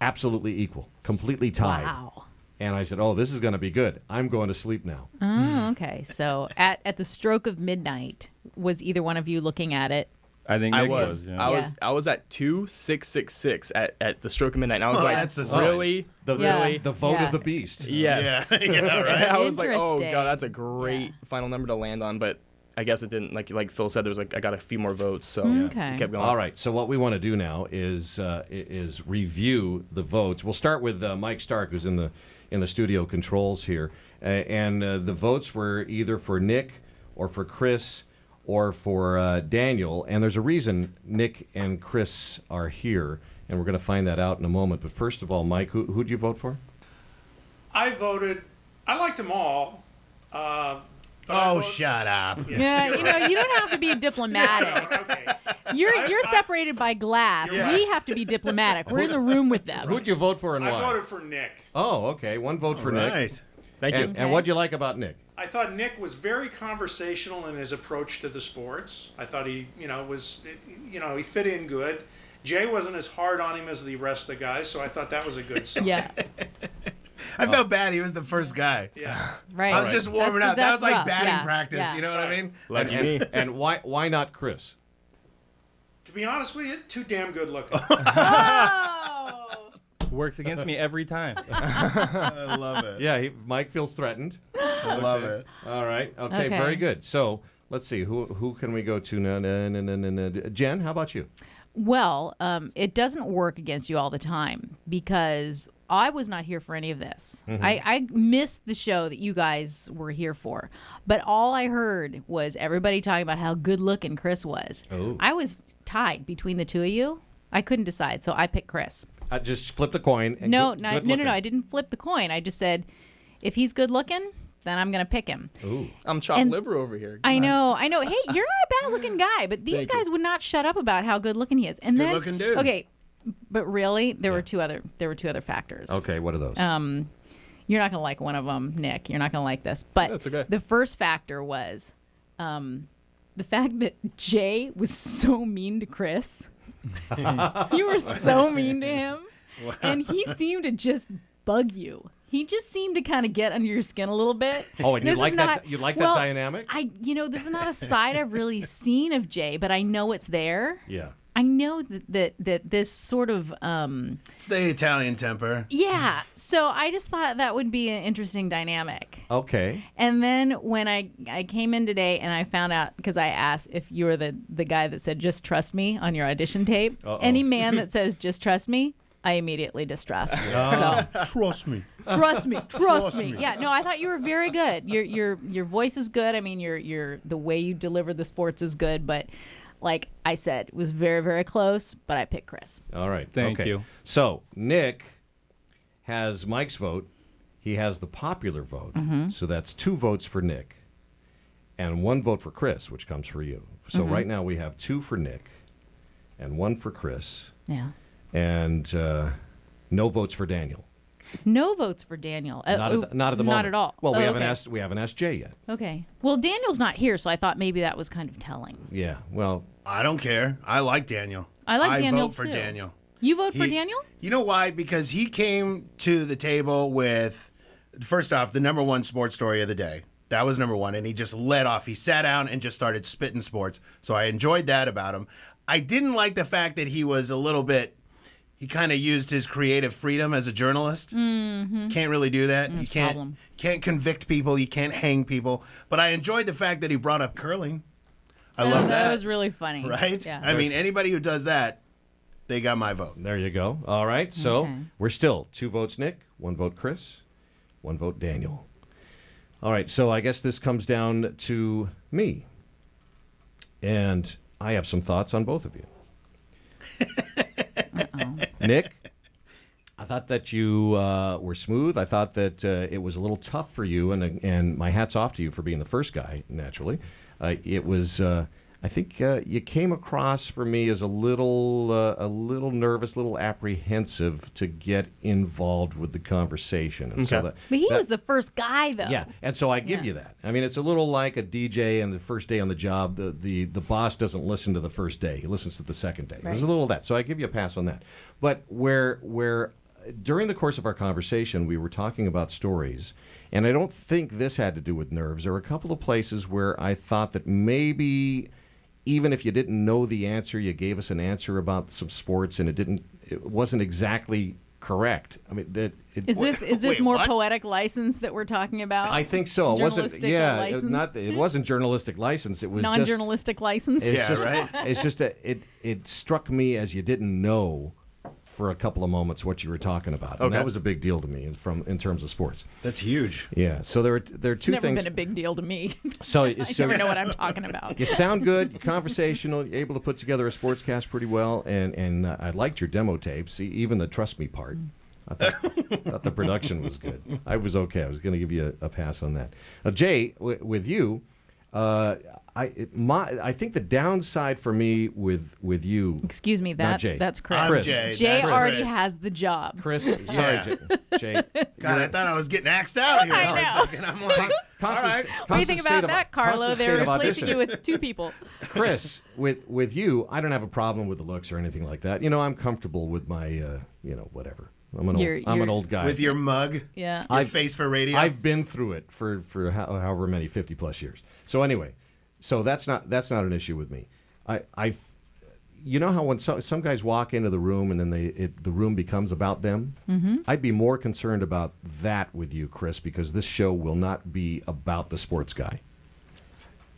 absolutely equal, completely tied. Wow. And I said, "Oh, this is going to be good. I'm going to sleep now." Oh, okay. So at the stroke of midnight, was either one of you looking at it I think I Nick was. yeah. I was at 2666 at the stroke of midnight. And I was Oh, like, that's a sign. really? The vote of the beast. Yes. Yeah, yeah, right. I was like, oh Interesting. god, that's a great final number to land on, but I guess it didn't. Like Phil said, there was I got a few more votes, so Okay. it kept going. All right. So what we want to do now is review the votes. We'll start with Mike Stark, who's in the studio controls here, and the votes were either for Nick or for Chris or for Daniel. And there's a reason Nick and Chris are here, and we're going to find that out in a moment. But first of all, Mike, who'd you vote for? I liked them all. Oh, shut up. Yeah, you don't have to be diplomatic. You're separated by glass. Yeah. We have to be diplomatic. We're in the room with them. Who'd you vote for and I why? voted for Nick. Oh, okay. One vote for Nick. Right. Thank you. And what'd you like about Nick? I thought Nick was very conversational in his approach to the sports. I thought he, he fit in good. Jay wasn't as hard on him as the rest of the guys, so I thought that was a good sign. Yeah. I felt bad. He was the first guy. Yeah. Right. I was just warming up. That That's was like rough. batting Yeah. practice. Yeah. You know what I mean? Lucky me. And why not Chris? To be honest with you, too damn good looking. Works against me every time. I love it. Yeah, Mike feels threatened. I love it. All right. Okay, Okay. very good. So let's see. Who can we go to now? Jen, how about you? Well, it doesn't work against you all the time because I was not here for any of this. I missed the show that you guys were here for. But all I heard was everybody talking about how good looking Chris was. Oh. I was tied between the two of you. I couldn't decide, so I picked Chris. Just flip the coin. And No, good no, looking. I didn't flip the coin. I just said, if he's good looking, then I'm going to pick him. Ooh. I'm chopped And liver over here. I know. Hey, you're not a bad looking guy, but these Thank guys you. would not shut up about how good looking he is. And a then, good-looking dude. Okay, but really, there were two other factors. Okay, what are those? You're not gonna like one of them, Nick. You're not gonna like this, but That's okay. the first factor was the fact that Jay was so mean to Chris. You were so mean to him, and he seemed to just bug you. He just seemed to kind of get under your skin a little bit. Oh, and you This like is that? not- You like well, that dynamic? This is not a side I've really seen of Jay, but I know it's there. Yeah. I know that this sort of It's the Italian temper. yeah. So I just thought that would be an interesting dynamic. Okay. And then when I came in today and I found out, because I asked if you were the guy that said just trust me on your audition tape. Uh-oh. Any man that says just trust me, I immediately distrust. So Trust me. trust me. Trust me. Yeah, no, I thought you were very good. Your voice is good. I mean, your the way you deliver the sports is good, but like I said, it was very, very close, but I picked Chris. All right. Thank okay. you. So Nick has Mike's vote. He has the popular vote. Mm-hmm. So that's 2 votes for Nick and 1 vote for Chris, which comes for you. So Mm-hmm. right now we have 2 for Nick and 1 for Chris Yeah. and no votes for Daniel. No votes for Daniel. Not at the moment. Not at all. Well, Oh, we haven't okay. asked Jay yet. Okay. Well, Daniel's not here, so I thought maybe that was kind of telling. Yeah. Well, I don't care. I like Daniel. I like Daniel, vote for too. Daniel. You vote for He- Daniel? You know why? Because he came to the table with, first off, the number 1 sports story of the day. That was number 1, and he just let off. He sat down and just started spitting sports. So I enjoyed that about him. I didn't like the fact that he was a little bit. He kind of used his creative freedom as a journalist. Mm-hmm. Can't really do that. That's You can't problem. can't convict people. You can't hang people. But I enjoyed the fact that he brought up curling. I love that. That was really funny. Right? Yeah. I mean, anybody who does that, they got my vote. there you go. All right. So Okay. we're still 2 votes Nick, 1 vote Chris, 1 vote Daniel. All right. So I guess this comes down to me. And I have some thoughts on both of you. Nick, I thought that you were smooth. I thought that it was a little tough for you, and my hat's off to you for being the first guy, naturally. It was, I think you came across for me as a little nervous, a little apprehensive to get involved with the conversation. And so Okay. But he was the first guy, though. yeah, and so I give you that. I mean, it's a little like a DJ and the first day on the job. The boss doesn't listen to the first day; he listens to the second day. There's a little of that, so I give you a pass on that. But where during the course of our conversation, we were talking about stories, and I don't think this had to do with nerves. There were a couple of places where I thought that maybe even if you didn't know the answer, you gave us an answer about some sports, and it wasn't exactly correct. I mean, Is this more poetic license that we're talking about? I think so. It wasn't. Journalistic Yeah, license? it wasn't journalistic license. It was non-journalistic license. It's just it struck me as you didn't know for a couple of moments what you were talking about. And that was a big deal to me in terms of sports. That's huge. Yeah. So there are two it's never things. been a big deal to me. So I never know what I'm talking about. You sound good, you're conversational, you're able to put together a sportscast pretty well, and I liked your demo tapes, even the Trust Me part. I thought the production was good. I was okay. I was going to give you a pass on that. Jay, with you, I think the downside for me with you. Excuse me, not that's Chris. Chris. Jay already has the job. Chris, sorry, Jay. God, I thought I was getting axed out here for a second. I'm like, all right. What do you think about that, Carlo? They're replacing you with two people. Chris, with you, I don't have a problem with the looks or anything like that. I'm comfortable with my, whatever. I'm an old guy. With your mug? Yeah. Your face for radio? I've been through it for however many, 50 plus years. So anyway, that's not an issue with me. You know how when some guys walk into the room and then the room becomes about them? Mm-hmm. I'd be more concerned about that with you, Chris, because this show will not be about the sports guy.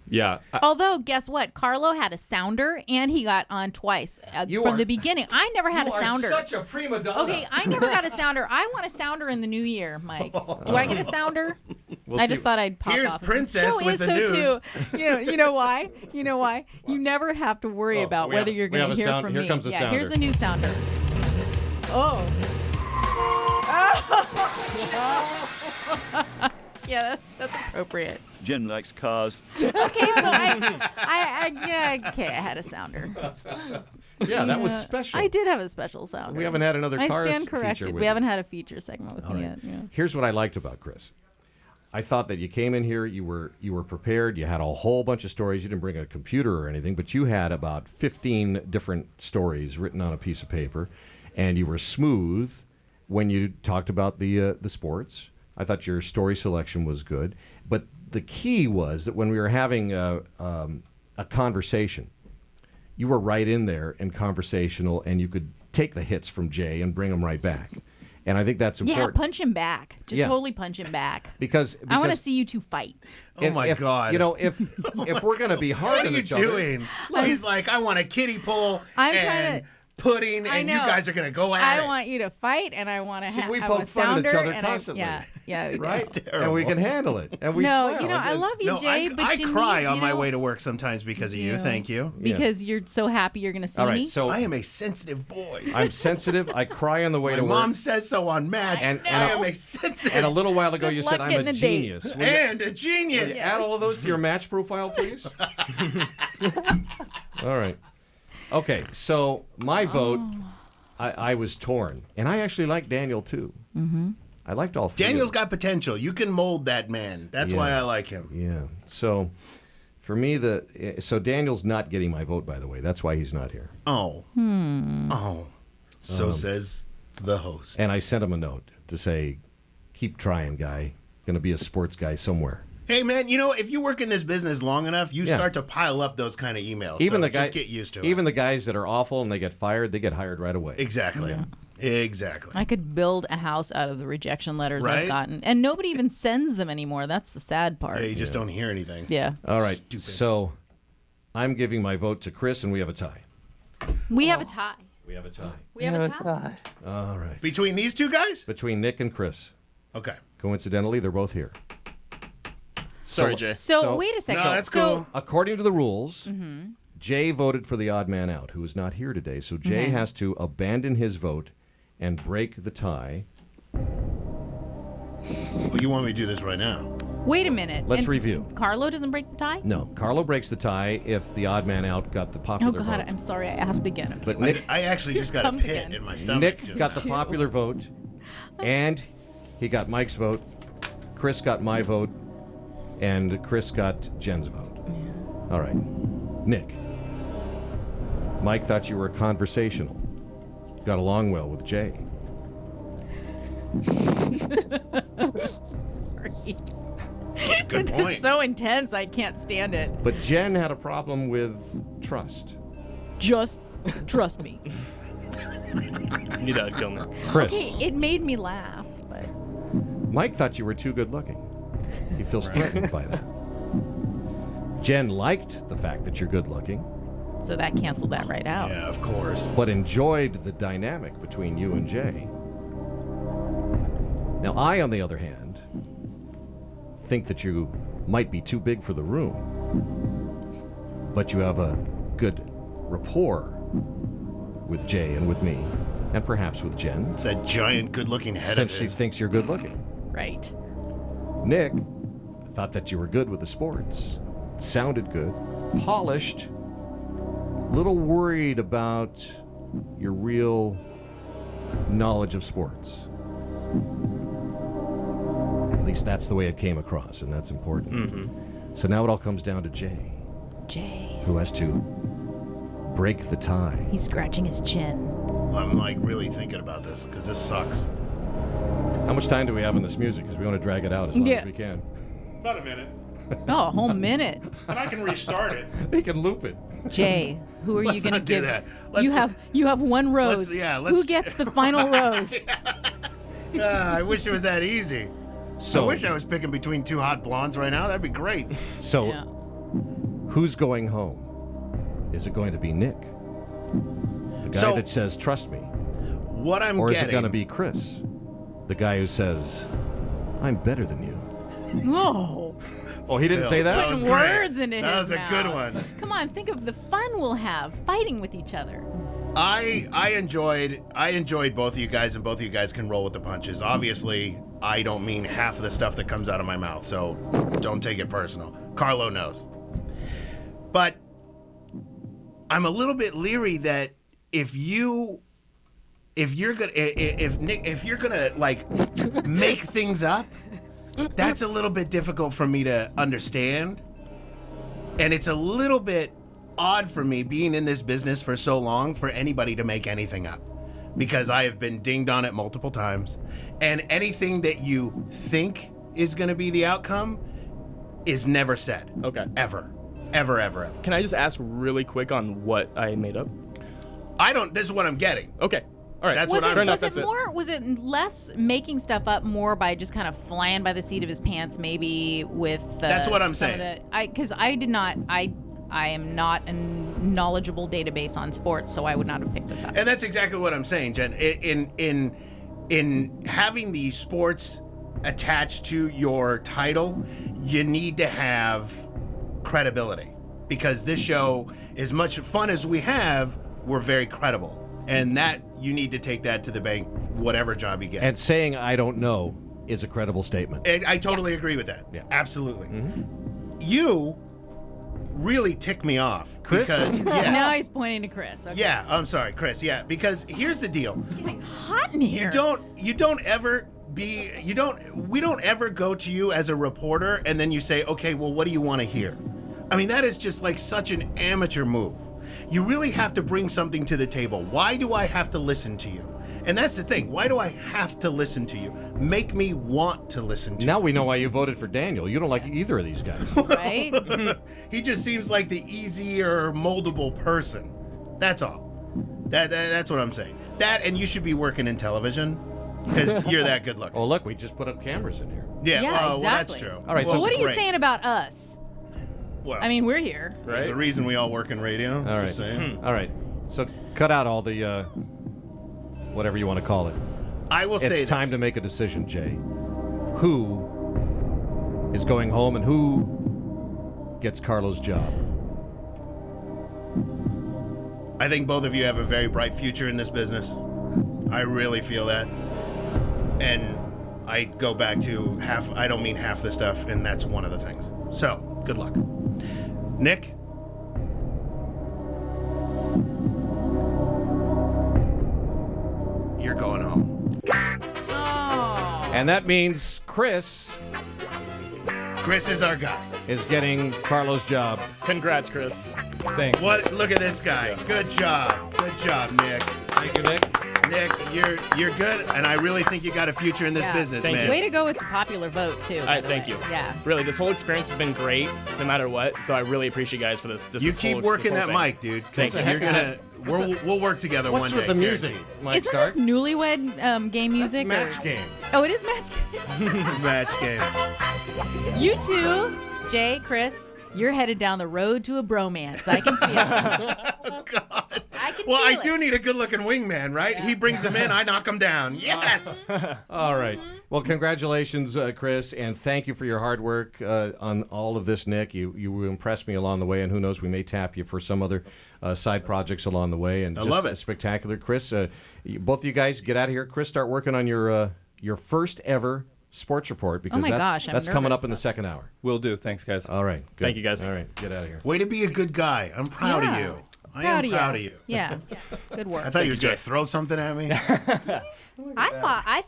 Yeah. Although, guess what? Carlo had a sounder, and he got on twice from the beginning. I never had a sounder. You are such a prima donna. Okay, I never got a sounder. I want a sounder in the new year, Mike. Do I get a sounder? We'll I see. just thought I'd pop Here's off. Princess Show with is the so news. Too. You know why? You know why? You never have to worry about whether you're going to hear from me. Here comes a sounder. Here's the new sounder. Oh. Yeah, that's appropriate. Jen likes cars. Okay, so I had a sounder. Yeah, that was special. I did have a special sounder. We haven't had another I Cars stand feature corrected. with We you. haven't had a feature segment with All me right. yet. Yeah. Here's what I liked about Chris. I thought that you came in here, you were prepared, you had a whole bunch of stories. You didn't bring a computer or anything, but you had about 15 different stories written on a piece of paper, and you were smooth when you talked about the sports. I thought your story selection was good, but the key was that when we were having a conversation, you were right in there and conversational, and you could take the hits from Jay and bring them right back. And I think that's important. Yeah, punch him back. Just totally punch him back. Because I want to see you two fight. Oh my God! If we're gonna be hard what on are you each other, doing? She's like, I want a kiddie pull I'm and trying to- pudding, I and you know. guys are gonna go at it. I want you to fight, and I want to See, have we a poke fun at each sounder. other and constantly. Yeah, right? And we can handle it. And we no, smile. I love you, No, Jay, but I you cry need, on you my know, way to work sometimes because of you. Yeah. Thank you. because you're so happy you're going to see All right, me. so I am a sensitive boy. I'm sensitive. I cry on the way My to work. mom says so on Match. And- I and am a- a sensitive. And a little while ago, you Good said luck I'm getting a a date. genius. and a Will genius. you add all of those to your Match profile, please? All right. Okay, so my vote, I was torn. And I actually like Daniel, too. Mm-hmm. I liked all three. Daniel's of them. got potential. You can mold that man. That's why I like him. Yeah. So, for me, so Daniel's not getting my vote, by the way. That's why he's not here. Oh. Oh. So says the host. And I sent him a note to say, keep trying, guy. Going to be a sports guy somewhere. Hey, man, if you work in this business long enough, you Yeah. start to pile up those kind of emails. Even so the guy, just get used to it. Even the guys that are awful and they get fired, they get hired right away. Exactly. Yeah. Exactly. I could build a house out of the rejection letters Right? I've gotten. And nobody even sends them anymore. That's the sad part. Yeah, you just don't hear anything. Yeah. All right. Stupid. So, I'm giving my vote to Chris, and we have a tie. We have a tie. We have a tie. We have a tie. All right. Between these two guys? Between Nick and Chris. Okay. Coincidentally, they're both here. Sorry, Jay. So, wait a second. No, that's so, cool. According to the rules, Mhm. Jay voted for the odd man out, who is not here today. So Jay Okay. has to abandon his vote and break the tie. Well, you want me to do this right now? Wait a minute. Let's And review. Carlo doesn't break the tie? No, Carlo breaks the tie if the odd man out got the Oh, popular God. vote. I'm sorry. I asked again. Okay. But Nick, I actually just got a Comes pit again. in my stomach. Nick just got now. the popular vote, and he got Mike's vote. Chris got my vote, and Chris got Jen's vote. All right. Nick, Mike thought you were conversational. Got along well with Jay. Sorry. That's a good This point. is so intense. I can't stand it. But Jen had a problem with trust? Just trust me. You need to kill me. Chris. Okay, it made me laugh, but Mike thought you were too good looking. He feels threatened by that. Jen liked the fact that you're good looking, so that canceled that right out. Yeah, of course. but enjoyed the dynamic between you and Jay. Now, I, on the other hand, think that you might be too big for the room, but you have a good rapport with Jay and with me, and perhaps with Jen. It's that giant, good-looking head Since of she his. thinks you're good looking. Right. Nick thought that you were good with the sports. It sounded good. Polished. Little worried about your real knowledge of sports. At least that's the way it came across, and that's important. Mm-hmm. So now it all comes down to Jay, Jay. who has to break the tie. He's scratching his chin. I'm like really thinking about this because this sucks. How much time do we have in this music? Because we want to drag it out as long as we can. About a minute. Oh, a whole minute. And I can restart it. He can loop it. Jay, who are you Let's going to not do give? that. You have one rose. let's- Who gets the final rose? I wish it was that easy. So- I wish I was picking between two hot blondes right now. That'd be great. So, who's going home? Is it going to be Nick? The guy So- that says, trust me. What I'm Or is getting. it going to be Chris? The guy who says, I'm better than you. Whoa. Oh, he didn't Phil, say that? that was Putting great. words into That his was a good mouth. one. Come on, think of the fun we'll have fighting with each other. I enjoyed both of you guys, and both of you guys can roll with the punches. Obviously, I don't mean half of the stuff that comes out of my mouth, so don't take it personal. Carlo knows. But I'm a little bit leery that if you're gonna like make things up, that's a little bit difficult for me to understand. And it's a little bit odd for me being in this business for so long for anybody to make anything up, because I have been dinged on it multiple times, and anything that you think is going to be the outcome is never said. Okay. Ever. Can I just ask really quick on what I made up? This is what I'm getting. Okay. All right. That's Was what it, I'm was it more? Was it less making stuff up, more by just kind of flying by the seat of his pants, maybe with? That's what I'm some saying. Because I did not. I am not a knowledgeable database on sports, so I would not have picked this up. And that's exactly what I'm saying, Jen. In having the sports attached to your title, you need to have credibility, because this show, as much fun as we have, we're very credible, and that you need to take that to the bank, whatever job you get. And saying I don't know is a credible statement. And I totally agree with that. Yeah. Absolutely. You really tick me off, Chris? because yes. Now he's pointing to Chris. Okay. Yeah, I'm sorry, Chris. Yeah, because here's the deal. It's getting hot in here. We don't ever go to you as a reporter and then you say, okay, well, what do you want to hear? I mean, that is just like such an amateur move. You really have to bring something to the table. Why do I have to listen to you? And that's the thing. Why do I have to listen to you? Make me want to listen to you. Now we know why you voted for Daniel. You don't like either of these guys. Right? He just seems like the easier, moldable person. That's all. That's what I'm saying. That, and you should be working in television, because you're that good looking. Oh, look, we just put up cameras in here. Yeah, Yeah, well, that's exactly. true. All right, Well, so what are you great. saying about us? Well, I mean, we're here. there's a reason we all work in radio. All right. Just saying. All right. So cut out all the, whatever you want to call it. I will say It's time this. to make a decision, Jay. Who is going home and who gets Carlo's job? I think both of you have a very bright future in this business. I really feel that. And I go back to I don't mean half the stuff, and that's one of the things. So, good luck. Nick? You're going home. And that means Chris Chris is our guy. is getting Carlo's job. Congrats, Chris. Thanks. Look at this guy. Good job. Good job, Nick. Thank you, Nick. Nick, you're good, and I really think you got a future in this Yeah. business, Thank man. you. Way to go with the popular vote too. All by right, the thank way. you. Yeah. Really, this whole experience has been great, no matter what. So I really appreciate you guys for this. You keep working that mic, dude. 'Cause Thank you. You're gonna. We'll work together What's one with day. the music? guaranteed. Mike Isn't Stark? this newlywed game music? Match or- game. Oh, it is match game. Match game. You two, Jay, Chris, you're headed down the road to a bromance. I can feel it. Well, I feel do need a good-looking wingman, right? He brings them in, I knock them down. Yes. All right. Well, congratulations, Chris, and thank you for your hard work on all of this, Nick. You impressed me along the way, and who knows, we may tap you for some other side projects along the way. And I just, love it. Spectacular, Chris. Both of you guys get out of here. Chris, start working on your first ever sports report because my gosh, I'm that's coming nervous up in the second hour. Will do. Thanks, guys. All right. Good. Thank you, guys. All right. Get out of here. Way to be a good guy. I'm proud of you. I am proud of you. Yeah. Good work. I thought you was gonna throw something at me. I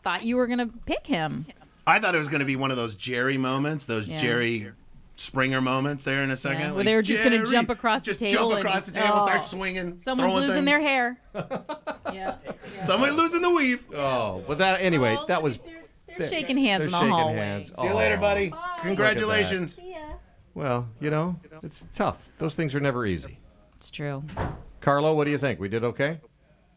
thought you were gonna pick him. I thought it was gonna be one of those Jerry moments, those Yeah. Jerry Springer moments there in a second. Yeah, where Like, they were just gonna Jerry, jump across just the table. jump across the table, start swinging. Someone's throwing losing things. their hair. Yeah. Somebody losing the weave. Oh, but that anyway, that was. They're shaking hands in the shaking hallway. hands. See you later, Oh, buddy. look at Congratulations. that. Well, it's tough. Those things are never easy. It's true. Carlo, what do you think? We did okay?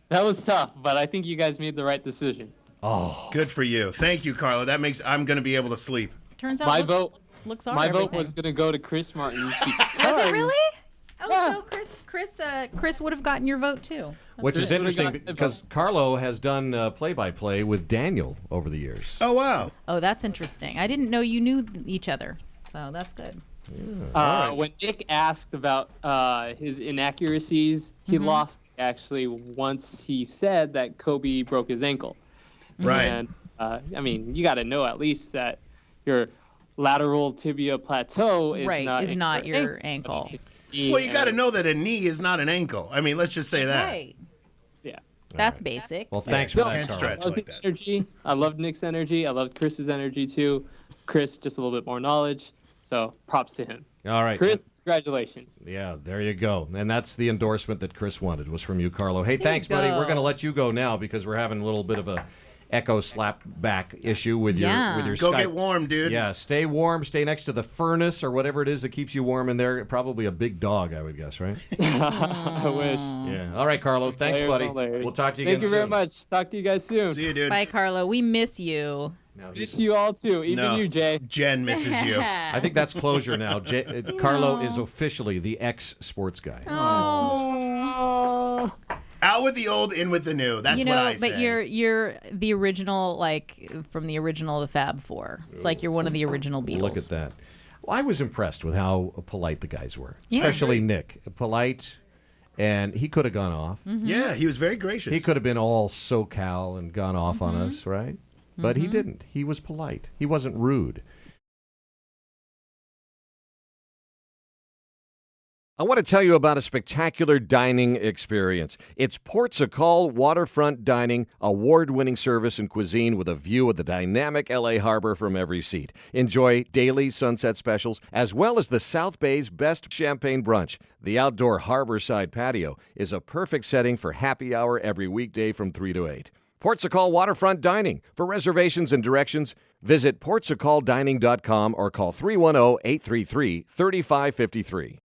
That was tough, but I think you guys made the right decision. Oh, good for you. Thank you, Carlo. That makes I'm gonna be able to sleep. Turns out My looks, vote. looks are My vote everything. was gonna go to Chris Martin. Was it really? Oh, so Chris would have gotten your vote too. Which is Chris would've interesting got the because Carlo has done play-by-play with Daniel over the years. Oh, wow. Oh, that's interesting. I didn't know you knew each other. So that's good. When Nick asked about his inaccuracies, he lost actually once he said that Kobe broke his ankle. Right. And I mean, you got to know at least that your lateral tibia plateau is Right, not is not your ankle. Well, you got to know that a knee is not an ankle. I mean, let's just say that. Right. Yeah. That's basic. Well, thanks for that, Can't Carlo. stretch I loved like Nick's that. energy. I loved Nick's energy. I loved Chris's energy too. Chris, just a little bit more knowledge. So props to him. All right. Chris, congratulations. Yeah, there you go. And that's the endorsement that Chris wanted was from you, Carlo. Hey, thanks, buddy. go. We're going to let you go now because we're having a little bit of a echo slap back issue with Yeah. your Go Skype. get warm, dude. Yeah, stay warm. Stay next to the furnace or whatever it is that keeps you warm in there. Probably a big dog, I would guess, right? I wish. Yeah. All right, Carlo. Thanks, Layers buddy. on layers. We'll talk to you Thank again you soon. very much. Talk to you guys soon. See you, dude. Bye, Carlo. We miss you. Miss you all too. Even No. you, Jay. Jen misses you. I think that's closure now. Carlo is officially the ex-sports guy. Oh. Out with the old, in with the new. That's you know, what I but say. you're the original, like from the original of the Fab Four. It's like you're one of the original Beatles. Look at that. Well, I was impressed with how polite the guys were, Yeah. especially Nick. Polite, and he could have gone off. Yeah, he was very gracious. He could have been all SoCal and gone off on us, right? But he Mhm. didn't. He was polite. He wasn't rude. I want to tell you about a spectacular dining experience. It's Ports a Call Waterfront Dining, award-winning service and cuisine with a view of the dynamic LA Harbor from every seat. Enjoy daily sunset specials as well as the South Bay's best champagne brunch. The outdoor harborside patio is a perfect setting for happy hour every weekday from 3 to 8. Ports a Call Waterfront Dining. For reservations and directions, visit portsacalldining.com or call 310-833-3553.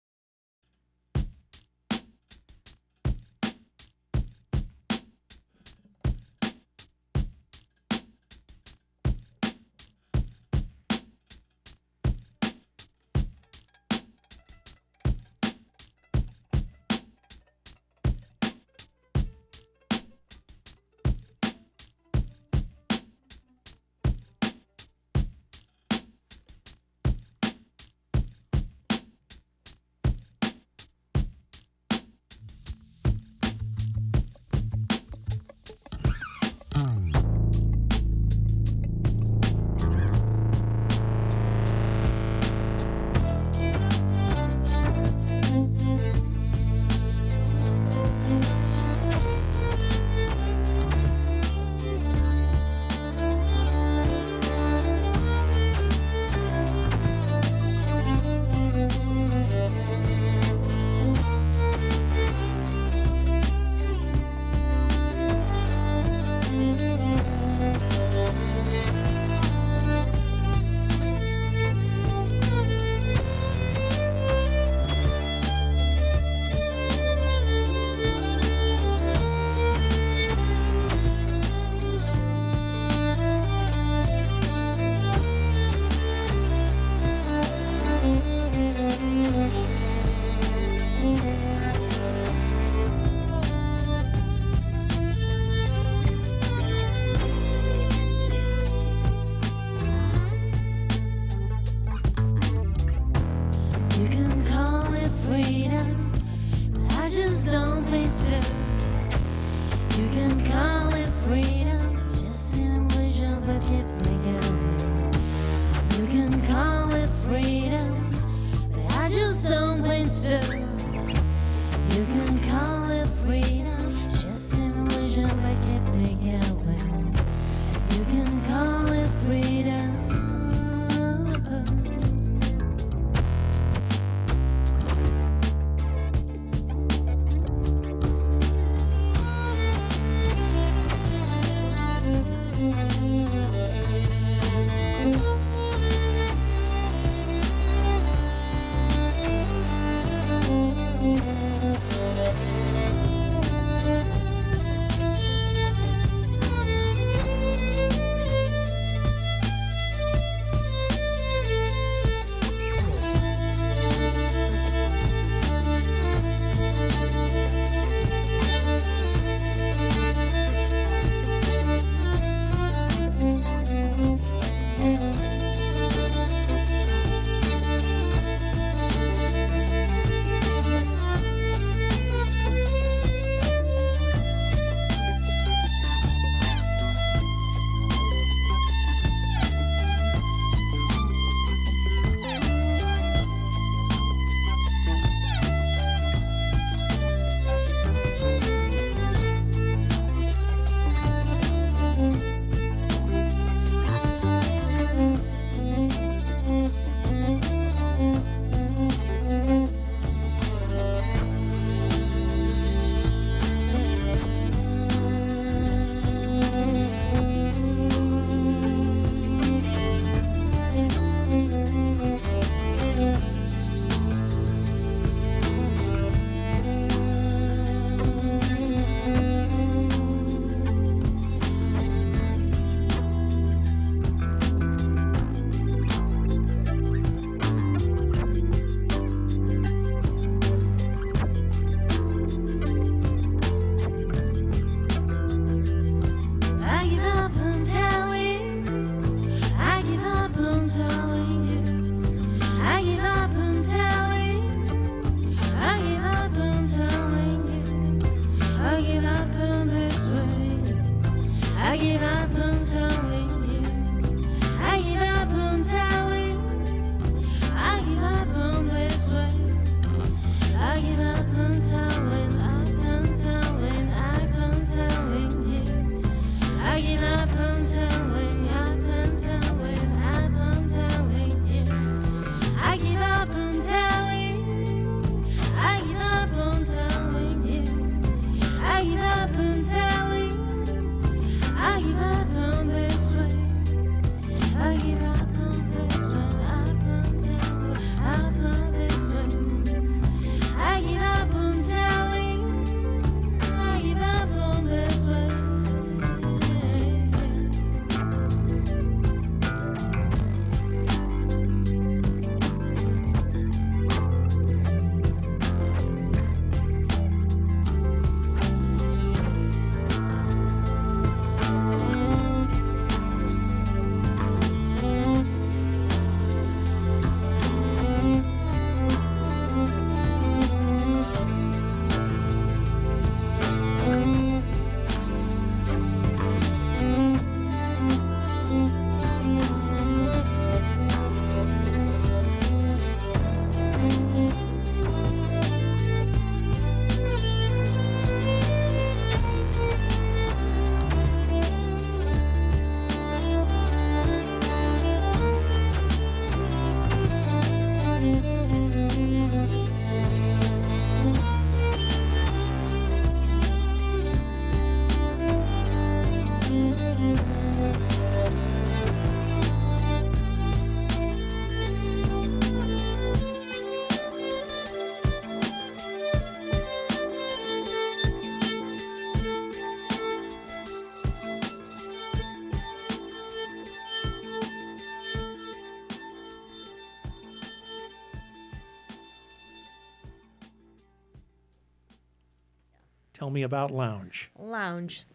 Tell me about Lounge. Lounge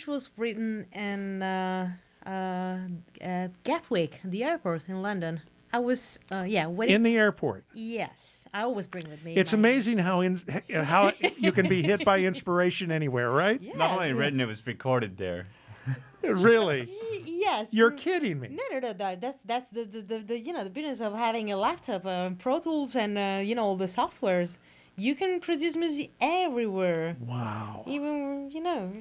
was written in Gatwick, the airport in London. I was waiting In the airport. Yes, I always bring with me. It's amazing how you can be hit by inspiration anywhere, right? Not only written, it was recorded there. Really? Yes. You're kidding me. No. That's the the business of having a laptop, Pro Tools, and all the softwares. You can produce music everywhere. Wow. Even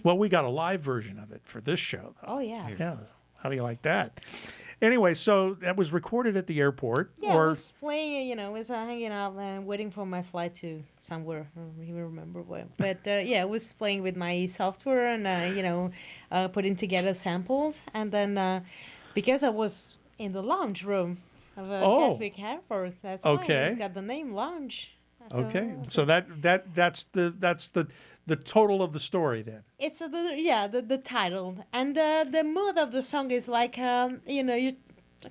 Well, we got a live version of it for this show, though. Oh yeah. Yeah. How do you like that? Anyway, so that was recorded at the airport. Yeah, I was playing, was hanging out and waiting for my flight to somewhere. I don't even remember where. But I was playing with my software and, putting together samples. And then because I was in the lounge room of Gatwick Airport, that's why it's got the name Lounge. So that's the total of the story then. It's the title, and the mood of the song is like you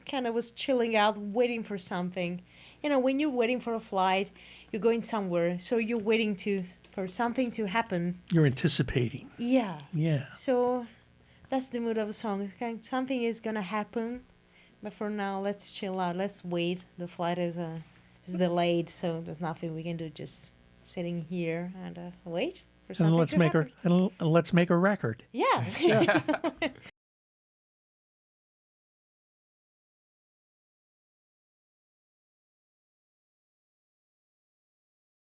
kind of was chilling out, waiting for something. When you're waiting for a flight, you're going somewhere, so you're waiting for something to happen. You're anticipating. Yeah. Yeah. So that's the mood of the song. Something is gonna happen, but for now, let's chill out. Let's wait. The flight is delayed, so there's nothing we can do. Just sitting here and wait for something And let's to make happen. let's make a record. Yeah.